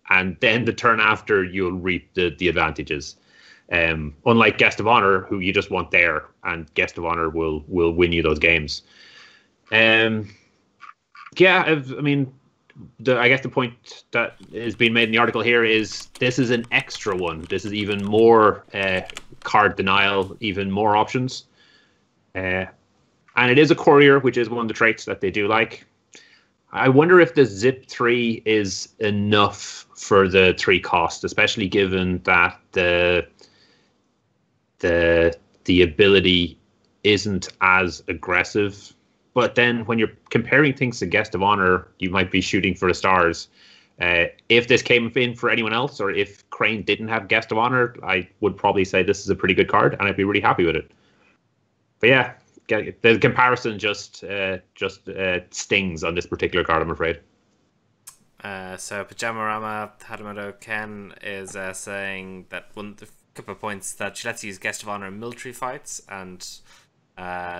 C: and then the turn after you'll reap the advantages. Unlike Guest of Honor, who you just want there, and Guest of Honor will win you those games. I guess the point that is being made in the article here is this is an extra one. This is even more card denial, even more options. And it is a courier, which is one of the traits that they do like. I wonder if the Zip 3 is enough for the 3 cost, especially given that the ability isn't as aggressive. But then when you're comparing things to Guest of Honor, you might be shooting for the stars. If this came in for anyone else, or if Crane didn't have Guest of Honor, I would probably say this is a pretty good card, and I'd be really happy with it. But yeah, the comparison just stings on this particular card, I'm afraid.
A: So Pajamarama Hadamoto Ken is saying that a couple of points that she lets you use Guest of Honor in military fights, and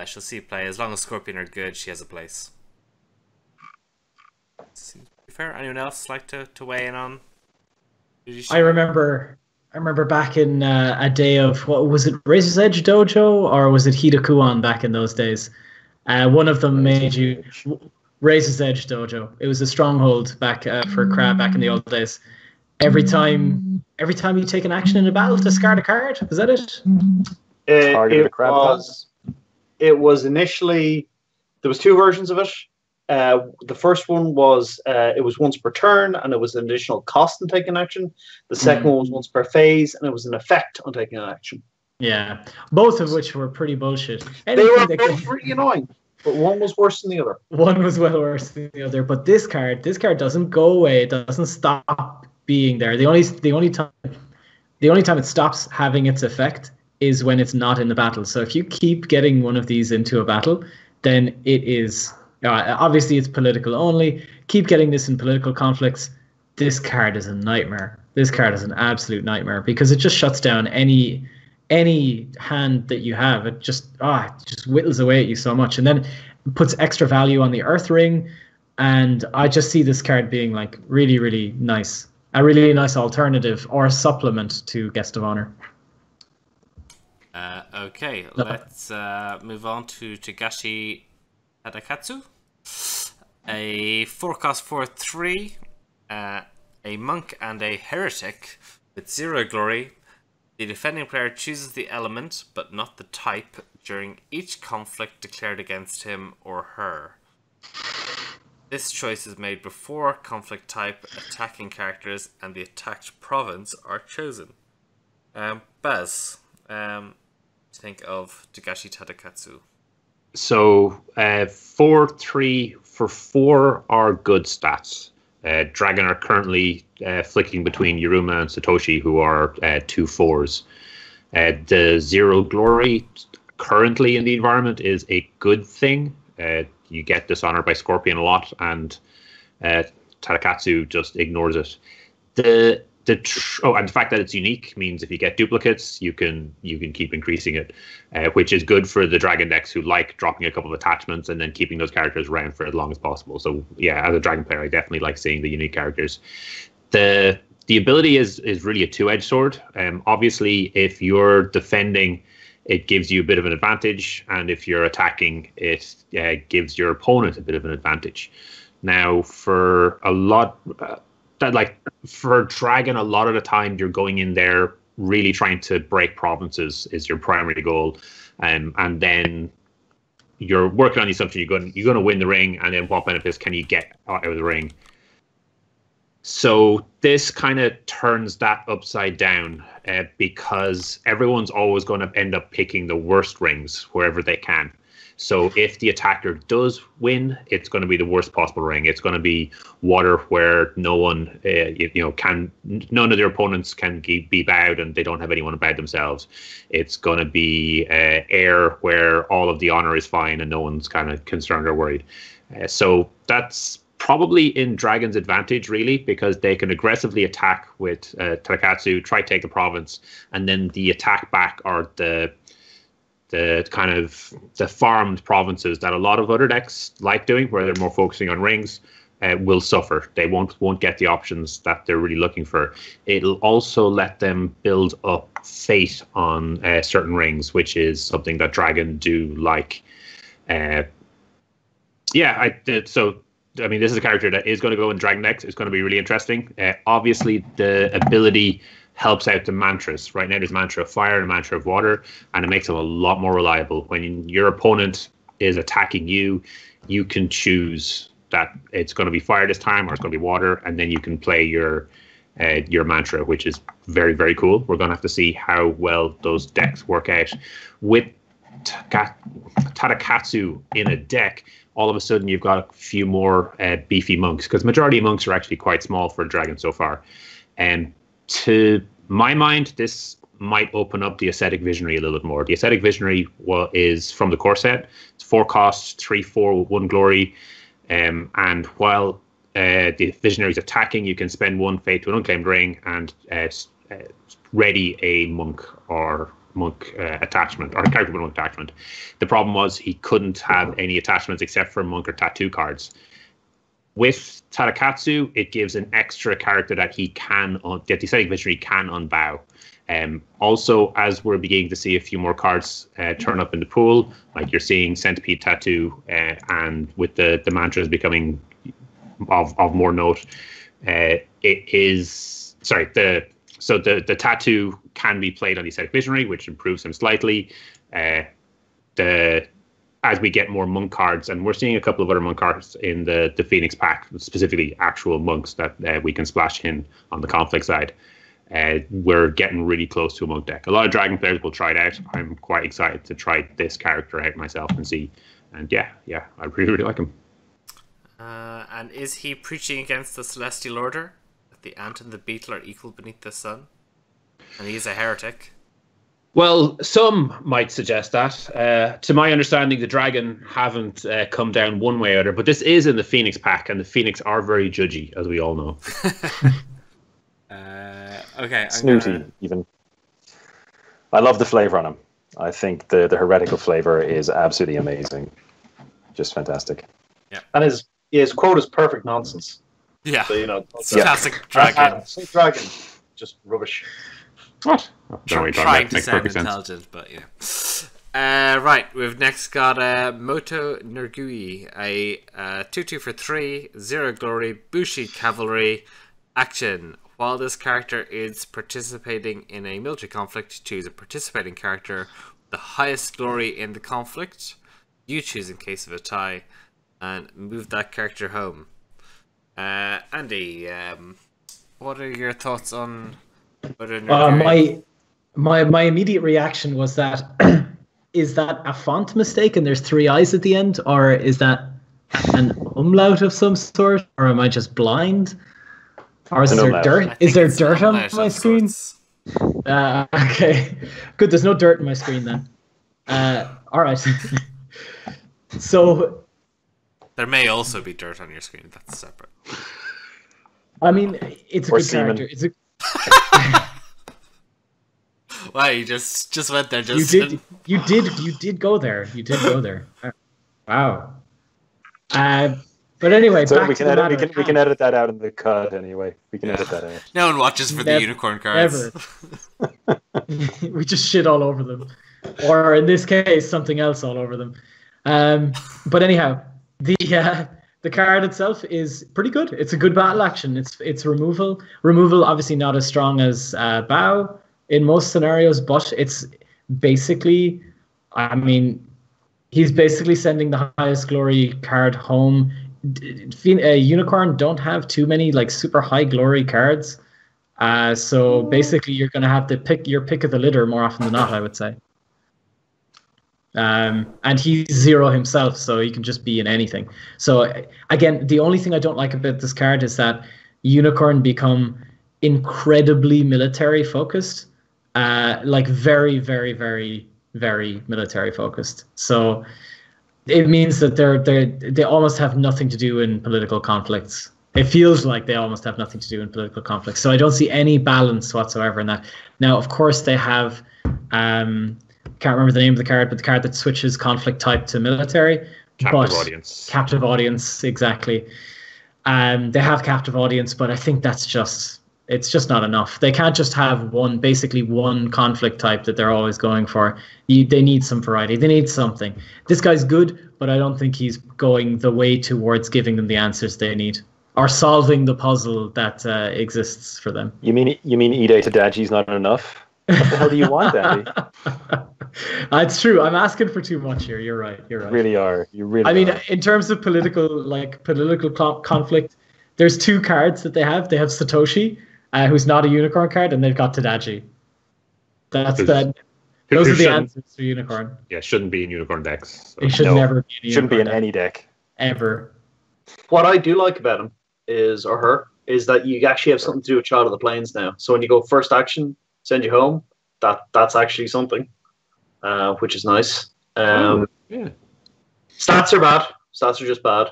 A: she'll see play. As long as Scorpion are good, she has a place. Seems fair. Anyone else like to weigh in on?
B: I remember back in a day of, what was it, Razor's Edge Dojo, or was it Hida Kuan back in those days? One of them made you Razor's Edge Dojo. It was a stronghold back for Crab back in the old days. Every time you take an action in a battle, discard a card. Was that it?
E: It was initially, there was 2 versions of it. The first one was it was once per turn, and it was an additional cost in taking action. The second one was once per phase, and it was an effect on taking an action.
B: Yeah, both of which were pretty bullshit.
E: They were both really annoying, but one was worse than the other.
B: One was well worse than the other. But this card doesn't go away. It doesn't stop being there. The only time it stops having its effect is when it's not in the battle. So if you keep getting one of these into a battle, then it is obviously it's political only. Keep getting this in political conflicts. This card is a nightmare. This card is an absolute nightmare because it just shuts down any hand that you have. It just whittles away at you so much, and then it puts extra value on the Earth Ring. And I just see this card being like really, really nice, a really nice alternative or supplement to Guest of Honor.
A: Okay, let's move on to Tagashi Tadakatsu. A 4-cost 4/3, a monk and a heretic with 0 glory. The defending player chooses the element, but not the type, during each conflict declared against him or her. This choice is made before conflict type, attacking characters, and the attacked province are chosen. Baz, you think of Togashi Tadakatsu?
C: So 4-3 for 4 are good stats. Dragon are currently flicking between Yuruma and Satoshi, who are 2 4s. The 0 glory currently in the environment is a good thing. You get dishonored by Scorpion a lot, and Tadakatsu just ignores it. And the fact that it's unique means if you get duplicates, you can keep increasing it, which is good for the dragon decks who like dropping a couple of attachments and then keeping those characters around for as long as possible. So yeah, as a dragon player, I definitely like seeing the unique characters. The ability is really a two-edged sword. Obviously, if you're defending, it gives you a bit of an advantage, and if you're attacking, it gives your opponent a bit of an advantage. Now, for a lot. For Dragon, a lot of the time you're going in there really trying to break provinces is your primary goal, and then you're working on the assumption you're going to win the ring, and then what benefits can you get out of the ring? So this kind of turns that upside down because everyone's always going to end up picking the worst rings wherever they can. So if the attacker does win, it's going to be the worst possible ring. It's going to be water where no one, none of their opponents can be bowed, and they don't have anyone to bow themselves. It's going to be air where all of the honor is fine and no one's kind of concerned or worried. So that's probably in Dragon's advantage, really, because they can aggressively attack with Tadakatsu, try to take the province, and then the attack back are the kind of the farmed provinces that a lot of other decks like doing, where they're more focusing on rings, will suffer. They won't get the options that they're really looking for. It'll also let them build up fate on certain rings, which is something that Dragon do like. So I mean, this is a character that is going to go in Dragon decks. It's going to be really interesting. Obviously, the ability helps out the mantras. Right now there's a mantra of fire and a mantra of water, and it makes them a lot more reliable. When your opponent is attacking you, you can choose that it's going to be fire this time or it's going to be water, and then you can play your mantra, which is very, very cool. We're going to have to see how well those decks work out. With Tadakatsu in a deck, all of a sudden you've got a few more beefy monks, because majority of monks are actually quite small for a dragon so far. And to my mind, this might open up the Ascetic Visionary a little bit more. The Ascetic Visionary is from the core set. It's 4 costs, 3/4 with 1 glory. And while the Visionary is attacking, you can spend 1 fate to an unclaimed ring and ready a monk attachment, or a character with monk attachment. The problem was he couldn't have any attachments except for monk or tattoo cards. With Tadakatsu, it gives an extra character that he can, that the Ascetic Visionary can unbow. Also, as we're beginning to see a few more cards turn up in the pool, like you're seeing Centipede Tattoo, and with the mantras becoming of more note, the Tattoo can be played on the Ascetic Visionary, which improves him slightly. As we get more monk cards, and we're seeing a couple of other monk cards in the Phoenix pack, specifically actual monks that we can splash in on the conflict side. We're getting really close to a monk deck. A lot of Dragon players will try it out. I'm quite excited to try this character out myself and see. And yeah, I really, really like him.
A: And is he preaching against the Celestial Order? That the ant and the beetle are equal beneath the sun? And he's a heretic?
C: Well, some might suggest that. To my understanding, the Dragon haven't come down one way or other, but this is in the Phoenix pack, and the Phoenix are very judgy, as we all know.
A: Okay.
D: Snooty, even. I love the flavor on him. I think the heretical flavor is absolutely amazing. Just fantastic.
A: Yeah.
E: And his quote is perfect nonsense.
A: Yeah.
E: So,
A: classic Dragon.
E: Dragon. Just rubbish.
C: What?
A: Trying to sound intelligent, but yeah. Right, we've next got Moto Nergui, a 2/2 for 3, 0 glory, Bushi Cavalry. Action. While this character is participating in a military conflict, choose a participating character with the highest glory in the conflict. You choose in case of a tie, and move that character home. Andy, what are your thoughts on Moto Nergui?
B: My immediate reaction was that is that a font mistake and there's 3 eyes at the end, or is that an umlaut of some sort, or am I just blind? Or is there dirt? Is there dirt on my screen? Okay, good. There's no dirt on my screen then. All right. So
A: there may also be dirt on your screen. That's separate.
B: I mean, it's a good character. It's a.
A: Wow, you just went there.
B: You did go there. You did go there. Wow. But anyway,
D: so
B: back
D: we
B: to
D: can
B: the
D: edit.
B: matter.
D: We can edit that out in the cut anyway. We can edit that out.
A: No one watches for the unicorn cards.
B: Never. We just shit all over them, or in this case, something else all over them. But anyhow, the card itself is pretty good. It's a good battle action. It's removal. Removal obviously not as strong as Bow in most scenarios, but it's basically, I mean, he's basically sending the highest glory card home. Unicorn don't have too many like super high glory cards, so basically you're going to have to pick your pick of the litter more often than not, I would say. And he's 0 himself, so he can just be in anything. So again, the only thing I don't like about this card is that Unicorn become incredibly military focused, like very, very, very, very military focused. So it means that they almost have nothing to do in political conflicts. It feels like they almost have nothing to do in political conflicts. So I don't see any balance whatsoever in that. Now, of course, they have. Can't remember the name of the card, but the card that switches conflict type to military.
C: Captive audience.
B: Captive audience, exactly. They have captive audience, but I think it's just not enough. They can't just have basically one conflict type that they're always going for. They need some variety. They need something. This guy's good, but I don't think he's going the way towards giving them the answers they need or solving the puzzle that exists for them.
D: You mean Ide Tadaji's not enough? What the hell do you want, Andy?
B: It's true. I'm asking for too much here. You're right.
D: You really are.
B: I mean, in terms of political conflict, there's 2 cards that they have. They have Satoshi, who's not a unicorn card, and they've got Tadaji. Those are the answers for unicorn.
C: Yeah, shouldn't be in unicorn decks.
B: So. It should never be.
D: Shouldn't be in any deck
B: ever.
E: What I do like about him is that you actually have something to do with Child of the Plains now. So when you go first action, send you home. That's actually something, which is nice.
C: Yeah.
E: Stats are bad. Stats are just bad.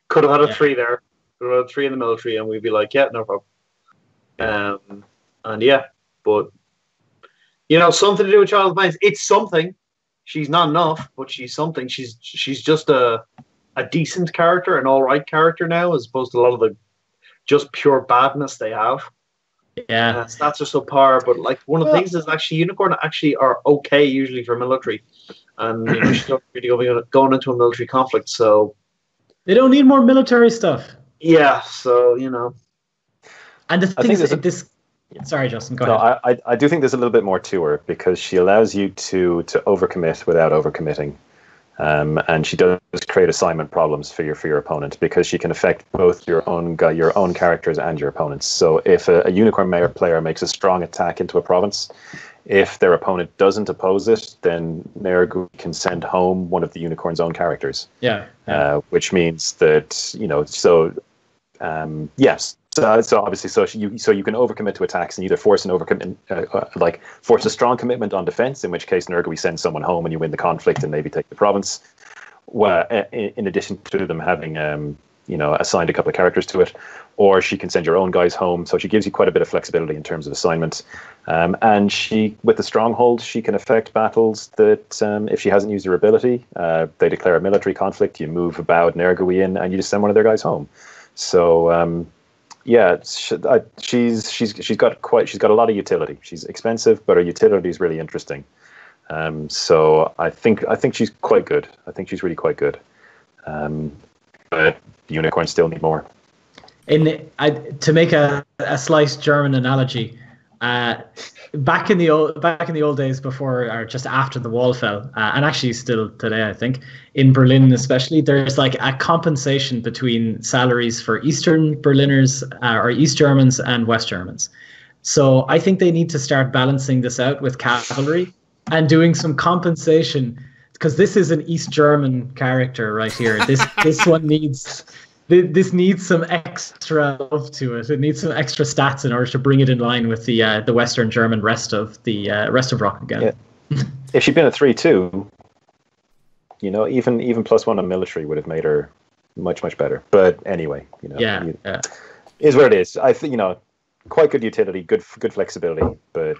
E: Could have had a 3 there. Could have had a 3 in the military, and we'd be like, yeah, no problem. And yeah, but something to do with Child of the Plains. It's something. She's not enough, but she's something. She's just a decent character, an all right character now, as opposed to a lot of the just pure badness they have.
B: Yeah,
E: stats are subpar, but like one of the things is actually unicorn actually are okay usually for military, and she's not really going into a military conflict, so
B: they don't need more military stuff.
E: Yeah, so
B: And the thing is, this. Sorry, Justin. Go
D: ahead. I do think there's a little bit more to her because she allows you to overcommit without overcommitting. And she does create assignment problems for your opponent because she can affect both your own characters and your opponents. So if a unicorn player makes a strong attack into a province, if their opponent doesn't oppose it, then Nergu can send home one of the unicorn's own characters.
B: Yeah.
D: Which means that yes. So obviously, you can overcommit to attacks and either force an overcommit, force a strong commitment on defense, in which case Nergui sends someone home and you win the conflict and maybe take the province. Well, in addition to them having assigned a couple of characters to it, or she can send your own guys home. So she gives you quite a bit of flexibility in terms of assignment. And she, with the stronghold, she can affect battles that if she hasn't used her ability, they declare a military conflict. You move a bowed Nergui in, and you just send one of their guys home. So. Yeah, she's got a lot of utility. She's expensive, but her utility is really interesting. So I think she's quite good. I think she's really quite good. But unicorns still need more.
B: To make a slight German analogy, back in the old days before or just after the wall fell, and actually still today, I think in Berlin especially, there's like a compensation between salaries for Eastern Berliners or East Germans and West Germans. So I think they need to start balancing this out with cavalry and doing some compensation, because this is an East German character right here. This one needs some extra love to it. It needs some extra stats in order to bring it in line with the Western German rest of Rock again.
D: Yeah. If she'd been a 3/2, even +1 on military would have made her much better. But anyway, is what it is. I think quite good utility, good flexibility, but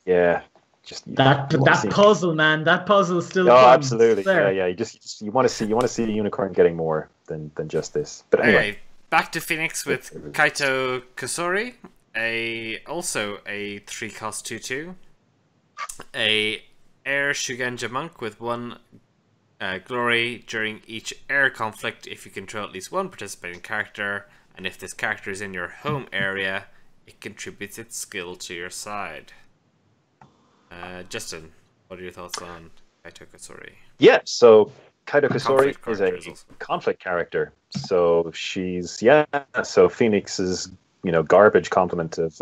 D: yeah, just
B: that puzzle, man. That puzzle still.
D: Oh, absolutely. Yeah. You want to see a unicorn getting more than just this. But anyway,
A: back to Phoenix with Kaito Kusori, also a 3-cost 2/2, a Air Shugenja monk with 1 glory during each air conflict. If you control at least 1 participating character, and if this character is in your home area, it contributes its skill to your side. Justin, what are your thoughts on Kaito Kusori?
D: Yeah, so Kaito Kusori is a conflict character. So so Phoenix's garbage complement of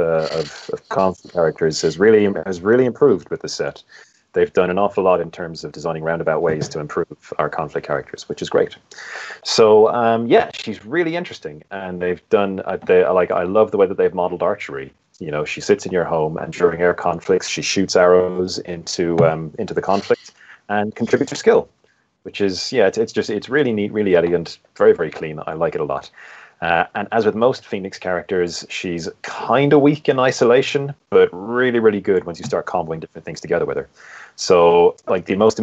D: conflict characters has really improved with the set. They've done an awful lot in terms of designing roundabout ways to improve our conflict characters, which is great. So she's really interesting, and they've done. I love the way that they've modeled archery. She sits in your home, and during air conflicts, she shoots arrows into the conflict and contributes her skill, which is it's really neat, really elegant, very clean. I like it a lot. And as with most Phoenix characters, she's kind of weak in isolation, but really good once you start comboing different things together with her. So, the most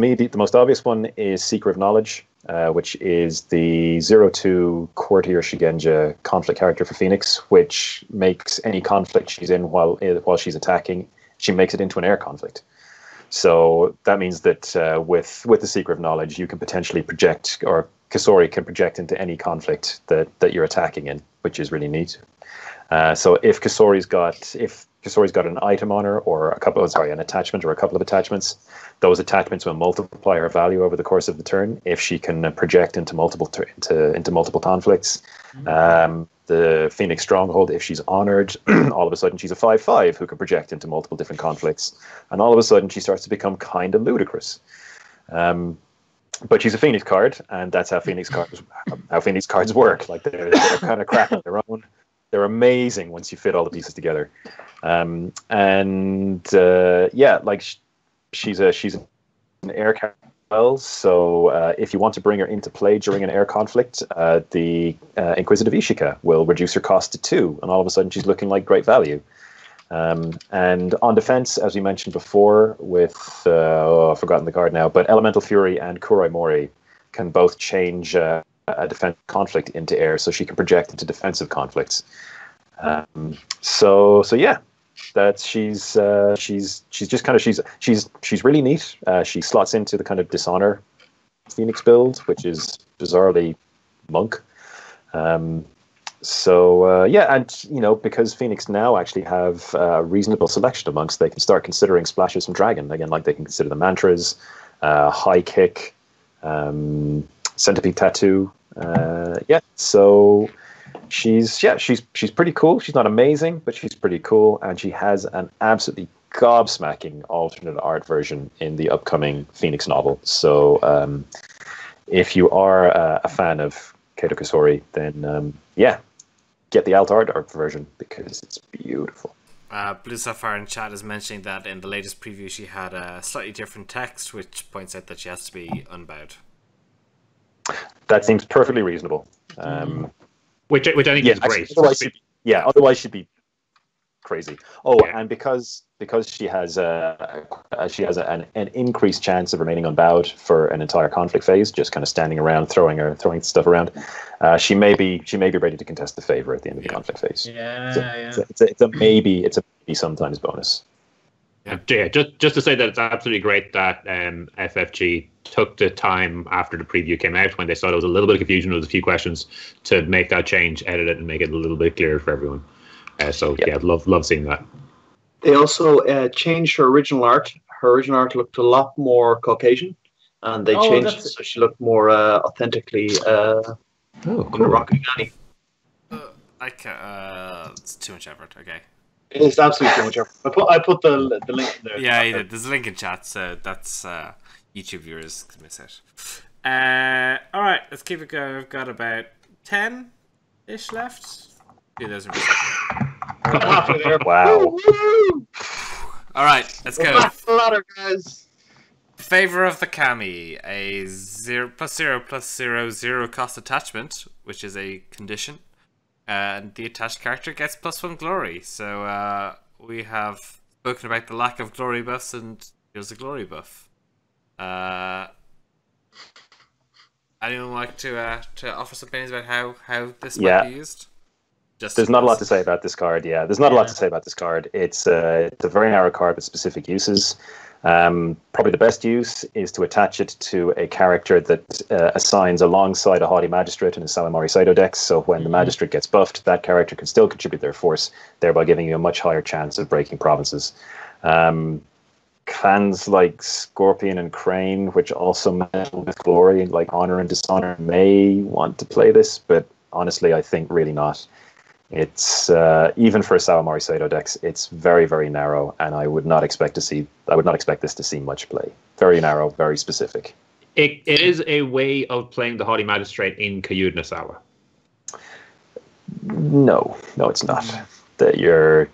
D: obvious one is Seeker of Knowledge, which is the 0/2 Courtier Shigenja conflict character for Phoenix, which makes any conflict she's in while she's attacking, she makes it into an air conflict. So that means that with the Seeker of Knowledge, you can potentially project, or Kusori can project into any conflict that you're attacking in, which is really neat. So if Kusori's got an item on her, or an attachment or a couple of attachments, those attachments will multiply her value over the course of the turn if she can project into multiple conflicts. The Phoenix Stronghold, if she's honored, all of a sudden she's a 5/5 who can project into multiple different conflicts, and all of a sudden she starts to become kind of ludicrous. But she's a Phoenix card, and that's how Phoenix cards work. They're kind of crap on their own. They're amazing once you fit all the pieces together. She's an air character. So if you want to bring her into play during an air conflict, the Inquisitive Ashika will reduce her cost to 2, and all of a sudden she's looking like great value. And on defense, as we mentioned before, with I've forgotten the card now, but Elemental Fury and Kuroi Mori can both change a defense conflict into air, so she can project into defensive conflicts. She's really neat. She slots into the kind of dishonor Phoenix build, which is bizarrely monk. Because Phoenix now actually have a reasonable selection amongst, they can start considering splashes from Dragon again, like they can consider the mantras, high kick, Centipede Tattoo. So she's pretty cool. She's not amazing, but she's pretty cool, and she has an absolutely gobsmacking alternate art version in the upcoming Phoenix novel. So if you are a fan of Kaito Kusori, then get the alt art version because it's beautiful.
A: Blue Sapphire in chat is mentioning that in the latest preview she had a slightly different text, which points out that she has to be unbowed.
D: That seems perfectly reasonable.
C: Which I think is great.
D: Otherwise she'd be crazy. And because she has an increased chance of remaining unbowed for an entire conflict phase, just kind of standing around throwing stuff around, she may be ready to contest the favor at the end of the conflict phase. It's a maybe sometimes bonus.
C: Just to say that it's absolutely great that FFG took the time after the preview came out, when they saw there was a little bit of confusion with a few questions, to make that change, edit it, and make it a little bit clearer for everyone. Love seeing that.
E: They also changed her original art. Her original art looked a lot more Caucasian, and they changed it so she looked more authentically
C: cool.
E: Rocky Granny.
A: It's too much effort. Okay.
E: It's absolutely too much effort. I put the link in there.
A: Yeah, there's a link in chat, so that's YouTube viewers can miss it. All right, let's keep it going. We've got about 10-ish left. Do those in
E: Halfway there.
D: Wow.
A: All right, let's go.
E: Ladder, guys.
A: Favor of the Kami, a 0+0/+0 cost attachment, which is a condition. And the attached character gets +1 glory. So we have spoken about the lack of glory buffs, and here's a glory buff. Anyone like to offer some opinions about how this might be used?
D: There's not a lot to say about this card. Yeah, there's not a lot to say about this card. It's a very narrow card with specific uses. Probably the best use is to attach it to a character that assigns alongside a Haughty Magistrate in a Salamari Saito deck. So when the Magistrate gets buffed, that character can still contribute their force, thereby giving you a much higher chance of breaking provinces. Clans like Scorpion and Crane, which also meddle with glory, like Honor and Dishonor, may want to play this, but honestly, I think really not. It's even for Salamari Saito decks, it's very, very narrow, and I would not expect this to see much play. Very narrow, very specific.
C: It is a way of playing the Haughty Magistrate in Kayud Nasawa.
D: No, it's not. That you're.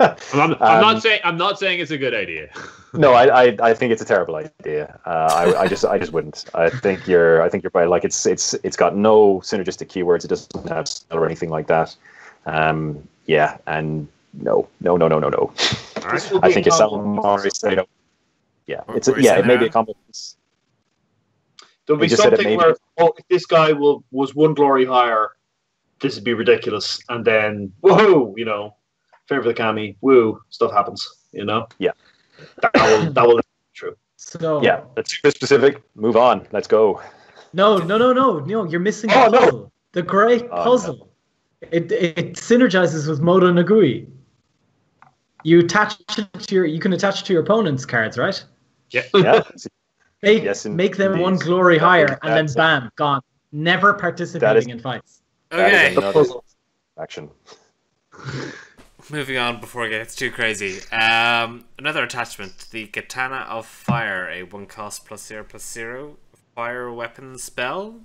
C: I'm not saying it's a good idea.
D: No, I think it's a terrible idea. I just wouldn't. I think you're right. Like it's got no synergistic keywords. It doesn't have spell or anything like that. Yeah, and no.
C: All right.
D: I think it's Salamari Saito. Yeah, it may be a combo.
E: There'll be something where if this guy was 1 glory higher, this would be ridiculous, and then whoa, favor the Kami, woo, stuff happens,
D: Yeah.
E: That will be true.
B: So
D: yeah, that's super specific. Move on. Let's go.
B: No, you're missing the puzzle. No. The great puzzle. No. It synergizes with Moto Nagui. You attach it to you can attach it to your opponent's cards, right?
C: Yeah.
B: Make them 1 glory higher, and then bam, gone. Never participating in fights.
A: Okay.
D: Action.
A: Moving on before it gets too crazy. Another attachment, the Katana of Fire, a 1 cost +0/+0 fire weapon spell.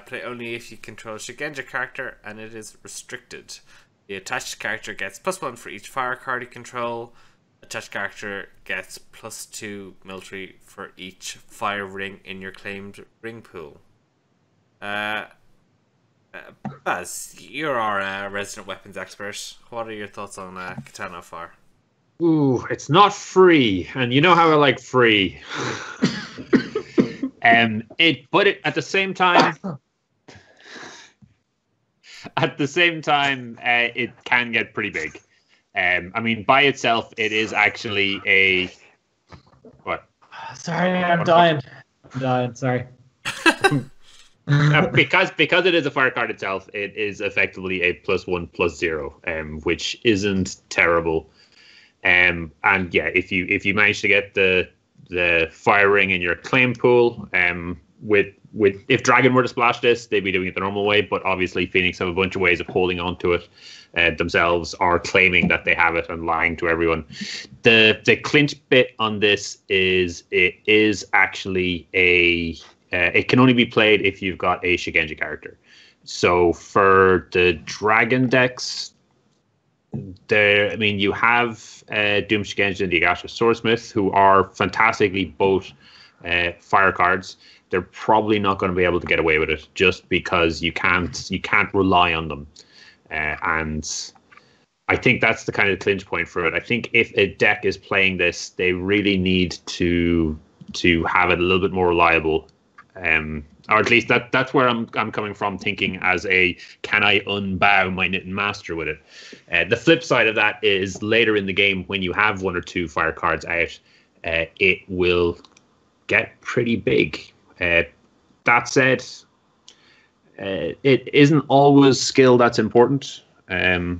A: Play only if you control a Shigenja character, and it is restricted. The attached character gets +1 for each fire card you control. Attached character gets +2 military for each fire ring in your claimed ring pool. Baz, you're our resident weapons expert. What are your thoughts on Katana of Fire?
C: Ooh, it's not free, and you know how I like free. But at the same time, it can get pretty big. I mean, by itself, it is actually a what?
B: Sorry, I'm dying. Sorry.
C: Because it is a fire card itself, it is effectively a +1/+0, which isn't terrible. And yeah, if you manage to get the fire ring in your claim pool, with if Dragon were to splash this, they'd be doing it the normal way. But obviously, Phoenix have a bunch of ways of holding on to it themselves, or claiming that they have it and lying to everyone. The clinch bit on this is it is actually it can only be played if you've got a Shigenja character. So for the Dragon decks, you have Doom Shigenja and the Agasha Swordsmith, who are fantastically both fire cards. They're probably not going to be able to get away with it just because you can't rely on them. And I think that's the kind of clinch point for it. I think if a deck is playing this, they really need to have it a little bit more reliable. Or at least that's where I'm coming from, thinking as a, can I unbow my Knitting Master with it? The flip side of that is later in the game, when you have 1 or 2 fire cards out, it will get pretty big. That said, it isn't always skill that's important. It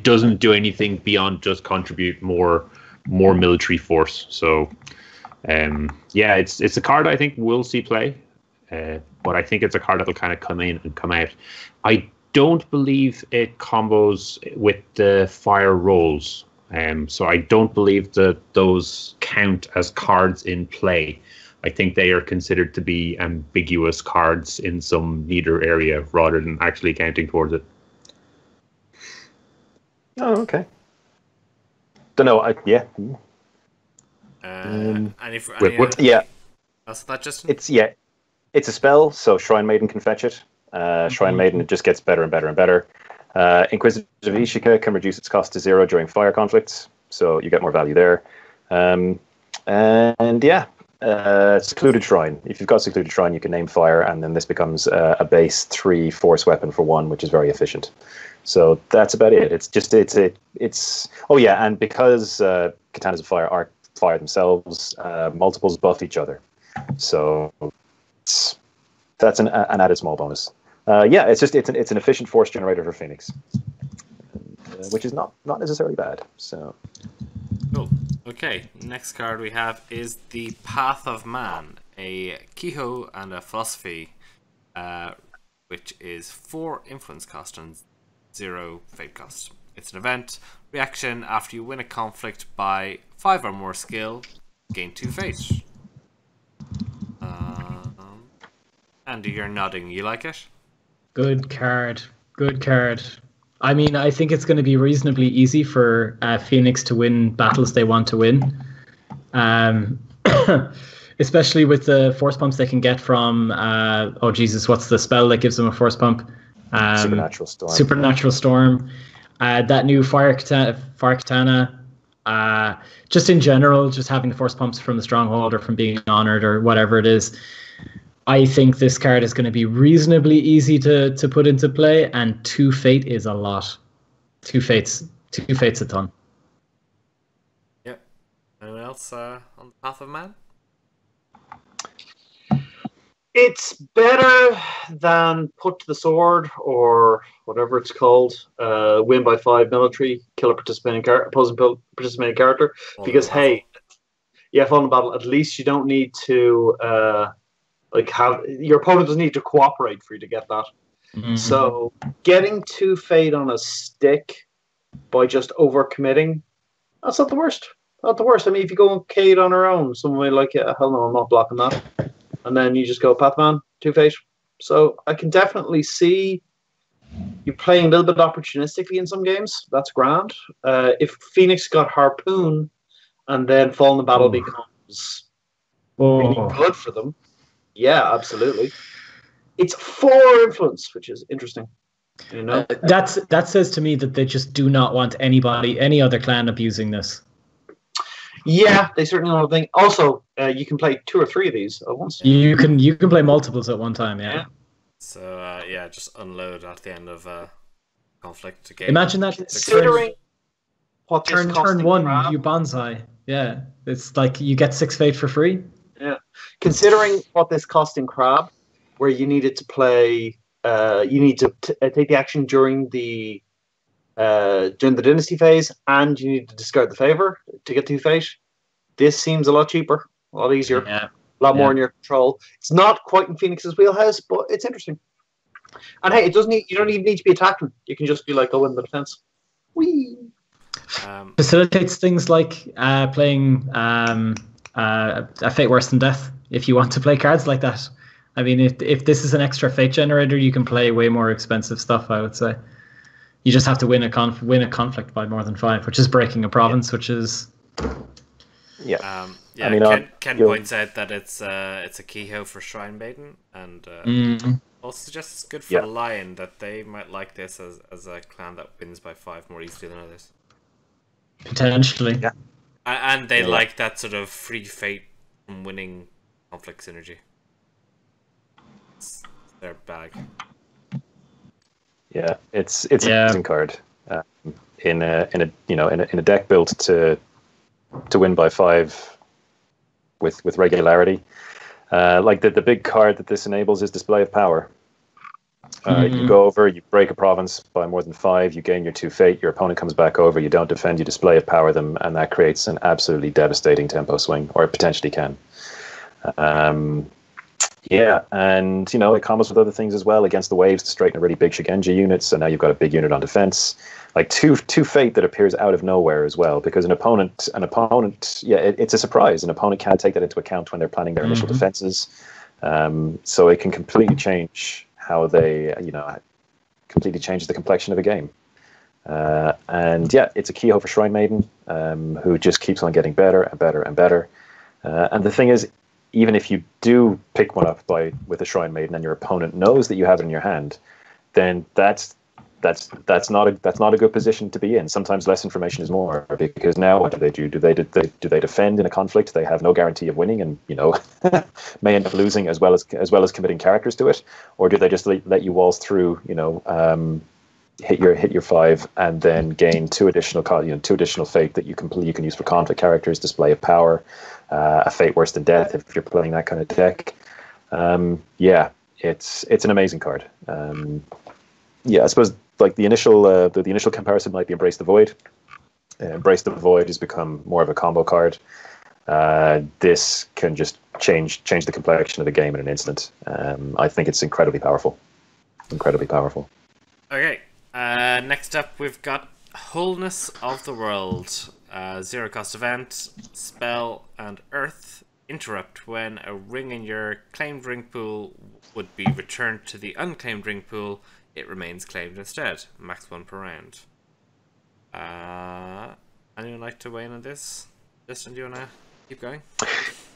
C: doesn't do anything beyond just contribute more military force. So it's a card I think we'll see play, but I think it's a card that'll kind of come in and come out. I don't believe it combos with the fire rolls. So I don't believe that those count as cards in play. I think they are considered to be ambiguous cards in some neater area rather than actually counting towards it.
D: Oh, okay. Don't know. Yeah.
A: Yeah. That's that, Justin?
D: It's a spell, so Shrine Maiden can fetch it. Shrine Maiden, it just gets better and better and better. Inquisitive Ashika can reduce its cost to 0 during fire conflicts, so you get more value there. Secluded Shrine. If you've got Secluded Shrine, you can name fire, and then this becomes a base 3 force weapon for 1, which is very efficient. So that's about it. And because Katanas of Fire are fire themselves, multiples buff each other. So that's an added small bonus. It's an efficient force generator for Phoenix, which is not necessarily bad. So
A: cool. Okay, next card we have is the Path of Man, a Kehoe and a Philosophy, which is 4 influence cost and 0 fate cost. It's an event reaction after you win a conflict by 5 or more skill, gain 2 fate. Andy, you're nodding. You like it?
B: Good card. I mean, I think it's going to be reasonably easy for Phoenix to win battles they want to win. Especially with the force pumps they can get from, what's the spell that gives them a force pump? Supernatural Storm. That new Fire Katana. Just in general, just having the force pumps from the Stronghold or from being honored or whatever it is. I think this card is going to be reasonably easy to put into play, and 2 fate is a lot. 2 fate's a ton.
A: Yep. Anyone else on the Path of Man?
E: It's better than Put to the Sword or whatever it's called. Win by 5 military, kill a opposing participating character. Because fall in battle. At least you don't need to have your opponent doesn't need to cooperate for you to get that. Mm-hmm. So getting 2 fate on a stick by just overcommitting, that's not the worst. Not the worst. I mean, if you go and Cade on her own, someone may like, hell no, I'm not blocking that. And then you just go Pathman, 2 fate. So I can definitely see you playing a little bit opportunistically in some games. That's grand. If Phoenix got Harpoon and then Fall in the Battle becomes really good for them, yeah, absolutely. It's 4 influence, which is interesting. You know,
B: that says to me that they just do not want any other clan abusing this.
E: Yeah, they certainly don't think. Also, you can play 2 or 3 of these at once.
B: You can play multiples at one time. Yeah.
A: So just unload at the end of conflict. Game.
B: Imagine that.
E: Considering what this
B: turn 1,
E: crab,
B: you bonsai. Yeah, it's like you get 6 fate for free.
E: Yeah, considering what this cost in Crab, where you needed to play, you need to take the action during the dynasty phase, and you need to discard the favor to get 2 fate. This seems a lot cheaper, a lot easier, a lot more in your control. It's not quite in Phoenix's wheelhouse, but it's interesting. And hey, you don't even need to be attacking. You can just be like, go in the defense. Whee!
B: Facilitates things like playing a fate worse than death if you want to play cards like that. I mean, if this is an extra fate generator, you can play way more expensive stuff, I would say. You just have to win a conflict by more than 5, which is breaking a province, which is...
A: Yeah. I mean, Ken points out that it's a Kehoe for Shrine Maiden, and also suggests it's good for Lion, that they might like this as a clan that wins by 5 more easily than others.
B: Potentially.
D: Yeah.
A: And they like that sort of free fate from winning conflict synergy. It's their bag.
D: Yeah, it's an amazing card. In a deck built to win by 5 with regularity. Like the big card that this enables is Display of Power. You go over, you break a province by more than 5, you gain your 2 fate, your opponent comes back over, you don't defend, you Display of Power them, and that creates an absolutely devastating tempo swing, or it potentially can. Yeah, and it combos with other things as well against the waves to straighten a really big Shigenja unit. So now you've got a big unit on defense, like two fate that appears out of nowhere as well. Because an opponent, yeah, it's a surprise. An opponent can't take that into account when they're planning their initial defenses. So it can completely change how they, completely changes the complexion of a game. And yeah, it's a Kehoe for Shrine Maiden, who just keeps on getting better and better and better. And the thing is, even if you do pick one up with a Shrine Maiden and your opponent knows that you have it in your hand, then that's not a good position to be in. Sometimes less information is more, because now what do they do? Do they defend in a conflict? They have no guarantee of winning, and may end up losing as well as committing characters to it, or do they just let you waltz through? Hit your 5 and then gain two additional fate that you can use for conflict characters, display of power, a fate worse than death if you're playing that kind of deck. Yeah, it's an amazing card. Yeah, I suppose like the initial comparison might be Embrace the Void. Embrace the Void has become more of a combo card. This can just change the complexion of the game in an instant. I think it's incredibly powerful. Incredibly powerful.
A: Okay. Next up, we've got Wholeness of the World. 0 cost event, spell, and earth. Interrupt when a ring in your claimed ring pool would be returned to the unclaimed ring pool. It remains claimed instead. Max 1 per round. Anyone like to weigh in on this? Justin, do you want to keep going?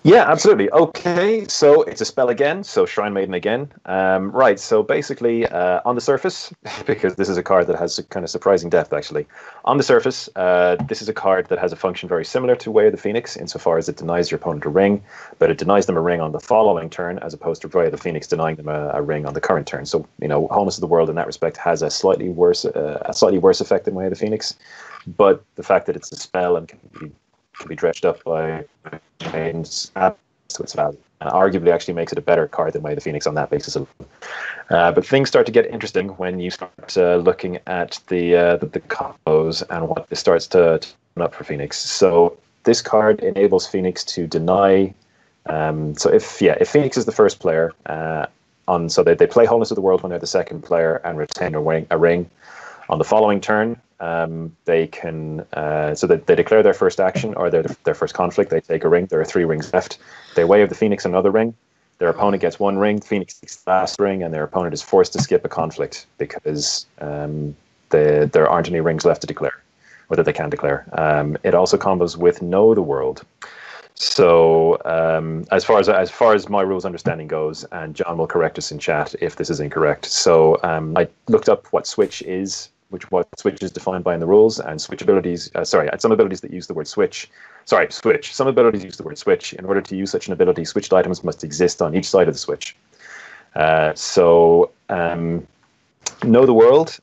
D: Yeah, absolutely. Okay, so it's a spell again, so Shrine Maiden again. Right, so basically, on the surface, because this is a card that has a kind of surprising depth, actually. On the surface, this is a card that has a function very similar to Way of the Phoenix, insofar as it denies your opponent a ring, but it denies them a ring on the following turn, as opposed to Way of the Phoenix denying them a ring on the current turn. So, Wholeness of the World in that respect has a slightly worse effect than Way of the Phoenix, but the fact that it's a spell and can be dredged up by maidens adds to its value, and arguably actually makes it a better card than Way of the Phoenix on that basis alone. But things start to get interesting when you start looking at the combos and what this starts to turn up for Phoenix. So this card enables Phoenix to deny. So if Phoenix is the first player, so they play Wholeness of the World when they're the second player and retain a ring. On the following turn, they can they declare their first action or their first conflict. They take a ring. There are 3 rings left. They Way of the Phoenix another ring. Their opponent gets 1 ring. Phoenix takes the last ring, and their opponent is forced to skip a conflict because there aren't any rings left to declare, or that they can declare. It also combos with Know the World. So as far as my rules understanding goes, and John will correct us in chat if this is incorrect. So I looked up what switch is. What switch is defined by in the rules, and switch abilities. Some abilities that use the word switch. Switch. Some abilities use the word switch. In order to use such an ability, switched items must exist on each side of the switch. Know the World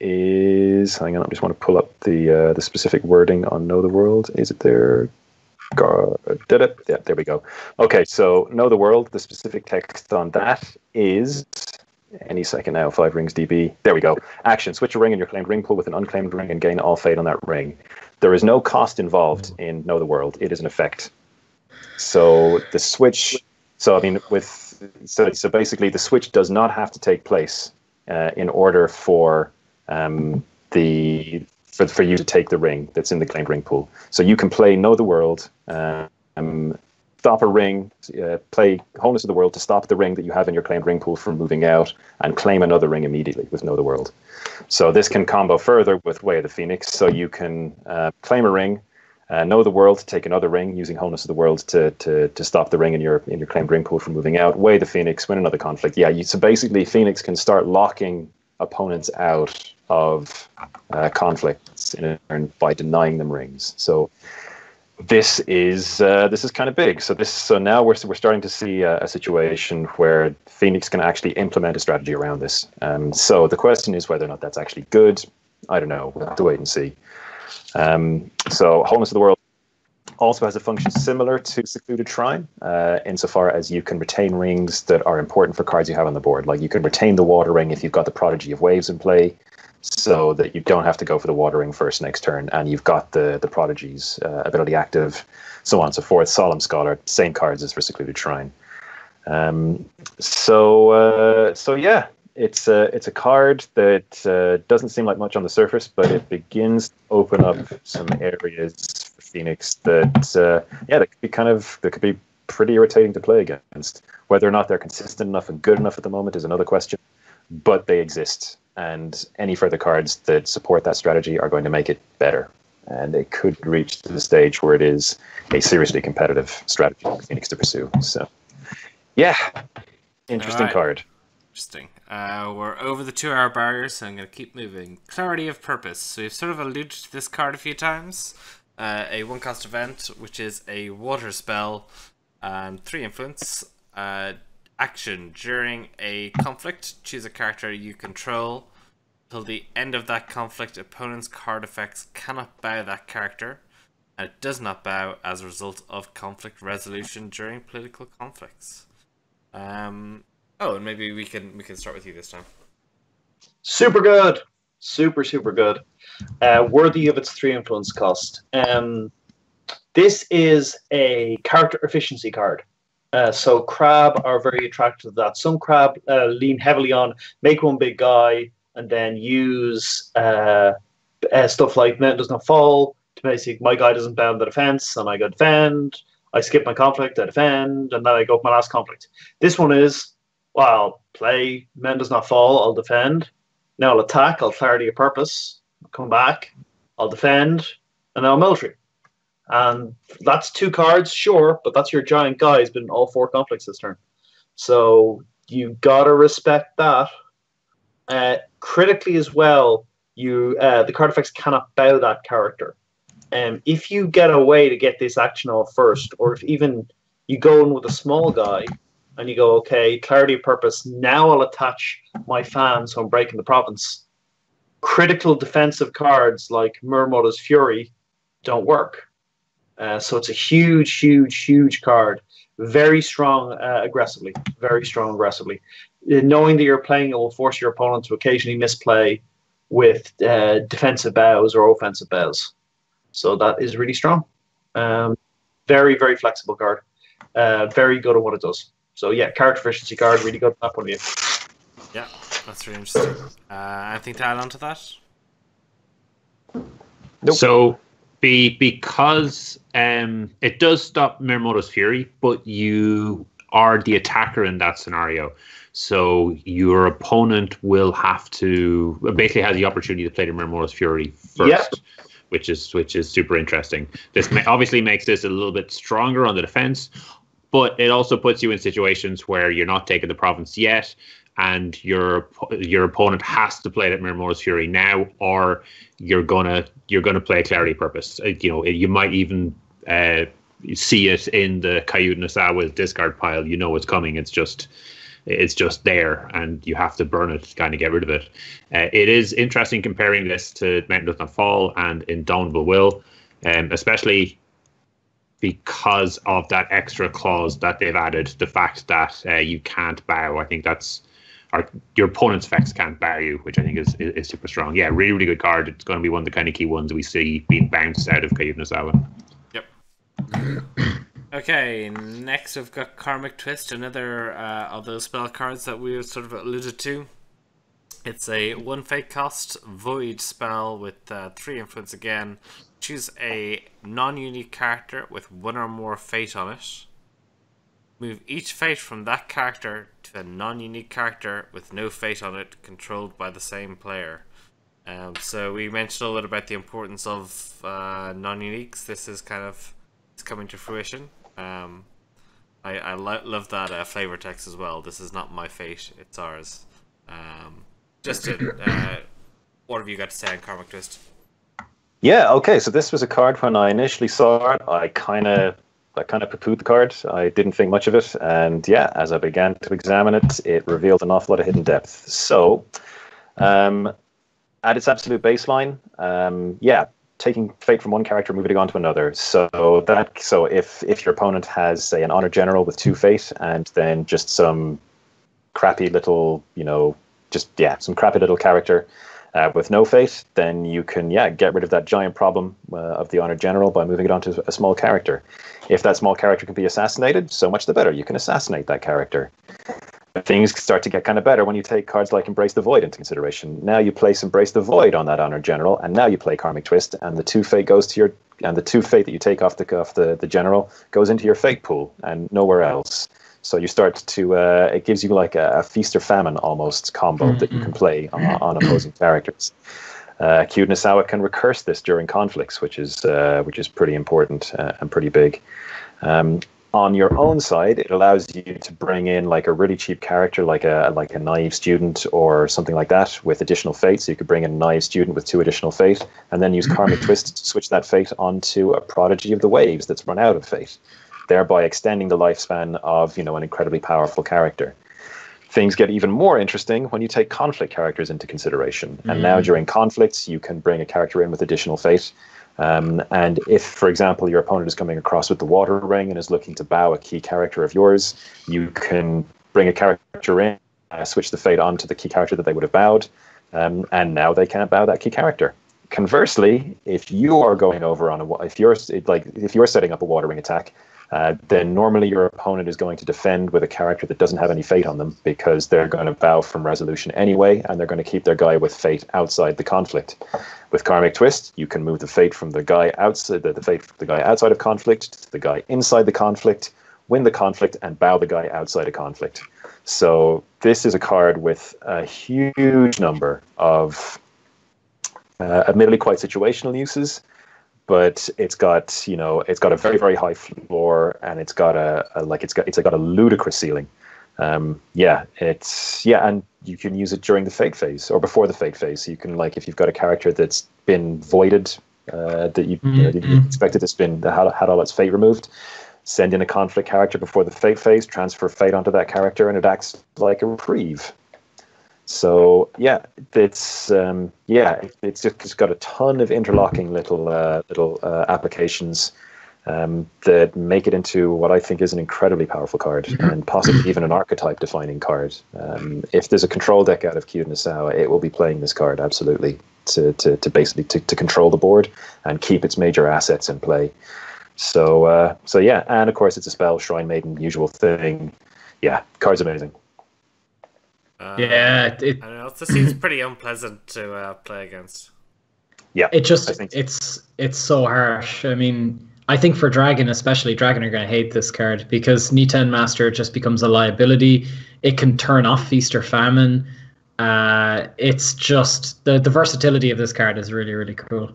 D: is. Hang on, I just want to pull up the specific wording on Know the World. Is it there? Did it? Yeah, there we go. Okay, so Know the World. The specific text on that is. Any second now, 5 rings DB. There we go. Action. Switch a ring in your claimed ring pool with an unclaimed ring and gain all fate on that ring. There is no cost involved in Know the World. It is an effect. So the switch. So basically the switch does not have to take place in order for you to take the ring that's in the claimed ring pool. So you can play Know the World. Stop a ring, play Wholeness of the World to stop the ring that you have in your claimed ring pool from moving out, and claim another ring immediately with Know the World. So this can combo further with Way of the Phoenix. So you can claim a ring, Know the World to take another ring using Wholeness of the World to stop the ring in your claimed ring pool from moving out. Way the Phoenix, win another conflict. Yeah, so basically Phoenix can start locking opponents out of conflicts in a turn by denying them rings. So. This is kind of big. So now we're starting to see a situation where Phoenix can actually implement a strategy around this. So the question is whether or not that's actually good. I don't know. We'll have to wait and see. So Wholeness of the World also has a function similar to Secluded Shrine, insofar as you can retain rings that are important for cards you have on the board. Like you can retain the Water Ring if you've got the Prodigy of Waves in play, so that you don't have to go for the Water Ring first next turn, and you've got the Prodigy's ability active, so on and so forth. Solemn Scholar, same cards as for Secluded Shrine. So yeah, it's a card that doesn't seem like much on the surface, but it begins to open up some areas for Phoenix that that could be pretty irritating to play against. Whether or not they're consistent enough and good enough at the moment is another question, but they exist, and any further cards that support that strategy are going to make it better. And it could reach to the stage where it is a seriously competitive strategy for Phoenix to pursue. So, yeah, interesting card.
A: Interesting. We're over the 2-hour barrier, so I'm going to keep moving. Clarity of Purpose. So we've sort of alluded to this card a few times. A 1-cost event, which is a water spell, 3 influence. Action. During a conflict, choose a character you control. Till the end of that conflict, opponent's card effects cannot bow that character, and it does not bow as a result of conflict resolution during political conflicts. And maybe we can start with you this time.
E: Super good, super good. Worthy of its 3 influence cost. This is a character efficiency card. So Crab are very attracted to that. Some Crab lean heavily on make one big guy, and then use stuff like Mountain Does Not Fall to basically, my guy doesn't bound the defense, and I go defend. I skip my conflict, I defend, and then I go up my last conflict. This one is, well, play Mountain Does Not Fall, I'll defend. Now I'll attack, I'll Clarity of Purpose, I'll come back, I'll defend, and now military. And that's 2 cards, sure, but that's your giant guy who's been in all 4 conflicts this turn. So you gotta respect that. Critically as well, the card effects cannot bow that character. If you get a way to get this action off first, or if even you go in with a small guy and you go, okay, Clarity of Purpose, now I'll attach my fan so I'm breaking the province. Critical defensive cards like Murmoda's Fury don't work. So it's a huge card. Very strong aggressively. Very strong aggressively. Knowing that you're playing it will force your opponent to occasionally misplay with defensive bows or offensive bows. So that is really strong. Very flexible card. Very good at what it does. So yeah, character efficiency card, really good at that point of view.
A: Yeah, that's really interesting. Anything to add on to that?
D: Nope.
C: So because it does stop Murmoda's Fury, but you are the attacker in that scenario. So your opponent will have to basically have the opportunity to play the Murmoda's Fury first, which is super interesting. This obviously makes this a little bit stronger on the defense, but it also puts you in situations where you're not taking the province yet, and your opponent has to play that Murmoda's Fury now, or you're gonna play Clarity of Purpose. You might even see it in the Kayuda Nasawa's discard pile. You know it's coming. It's just there, and you have to burn it to kind of get rid of it. It is interesting comparing this to Mountain Does Not Fall and Indomitable Will, especially because of that extra clause that they've added, the fact that you can't bow. I think your opponent's effects can't bow you, which I think is super strong. Yeah, really good card. It's going to be one of the kind of key ones we see being bounced out of Kayuda Nasawa.
A: Yep. Okay, next we've got Karmic Twist, another of those spell cards that we sort of alluded to. It's a 1 fate cost void spell with 3 influence again. Choose a non-unique character with 1 or more fate on it. Move each fate from that character to a non-unique character with no fate on it, controlled by the same player. So we mentioned a little bit about the importance of non-uniques. This is it's coming to fruition. I love that flavor text as well. This is not my fate, it's ours. Justin, what have you got to say on Karmic Twist?
D: Yeah, okay, so this was a card when I initially saw it. I kind of poo-pooed the card. I didn't think much of it, and yeah, as I began to examine it, it revealed an awful lot of hidden depth. So, at its absolute baseline, taking fate from one character, moving it on to another. So if your opponent has, say, an honor general with 2 fate, and then just some crappy little, some crappy little character, With no fate, then you can get rid of that giant problem of the Honored General by moving it onto a small character. If that small character can be assassinated, so much the better. You can assassinate that character. Things start to get kind of better when you take cards like Embrace the Void into consideration. Now you place Embrace the Void on that Honored General, and now you play Karmic Twist, and the 2 fate goes to your, and the 2 fate that you take off the general goes into your fate pool and nowhere else. So you start to it gives you like a feast or famine almost combo that you can play on opposing characters. Hida Nasawa can recurse this during conflicts, which is pretty important and pretty big. On your own side, it allows you to bring in like a really cheap character, like a naive student or something like that, with additional fate. So you could bring in a naive student with 2 additional fate, and then use Karmic Twist to switch that fate onto a Prodigy of the Waves that's run out of fate, thereby extending the lifespan of an incredibly powerful character. Things get even more interesting when you take conflict characters into consideration. And now during conflicts, you can bring a character in with additional fate. And if, for example, your opponent is coming across with the Water Ring and is looking to bow a key character of yours, you can bring a character in, switch the fate onto the key character that they would have bowed, and now they can't bow that key character. Conversely, if you are going over on if you're setting up a Water Ring attack, then normally your opponent is going to defend with a character that doesn't have any fate on them, because they're going to bow from resolution anyway, and they're going to keep their guy with fate outside the conflict. With Karmic Twist, you can move the fate from the guy outside the fate from the guy outside of conflict to the guy inside the conflict, win the conflict, and bow the guy outside of conflict. So this is a card with a huge number of admittedly quite situational uses, but it's got a very, very high floor, and it's got a ludicrous ceiling. And you can use it during the fate phase or before the fate phase. So you can, like, if you've got a character that's been voided, that you expected to spin, that had all its fate removed, send in a conflict character before the fate phase, transfer fate onto that character, and it acts like a reprieve. So it's just got a ton of interlocking little applications that make it into what I think is an incredibly powerful card, and possibly even an archetype defining card. If there's a control deck out of Hida Nasawa, it will be playing this card absolutely to basically control the board and keep its major assets in play. So and of course it's a spell, Shrine Maiden, usual thing. Yeah, card's amazing.
A: I don't know. This seems pretty unpleasant to play against.
B: Yeah, it's so harsh. I mean, I think for Dragon especially, Dragon are going to hate this card, because Niten Master just becomes a liability. It can turn off Feast or Famine. It's just the versatility of this card is really, really cool.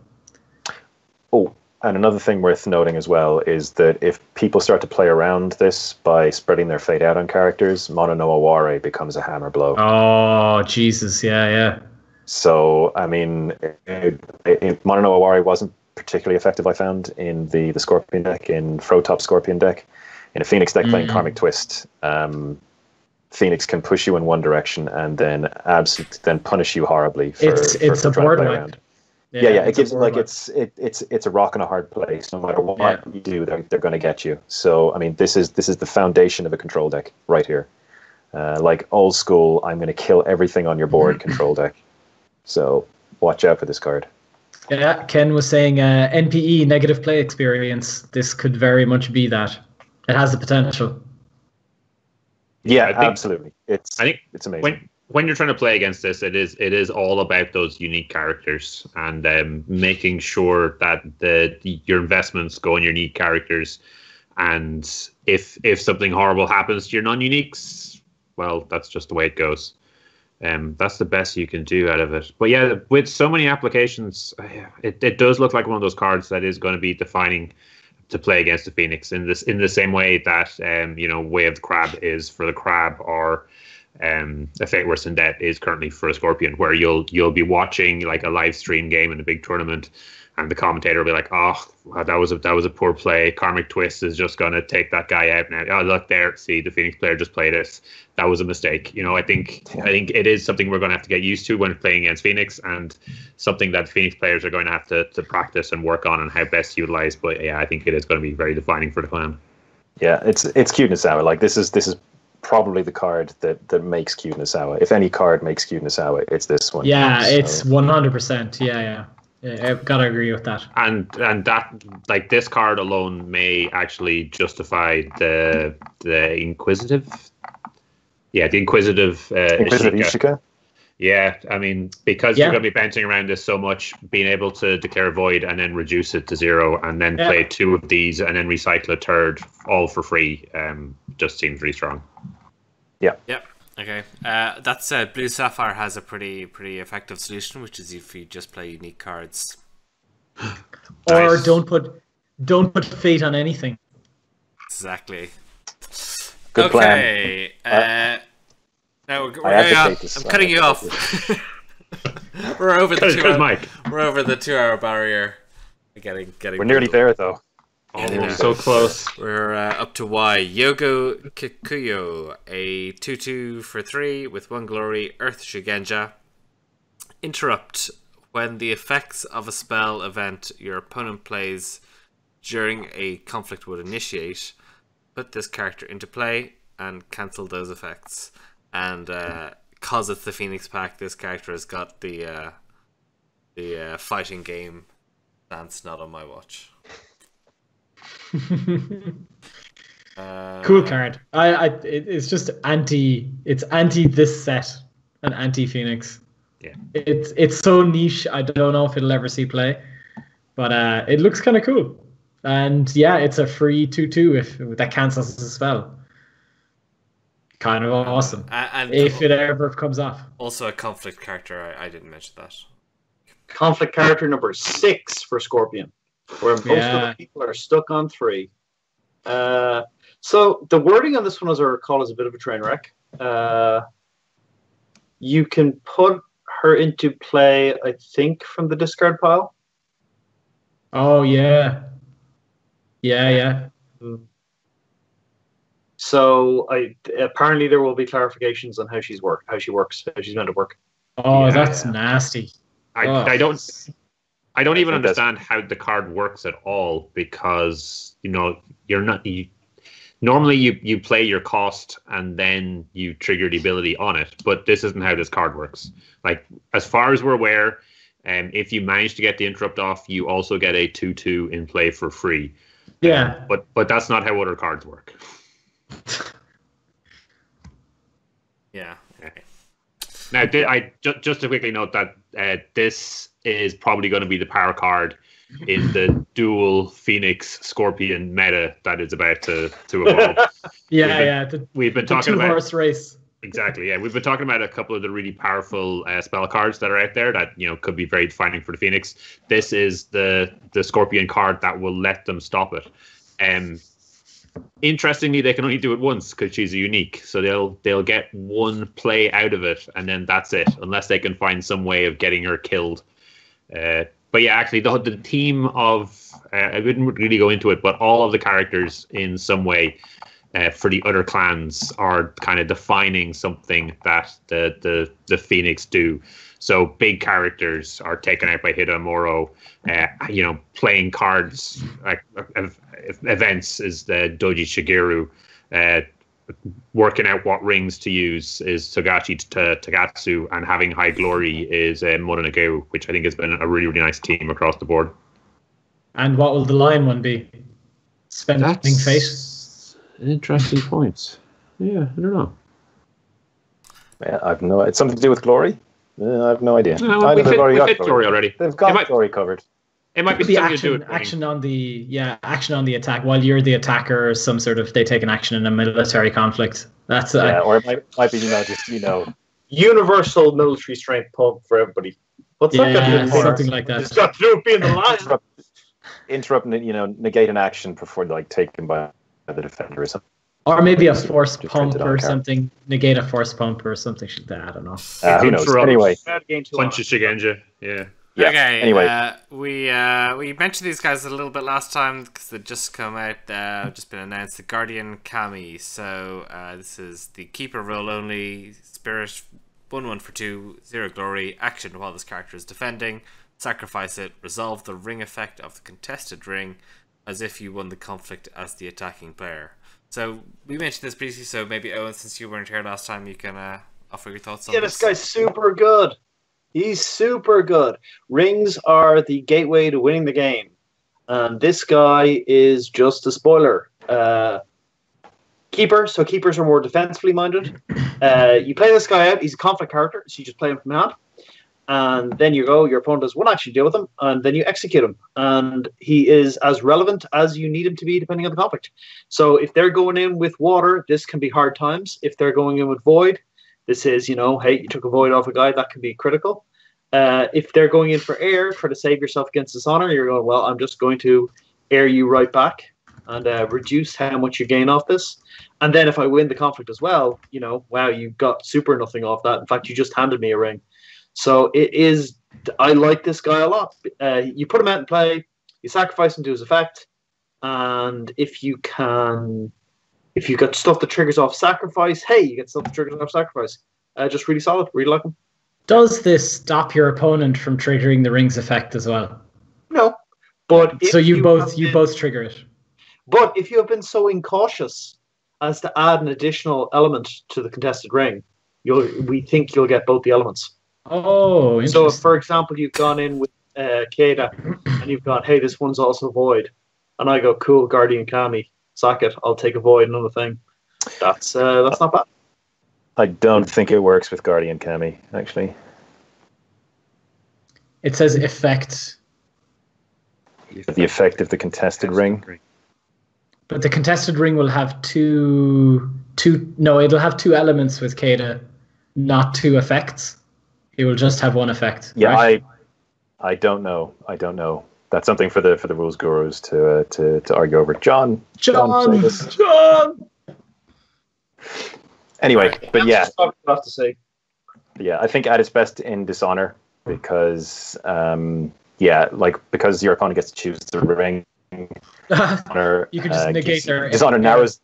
D: Oh, and another thing worth noting as well is that if people start to play around this by spreading their fate out on characters, Mono no Aware becomes a hammer blow.
B: Oh, Jesus, yeah.
D: So, I mean, Mono no Aware wasn't particularly effective, I found, in the Scorpion deck, in Frotop Scorpion deck. In a Phoenix deck playing Karmic Twist, Phoenix can push you in one direction and then punish you horribly for
B: a
D: trying
B: board
D: to play
B: wipe.
D: around.
B: Yeah,
D: it gives like it's a rock and a hard place. No matter what you do, they're going to get you. So I mean, this is the foundation of a control deck right here. Like old school, I'm going to kill everything on your board control deck. So watch out for this card.
B: Yeah, Ken was saying NPE, negative play experience. This could very much be that. It has the potential.
D: Yeah, absolutely. It's amazing.
C: When you're trying to play against this, it is all about those unique characters and making sure that your investments go in your unique characters. And if something horrible happens to your non-uniques, well, that's just the way it goes. That's the best you can do out of it. But yeah, with so many applications, it does look like one of those cards that is going to be defining to play against the Phoenix in the same way that Way of the Crab is for the Crab, or a Fate Worse Than Death is currently for a Scorpion, where you'll be watching like a live stream game in a big tournament, and the commentator will be like, "Oh, wow, that was a poor play. Karmic Twist is just going to take that guy out now. Oh, look there, see, the Phoenix player just played it. That was a mistake." I think it is something we're going to have to get used to when playing against Phoenix, and something that Phoenix players are going to have to practice and work on and how best to utilize. But yeah, I think it is going to be very defining for the clan.
D: Yeah, it's cuteness hour. Like this is probably the card that makes Cute Nasawa. If any card makes Cute Nasawa, it's this one.
B: Yeah,
D: So,
B: it's 100%. Yeah. I've got to agree with that.
C: And that, like, this card alone may actually justify the Inquisitive. Yeah, the Inquisitive
D: Ishika.
C: Yeah, I mean, because you're going to be bouncing around this so much, being able to declare Void and then reduce it to 0 and then play 2 of these and then recycle a third all for free just seems really strong.
D: Yeah.
A: Yep. Okay. That said, Blue Sapphire has a pretty effective solution, which is if you just play unique cards.
B: Or
C: Nice.
B: don't put fate on anything.
A: Exactly.
D: Good
A: okay.
D: plan.
A: Now we're
D: I advocate this.
A: I'm cutting you off. We're over the We're over the 2 hour barrier. Getting.
D: We're nearly there, though.
C: Oh, so close.
A: We're up to Y. Yogo Kikuyo, a 2/2 for 3 with 1 glory, Earth Shugenja. Interrupt. When the effects of a spell event your opponent plays during a conflict would initiate, put this character into play and cancel those effects. And because it's the Phoenix pack, this character has got the fighting game stance not on my watch.
B: Cool card. It's just it's anti this set and anti Phoenix.
C: Yeah.
B: It's so niche. I don't know if it'll ever see play, but it looks kind of cool. And yeah, it's a free 2/2 if that cancels the spell. Kind of awesome.
A: And
B: if it ever comes off.
A: Also a conflict character. I didn't mention that.
E: Conflict character number 6 for Scorpion, where most of the people are stuck on 3. So the wording on this one, as I recall, is a bit of a train wreck. You can put her into play, I think, from the discard pile.
B: Oh yeah. Yeah.
E: So apparently there will be clarifications on how she works, how she's meant to work.
B: Oh, that's nasty.
C: I don't even understand how the card works at all, because you're not. Normally you play your cost and then you trigger the ability on it, but this isn't how this card works. Like, as far as we're aware, if you manage to get the interrupt off, you also get a 2/2 in play for free.
B: Yeah,
C: but that's not how other cards work.
A: Yeah. Okay.
C: Now, just to quickly note that this is probably going to be the power card in the dual Phoenix Scorpion meta that is about to evolve. We've been talking about
B: horse race.
C: Exactly. Yeah, we've been talking about a couple of the really powerful spell cards that are out there that could be very defining for the Phoenix. This is the Scorpion card that will let them stop it. Interestingly, they can only do it once because she's a unique, so they'll get one play out of it, and then that's it, unless they can find some way of getting her killed. But yeah, actually, the team of I wouldn't really go into it, but all of the characters in some way for the other clans are kind of defining something that the Phoenix do. So big characters are taken out by Hida Moro. Playing cards like events is the Doji Shigeru. Working out what rings to use is Togashi Tagatsu, and having high glory is Morinageu, which I think has been a really, really nice team across the board.
B: And what will the lion one be? Spending fate?
C: An interesting point. Yeah, I don't know.
D: Yeah, I've no. It's something to do with glory. I have no idea.
C: No, we've hit glory already.
D: They've got glory covered.
C: It might be
B: the
C: something to do with
B: action on the attack while you're the attacker, or some sort of they take an action in a military conflict. That's
D: or it might be
E: universal military strength pump for everybody. What's that got to do with
B: something like that?
E: It's got to do with being the lion.
D: Interrupt, negate an action before taken by the defender or something.
B: Or maybe a force pump or something. Negate a force pump or something like that. I don't know.
D: Who knows? Anyway,
C: punch Shigenja. Yeah.
A: Okay.
D: Anyway,
A: we mentioned these guys a little bit last time because they've just come out. Just been announced. The Guardian Kami. So this is the keeper role only spirit. 1/1 for 2, 0 glory. Action while this character is defending. Sacrifice it. Resolve the ring effect of the contested ring, as if you won the conflict as the attacking player. So we mentioned this briefly, so maybe Eoin, since you weren't here last time, you can offer your thoughts on
E: Yeah, this guy's super good. He's super good. Rings are the gateway to winning the game. And this guy is just a spoiler. Keeper, so keepers are more defensively minded. You play this guy out, he's a conflict character, so you just play him from hand. And then you go, your opponent does one action, deal with him, and then you execute him. And he is as relevant as you need him to be, depending on the conflict. So if they're going in with water, this can be hard times. If they're going in with void, this is, hey, you took a void off a guy, that can be critical. If they're going in for air, try to save yourself against dishonor, you're going, well, I'm just going to air you right back and reduce how much you gain off this. And then if I win the conflict as well, wow, you got super nothing off that. In fact, you just handed me a ring. So I like this guy a lot. You put him out in play, you sacrifice him to his effect, and if you got stuff that triggers off sacrifice, hey, you get stuff that triggers off sacrifice. Just really solid, really like him.
B: Does this stop your opponent from triggering the rings effect as well?
E: No, but
B: so you both trigger it.
E: But if you have been so incautious as to add an additional element to the contested ring, we think you'll get both the elements.
B: Oh, interesting.
E: So, if, for example, you've gone in with Keda and you've gone, hey, this one's also void, and I go, cool, Guardian Kami, sack it, I'll take a void, another thing. That's not bad.
D: I don't think it works with Guardian Kami, actually.
B: It says effect.
D: The effect of the contested ring.
B: But the contested ring will have it'll have two elements with Keda, not two effects. It will just have one effect.
D: Yeah,
B: right?
D: I don't know. That's something for the rules gurus to argue over. John. Anyway,
E: right.
D: But yeah,
E: have to say.
D: Yeah, I think at its best in Dishonor because because your opponent gets to choose the ring. Honor,
B: you can just negate their
D: Dishonor narrows.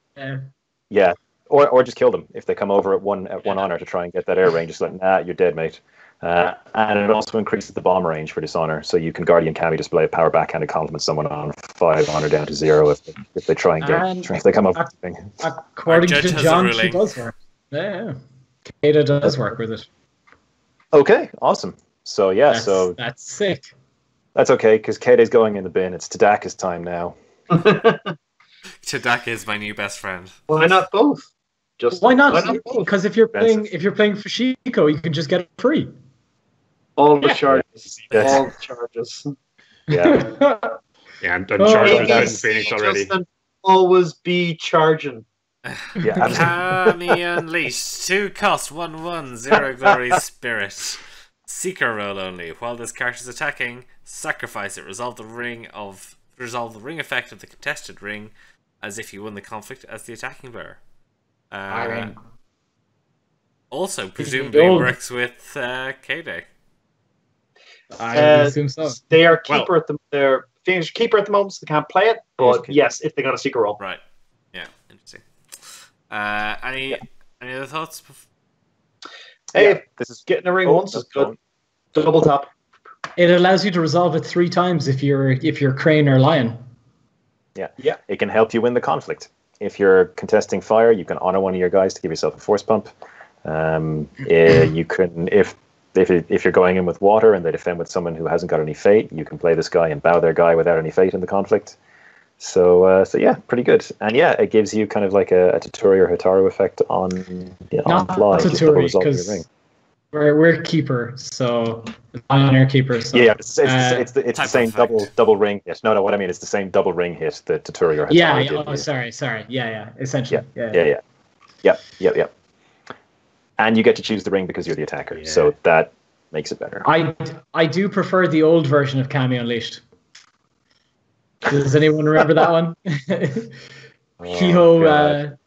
D: Yeah. Or just kill them if they come over at one honor to try and get that air range. Just like, nah, you're dead, mate. And it also increases the bomb range for Dishonor, so you can Guardian Kami display a power backhand and compliment someone on 5 honor down to 0 if they try and get if they come up.
B: According to John, she does work. Yeah, Keda does work with it.
D: Okay, awesome. So
B: that's sick.
D: That's okay because Keda's going in the bin. It's Tadaka's time now.
A: Tadaka is my new best friend.
E: Why not both?
B: Why not? Because if you're playing for Shiko, you can just get it free.
E: All the charges. All the charges.
D: Yeah.
C: Yeah, I'm charging in Phoenix already.
E: Always be charging.
D: Yeah,
A: Kami Unleashed. 2 cost 1/1 0 glory spirit. Seeker roll only. While this character is attacking, sacrifice it. Resolve the ring effect of the contested ring as if you won the conflict as the attacking bearer. Also, presumably works with Kede.
B: I assume so.
E: They are keeper at they're Phoenix keeper at the moment, so they can't play it. But yes, if they got a secret roll.
A: Right. Yeah, interesting. Any other thoughts?
E: Hey, this is getting a ring once is good. Double tap.
B: It allows you to resolve it 3 times if you're Crane or Lion.
D: Yeah. It can help you win the conflict. If you're contesting fire, you can honor one of your guys to give yourself a force pump. You can if you're going in with water and they defend with someone who hasn't got any fate, you can play this guy and bow their guy without any fate in the conflict. So yeah, pretty good. And yeah, it gives you kind of like a Taturi or Hitaru effect on fly.
B: Taturi, because we're keeper, so honor keeper. So,
D: yeah, it's the same double ring hit. No, what I mean is the same double ring hit that Taturi or Hitaru did. Sorry. Yeah. Essentially. Yeah. And you get to choose the ring because you're the attacker, so that makes it better.
B: I do prefer the old version of Kami Unleashed. Does anyone remember that one? Kiho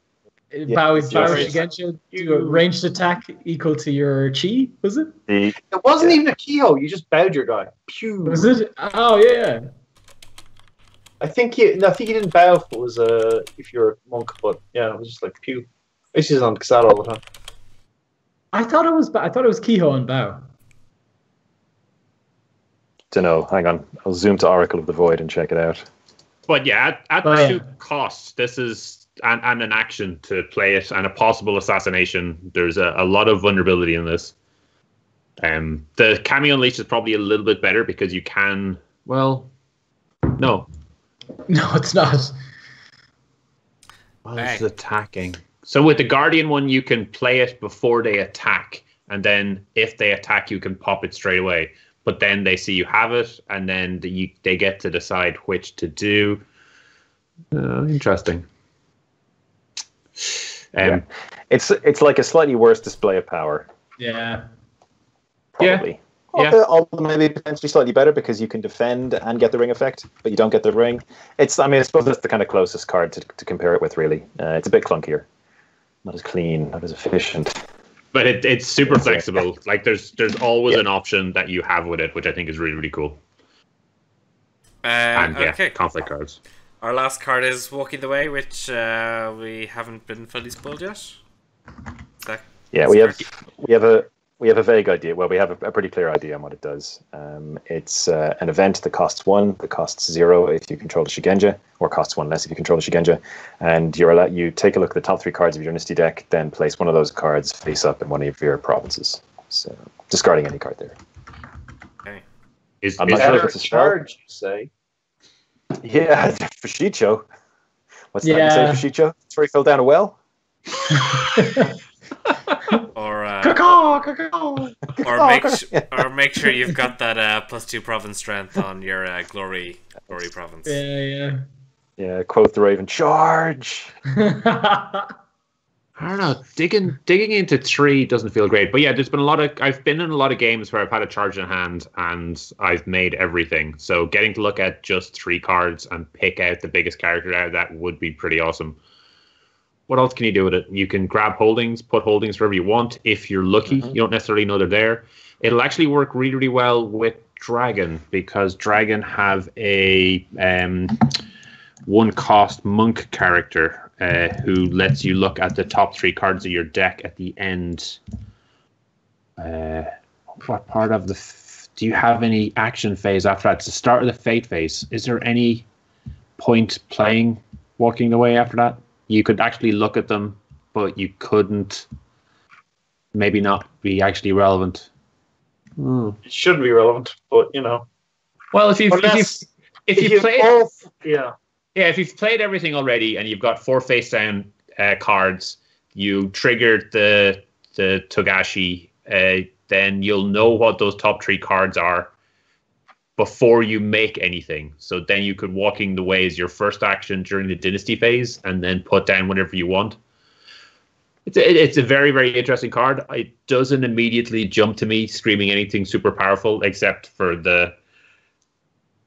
B: bows against you. Do a ranged attack equal to your chi, was it?
E: It wasn't even a Kiho, you just bowed your guy. Pew.
B: Was it? Oh yeah.
E: I think you didn't bow if it was if you're a monk, but yeah, it was just like pew. This is on Kasada all the time.
B: I thought it was Kiho and bow.
D: Dunno, hang on. I'll zoom to Oracle of the Void and check it out.
C: But yeah, at 2 costs, this is and an action to play it, and a possible assassination. There's a lot of vulnerability in this. The Cameo Unleash is probably a little bit better because you can. Well, no,
B: No, it's not.
C: well, it's attacking. So with the Guardian one, you can play it before they attack, and then if they attack, you can pop it straight away. But then they see you have it, and then they get to decide which to do. Interesting.
D: Yeah. It's like a slightly worse display of power.
B: Yeah.
D: Probably.
C: Yeah.
D: Although maybe potentially slightly better because you can defend and get the ring effect, but you don't get the ring. I suppose that's the kind of closest card to compare it with, really. It's a bit clunkier. Not as clean, not as efficient.
C: But it's super flexible. Like there's always an option that you have with it, which I think is really, really cool. And
A: okay.
C: conflict cards.
A: Our last card is Walking the Way, which we haven't been fully spoiled yet.
D: Yeah, we have a vague idea. Well, we have a pretty clear idea on what it does. It's an event that costs 1, that costs 0 if you control the Shigenja, or costs 1 less if you control the Shigenja. And you take a look at the top 3 cards of your Dynasty deck, then place one of those cards face up in one of your provinces. So, discarding any card there.
A: Okay.
D: I'm not sure if it's a
E: charge, you say?
D: Yeah, for Shicho. What's that you say for Shicho? It's where he fell down a well?
A: Or make sure you've got that +2 province strength on your glory province.
B: Yeah.
D: Quote the Raven, charge.
C: I don't know. Digging into 3 doesn't feel great, but yeah, I've been in a lot of games where I've had a charge in hand and I've made everything. So getting to look at just 3 cards and pick out the biggest character out of that would be pretty awesome. What else can you do with it? You can grab holdings, put holdings wherever you want. If you're lucky, you don't necessarily know they're there. It'll actually work really, really well with Dragon because Dragon have a 1-cost monk character who lets you look at the top 3 cards of your deck at the end. What part of do you have any action phase after that? It's the start of the fate phase. Is there any point playing Walking the Way after that? You could actually look at them, but you couldn't. Maybe not be actually relevant.
E: It shouldn't be relevant, but you know.
B: Well, if you've played,
C: if you've played everything already and you've got 4 face down cards, you triggered the Togashi, then you'll know what those top 3 cards are before you make anything. So then you could Walking the Way as your first action during the Dynasty phase and then put down whatever you want. It's a very, very interesting card. It doesn't immediately jump to me screaming anything super powerful except for the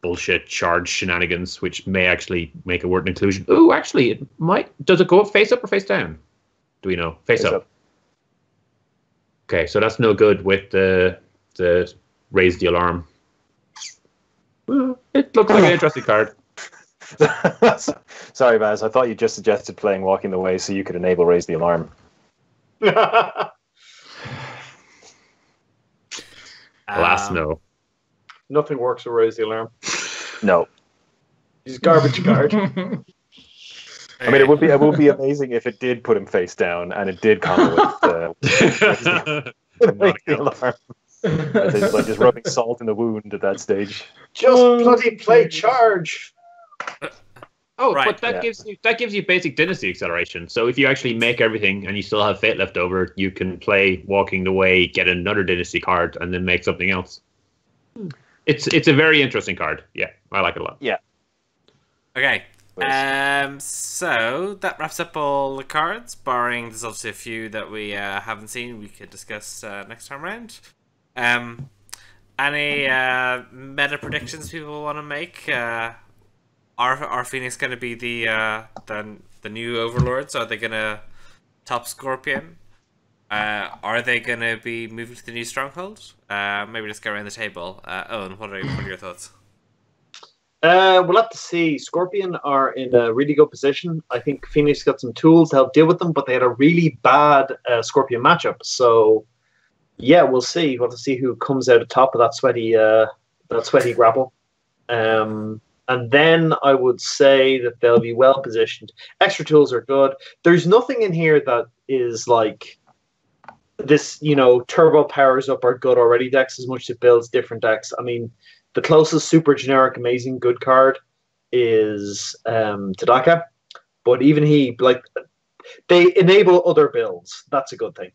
C: bullshit charge shenanigans, which may actually make it worth an inclusion. Oh, actually, it might. Does it go face up or face down? Do we know? Face up. Okay, so that's no good with the raise the alarm. Well, it looks like an interesting card.
D: Sorry, Baz. I thought you just suggested playing Walking the Way so you could enable Raise the Alarm.
C: Alas, no.
E: Nothing works with Raise the Alarm.
D: No.
E: He's garbage card.
D: I mean, it would be amazing if it did put him face down and it did come with Raise the Alarm. It's like just rubbing salt in the wound at that stage.
E: Just bloody play charge.
C: Oh, right. But that gives you basic Dynasty acceleration. So if you actually make everything and you still have Fate left over, you can play Walking the Way, get another Dynasty card, and then make something else. It's a very interesting card. Yeah, I like it a lot.
D: Yeah.
A: Okay. So that wraps up all the cards, barring there's obviously a few that we haven't seen. We could discuss next time around. Any meta predictions people want to make? Are Phoenix going to be the new overlords? Are they going to top Scorpion? Are they going to be moving to the new stronghold? Maybe just go around the table. Owen, what are your thoughts?
E: We'll have to see. Scorpion are in a really good position. I think Phoenix got some tools to help deal with them, but they had a really bad Scorpion matchup. So, yeah, we'll see. We'll have to see who comes out of top of that sweaty grapple. And then I would say that they'll be well positioned. Extra tools are good. There's nothing in here that is like this, turbo powers up our good already decks as much as it builds different decks. I mean, the closest super generic, amazing good card is Tadaka. But even he, they enable other builds. That's a good thing.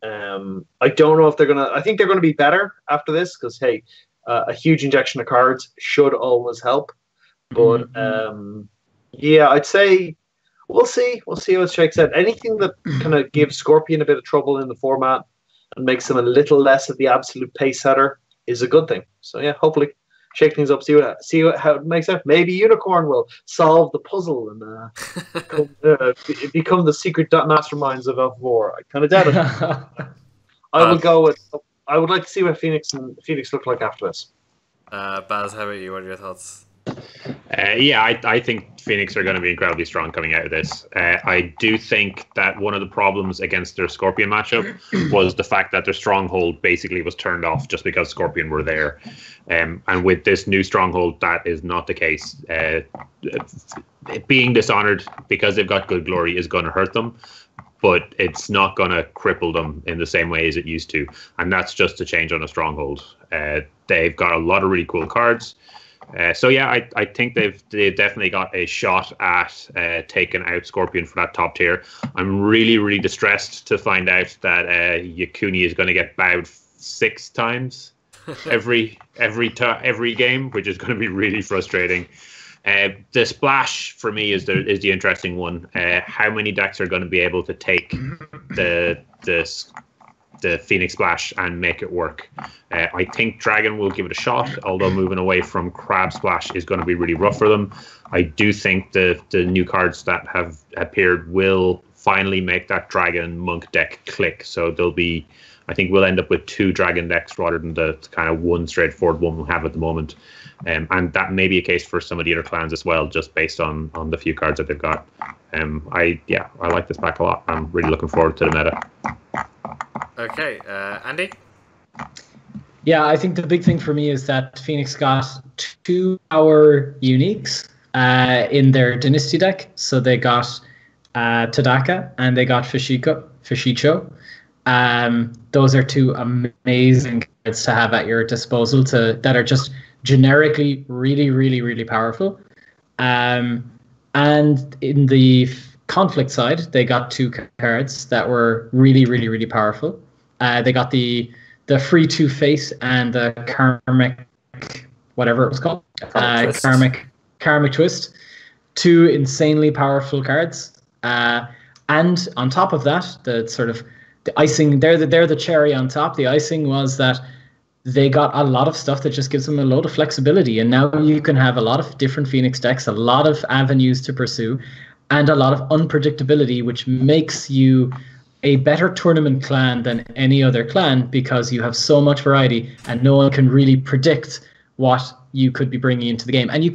E: I don't know if they're going to... I think they're going to be better after this because, hey, a huge injection of cards should always help. But yeah, I'd say we'll see. We'll see how it shakes out. Anything that kind of gives Scorpion a bit of trouble in the format and makes him a little less of the absolute pace setter is a good thing. So yeah, hopefully shake things up, see how it makes out. Maybe Unicorn will solve the puzzle and become the secret masterminds of L5R. I kind of doubt it. I would go with. I would like to see what Phoenix look like after this.
A: Baz, how about you? What are your thoughts?
C: Yeah, I think Phoenix are going to be incredibly strong coming out of this. I do think that one of the problems against their Scorpion matchup was the fact that their Stronghold basically was turned off just because Scorpion were there. And with this new Stronghold, that is not the case. Being Dishonored, because they've got Good Glory, is going to hurt them, but it's not going to cripple them in the same way as it used to. And that's just a change on a Stronghold. They've got a lot of really cool cards. So yeah, I think they've definitely got a shot at taking out Scorpion for that top tier. I'm really, really distressed to find out that Yakuni is going to get bowed 6 times every game, which is going to be really frustrating. The splash for me is the interesting one. How many decks are going to be able to take the Phoenix Splash and make it work? I think Dragon will give it a shot, although moving away from Crab Splash is going to be really rough for them. I do think the new cards that have appeared will finally make that Dragon Monk deck click. So I think we'll end up with 2 Dragon decks rather than the kind of one straightforward one we have at the moment. And that may be a case for some of the other clans as well, just based on the few cards that they've got. I like this pack a lot. I'm really looking forward to the meta.
A: Okay, Andy?
B: Yeah, I think the big thing for me is that Phoenix got 2 power uniques in their Dynasty deck. So they got Tadaka and they got Fishicho. Those are 2 amazing cards to have at your disposal that are just generically really, really, really powerful. And in the conflict side, they got 2 cards that were really, really, really powerful. They got the free 2 face and the karmic, whatever it was called, karmic twist. 2 insanely powerful cards. And on top of that, the icing, they're the cherry on top. The icing was that they got a lot of stuff that just gives them a load of flexibility. And now you can have a lot of different Phoenix decks, a lot of avenues to pursue, and a lot of unpredictability, which makes you a better tournament clan than any other clan because you have so much variety and no one can really predict what you could be bringing into the game. And you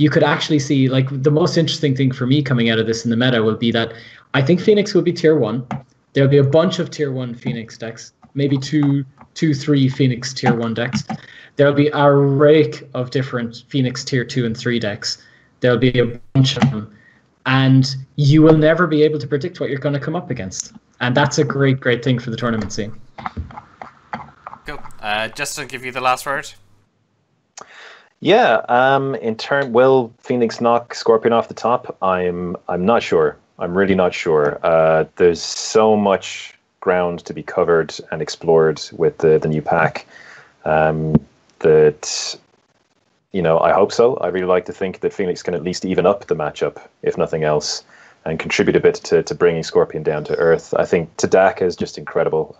B: could actually see, like, the most interesting thing for me coming out of this in the meta will be that I think Phoenix will be tier 1. There'll be a bunch of tier 1 Phoenix decks, maybe 3 Phoenix tier 1 decks. There'll be a rake of different Phoenix tier 2 and 3 decks. There'll be a bunch of them. And you will never be able to predict what you're going to come up against. And that's a great, great thing for the tournament scene.
A: Cool. Justin, give you the last word.
D: Yeah. Will Phoenix knock Scorpion off the top? I'm not sure. I'm really not sure. There's so much ground to be covered and explored with the new pack that, I hope so. I really like to think that Phoenix can at least even up the matchup, if nothing else, and contribute a bit to bringing Scorpion down to earth. I think Tadaka is just incredible.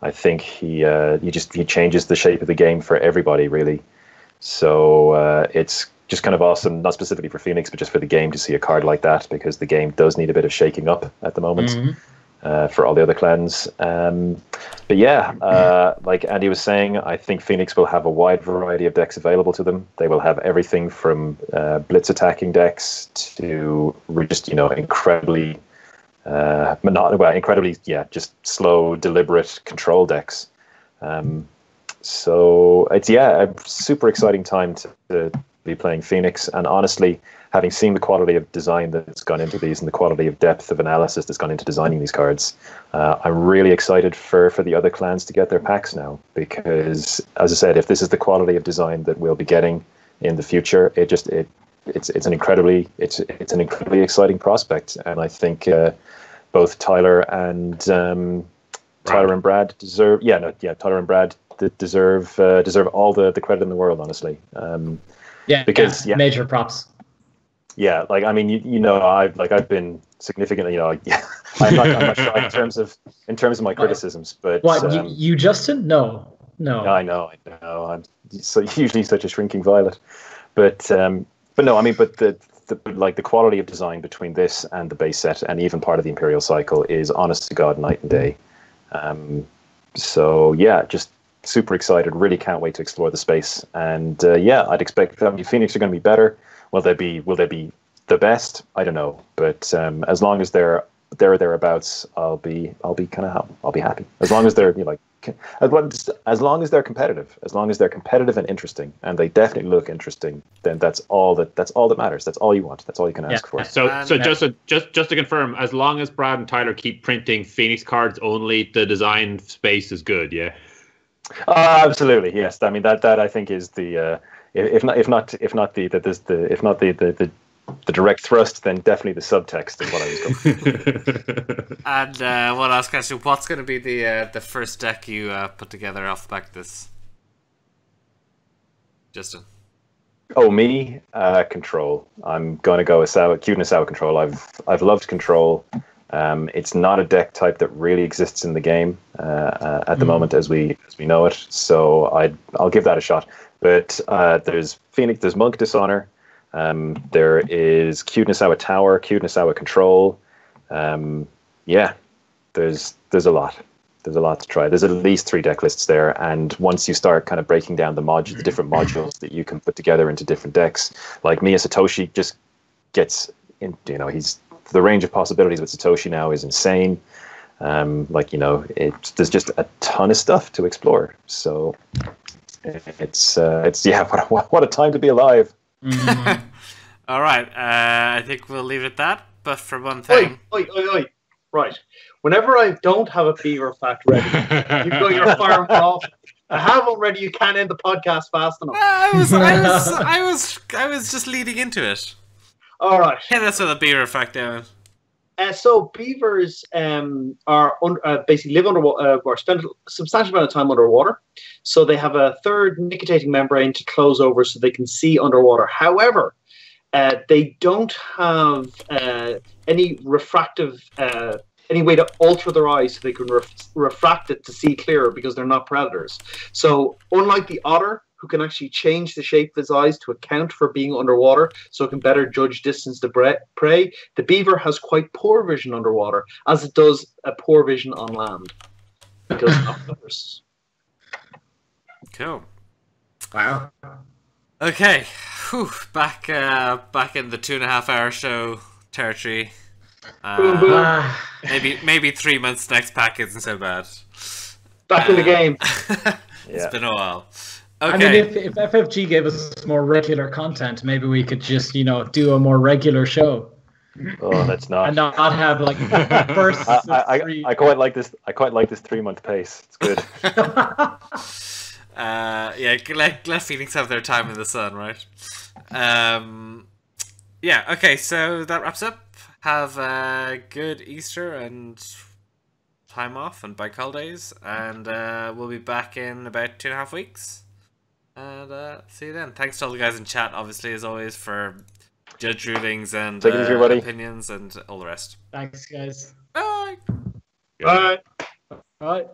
D: I think he changes the shape of the game for everybody, really. So it's just kind of awesome, not specifically for Phoenix, but just for the game to see a card like that, because the game does need a bit of shaking up at the moment for all the other clans. But yeah, like Andy was saying, I think Phoenix will have a wide variety of decks available to them. They will have everything from blitz attacking decks to just, incredibly just slow, deliberate control decks. So it's a super exciting time to be playing Phoenix. And honestly, having seen the quality of design that's gone into these and the quality of depth of analysis that's gone into designing these cards, I'm really excited for the other clans to get their packs now. Because, as I said, if this is the quality of design that we'll be getting in the future, it's an incredibly exciting prospect. And I think both Tyler and Brad deserve. Tyler and Brad deserve all the credit in the world, honestly. Major props. Yeah, like I mean, I've been significantly, I'm not shy in terms of my criticisms, but
B: what you Justin? No.
D: I know. I'm usually such a shrinking violet, but no, I mean, but the quality of design between this and the base set, and even part of the Imperial cycle, is honest to God night and day. So yeah, just super excited. Really can't wait to explore the space. And I'd expect Phoenix are going to be better. Will they be the best? I don't know. But as long as they're thereabouts, I'll be happy. As long as they're as long as they're competitive, and interesting, and they definitely look interesting, then that's all that matters. That's all you want. That's all you can ask for.
C: So just to confirm, as long as Brad and Tyler keep printing Phoenix cards only, the design space is good. Yeah.
D: Absolutely, yes. I mean that I think is the if not the direct thrust, then definitely the subtext is what I was going.
A: And one last question: what's going to be the first deck you put together off the back of this, Justin?
D: Oh, me, Control. I'm going to go with Cuteness Sour Control. I've loved Control. It's not a deck type that really exists in the game at the moment as we know it. So I'll give that a shot. But there's Phoenix, there's Monk Dishonor, there is Cuteness Hour Tower, Cuteness Hour Control. There's a lot. There's a lot to try. There's at least 3 deck lists there, and once you start kind of breaking down the different modules that you can put together into different decks, like Mia Satoshi just gets in. The range of possibilities with Satoshi now is insane. There's just a ton of stuff to explore. So it's what a time to be alive.
B: Mm-hmm.
A: All right, I think we'll leave it at that. But for one thing,
E: Oi. Right. Whenever I don't have a beaver fact ready, you go your farm off. I have already. You can't end the podcast fast enough.
A: I was just leading into it.
E: All right.
A: Hit us with a beaver fact, Eoin.
E: So beavers basically live underwater, or spend a substantial amount of time underwater. So they have a third nictitating membrane to close over, so they can see underwater. However, they don't have any refractive, any way to alter their eyes so they can refract it to see clearer, because they're not predators. So unlike the otter, who can actually change the shape of his eyes to account for being underwater, so it can better judge distance to prey, the beaver has quite poor vision underwater, as it does a poor vision on land. Because of others.
A: Cool.
B: Wow.
A: Okay. Whew. Back in the 2.5 hour show territory. Maybe 3 months next pack isn't so bad.
E: Back in the game.
A: It's been a while. Okay.
B: I mean, if FFG gave us more regular content, maybe we could just, do a more regular show.
D: Oh, that's not.
B: And not have like bursts.
D: I quite like this. I quite like this 3-month pace. It's good.
A: Let Phoenix have their time in the sun, right? Okay, so that wraps up. Have a good Easter and time off and bank holidays, and we'll be back in about 2.5 weeks. And see you then. Thanks to all the guys in chat, obviously, as always, for judge rulings and opinions and all the rest.
B: Thanks, guys.
A: Bye.
E: Bye.
B: Bye.